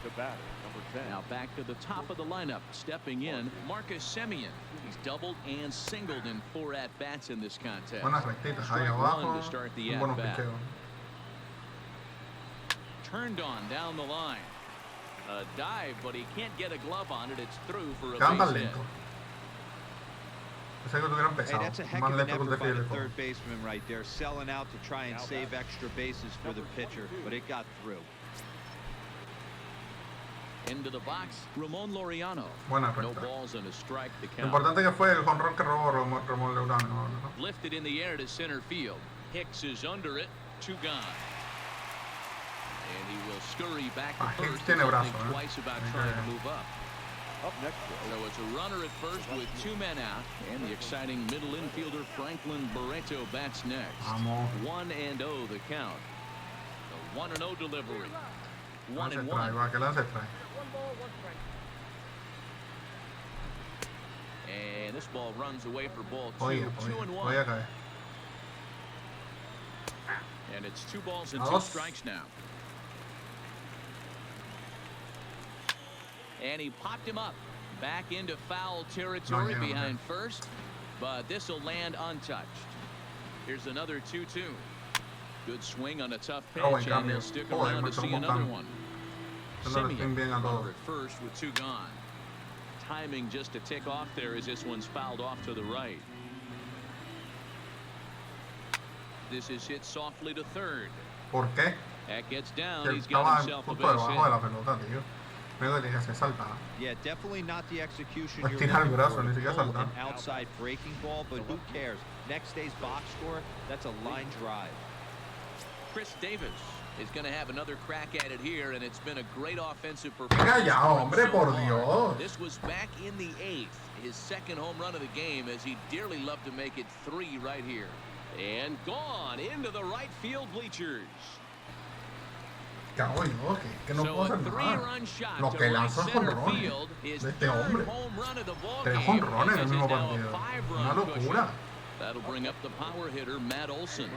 The batter, number 10. Now back to the top of the lineup. Stepping in, Marcus Semien. He's doubled and singled in 4 at-bats in this contest. Buenas rectitas ahí Strike abajo. one to start the Un buenos at-bat. picheos. Turned on down the line. A dive, but he can't get a glove on it. It's through for a Quedan tan base hit. lentos. Pensé que tuvieran Hey, pesado. that's a heck Más of an lento que un effort by desfile the de todo. third baseman right there, selling out to try and save extra bases for the pitcher, but it got through. Into the box, Ramon Laureano. Buena No recta. balls and a strike to Lo count. importante que fue el jonrón que robó Ramón Laureano, ¿no? Lifted in the air to center field. Hicks is under it. 2 gone. And he will scurry back to Hicks first. tiene He'll brazo, think twice about trying to move up. Up next, So it's a runner at first with 2 men out, and the exciting middle infielder Franklin Barreto bats next. Vamos. 1-0 the count. The 1-0 delivery. Lance 1-1. trae, va, que lance trae. And this ball runs away for ball 2. Oye, 2-1. voy a caer. And it's 2 balls and A 2 dos. strikes now. And he popped him up back into foul territory behind first, but this will land untouched. Here's another 2-2. Good swing on a tough pitch, and they'll stick around to see another one. Simeon runner at first with 2 gone. Timing just to tick off there as this one's fouled off to the right. This is hit softly to third. ¿Por qué? That gets down. Que He's got estaba himself a justo base debajo hit. de la pelota, tío. Veo que se salta. Yeah, definitely not the execution Pues you're tira el looking brazo, for. ni siquiera Pull saltar. an outside breaking ball, but who cares? Next day's box score, that's a line drive. Chris Davis is going to have another crack at it here, and it's been a great offensive Venga performance. ya, hombre, por Dios. This was back in the 8th, his 2nd home run of the game, as he dearly loved to make it 3 right here. And gone into the right field bleachers. Cago yo, que no So puedo a hacer nada. 3-run shot Lo to que right lanza center jonrones field, his de este 3rd hombre. home run of the ball 3 game. jonrones en el This is mismo now a partido. 5-run Una locura. cushion. That'll bring up the power hitter, Matt Olson,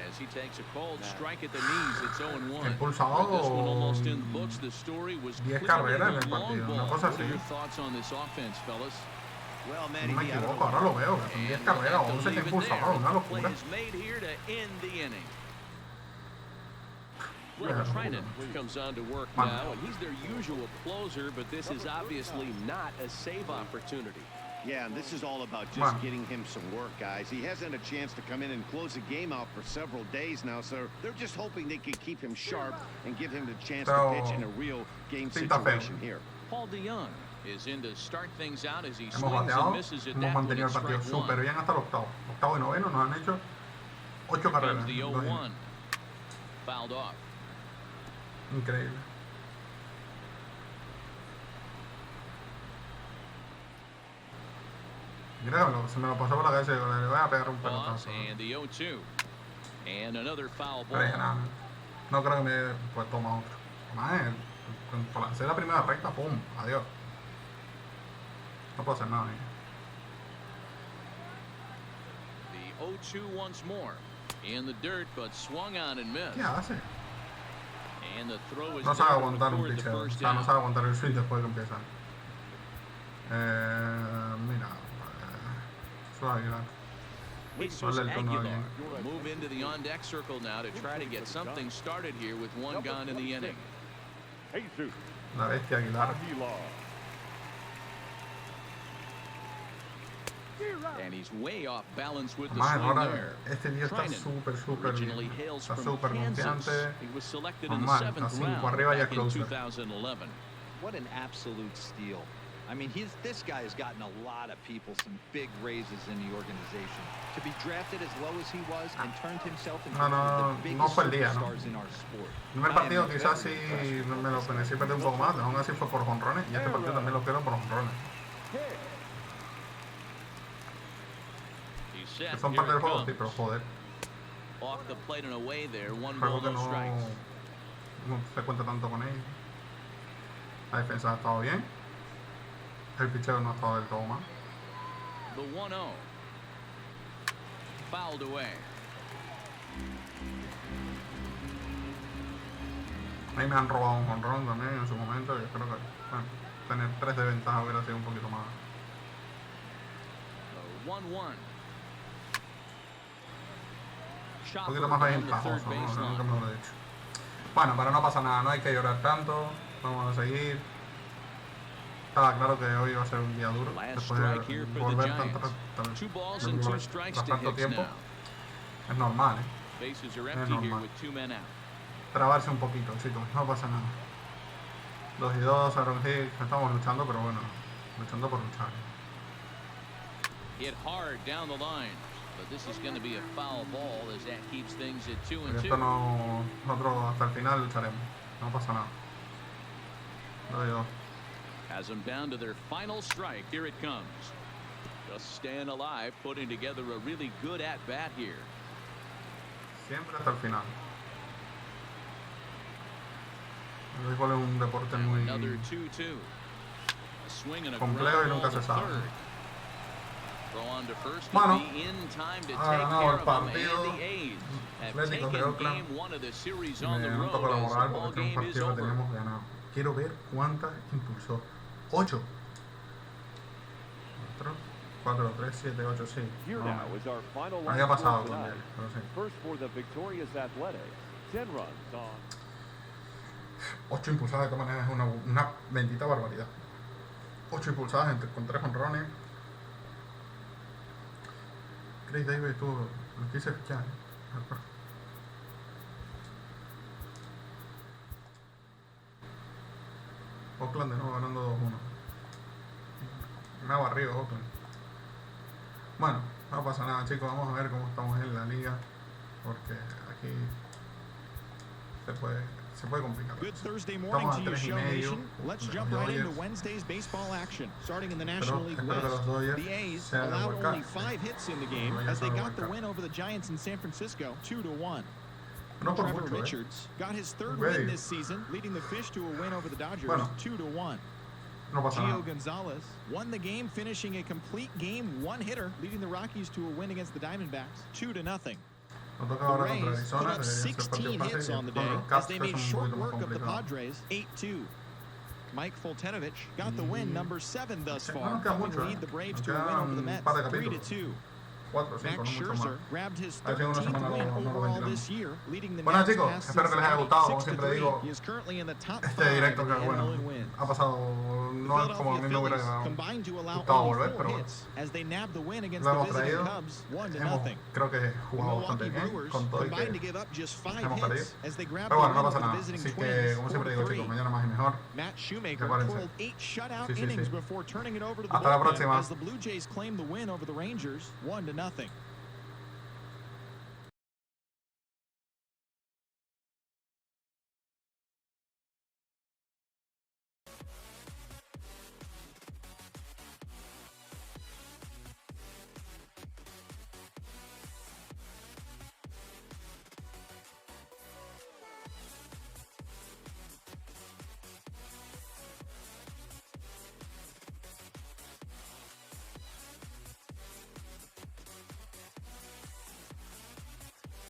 as he takes a cold strike at the knees. It's 0-1. Impulsado With this one almost in the books, the story was 10 clearly carreras en the el long partido, una ball. cosa What are así. your thoughts on this offense, fellas? Well, No Manny, me I don't equivoco, know. ahora lo veo. Que son 10 carreras, 11 que impulsado, una Play locura. is made here to end the inning. Yeah. Blake Trinan comes on to work Man. now, and he's their usual closer, but this is obviously not a save opportunity. Yeah, and this is all about just Man. getting him some work, guys. He hasn't a chance to come in and close the game out for several days now, so they're just hoping they can keep him sharp and give him the chance to Pero pitch in a real game sí está feo. situation here. Paul DeYoung is in to start things out as he Hemos swings and bateado, misses at hemos that one mantenido at el partido strike súper one. bien hasta el octavo. Octavo y noveno nos han hecho 8 carreras. Comes the en 2 innings. 0-1. Fouled off. Increíble. Mira, se me lo pasó por la cabeza y digo, le voy a pegar un Pause pelotazo. and the 0-2. And another foul Pero dije, ball. nada, no creo que me pues toma otro. Más por hacer la primera recta, pum, adiós. No puedo hacer nada. The 0-2 once more. In the dirt, but swung on and missed. ¿Qué hace? And the throw is No sabe there to aguantar un record the picheo. O first sea, no down. sabe aguantar el swing después de que empieza. Mira. Suave, Aguilar. Jesus Ponle el turno a Aguilar alguien. will move into the on-deck circle now to try to get something started here with 1 gone in the inning. Jesus La bestia Aguilar. Aguilar. And he's way off balance with the Más swing ahora, there. este tío está Trinan súper originally bien. hails Está from súper Kansas. confiante. He was selected in the Normal, 7th está 5 round arriba ya back in closer. 2011. What an absolute steal. I mean, this guy has gotten a lot of people some big raises in the organization. To be drafted as low as he was and turned himself into one of the no biggest fue el día, ¿no? superstars in our sport. El primer I am partido quizás sí very impressed with me lo this. merecí perder un poco más, aún así fue por jonrones y este partido también lo quiero por jonrones. He's set. Que son Here parte del it juego, comes. sí, pero joder. Off the plate and away there. 1 Juego ball, que no strikes. no se cuenta tanto con ellos. La defensa ha estado bien. El picheo no ha estado del todo mal. The 1-0. Fouled away. Ahí me han robado un jonrón también en su momento. Yo creo que tener 3 de ventaja hubiera sido un poquito más. The 1-1. Un Chopper poquito más down the ventajoso, third ¿no? baseline. Nunca me lo he dicho. Bueno, pero no pasa nada, no hay que llorar tanto. Vamos a seguir. Estaba claro que hoy iba a ser un día duro. Después de volver tanto tiempo. Es normal, Es normal. Trabarse un poquito, chicos. No pasa nada. 2 y 2, Aaron Hicks. Estamos luchando, pero bueno. Luchando por luchar. Hit hard down the line. But this is going to be a foul ball as that keeps things at 2 and 2. Esto no, nosotros hasta el final lucharemos. No pasa nada. 2 y 2. Has them down to their final strike. Here it comes. Just staying alive, putting together a really good at-bat here. Siempre hasta el final. El béisbol es un deporte muy complejo y nunca se sabe. Bueno, ha ganado el partido Atlético de Oakland. Me tocó la moral porque es un partido que teníamos ganado. Quiero ver cuántas impulsó. 8. 4, 3, 7, 8, sí. No, había pasado con él, pero sí. 8 impulsadas de todas maneras es una bendita barbaridad. 8 impulsadas con 3 jonrones. Chris Davis estuvo, lo quise fichar. Oakland de nuevo ganando 2-1. Me ha barrido Oakland. Bueno, no pasa nada, chicos. Vamos a ver cómo estamos en la liga. Porque aquí se puede complicar. Good Thursday morning to you, Show Nation. Let's jump right into Wednesday's baseball action. Starting in the National League West, the A's allowed only 5 hits in the game as they got the win over the Giants in San Francisco, 2-1. Trevor Richards got his 3rd win this season, leading the Fish to a win over the Dodgers, 2-1. Gio Gonzalez won the game, finishing a complete game 1-hitter, leading the Rockies to a win against the Diamondbacks, 2-0. The Rays put up 16 hits on the day as they made short work of the Padres, 8-2. Mike Foltynewicz got the win, number 7 thus far, helping lead the Braves to a win over the Mets, 3-2. Max Scherzer grabbed his 13th win overall this year, leading the Mets past Cincinnati 6-3. He is currently in the top 5 of the MLB wins. The Philadelphia Phillies combined to allow only 4 hits as they nabbed the win against the visiting Cubs, 1-0. The Milwaukee Brewers combined to give up just 5 hits as they grabbed the win over the visiting Twins, 4-3. Matt Shoemaker pulled 8 shutout innings before turning it over to the bullpen as the Blue Jays claimed the win over the Rangers, 1-0.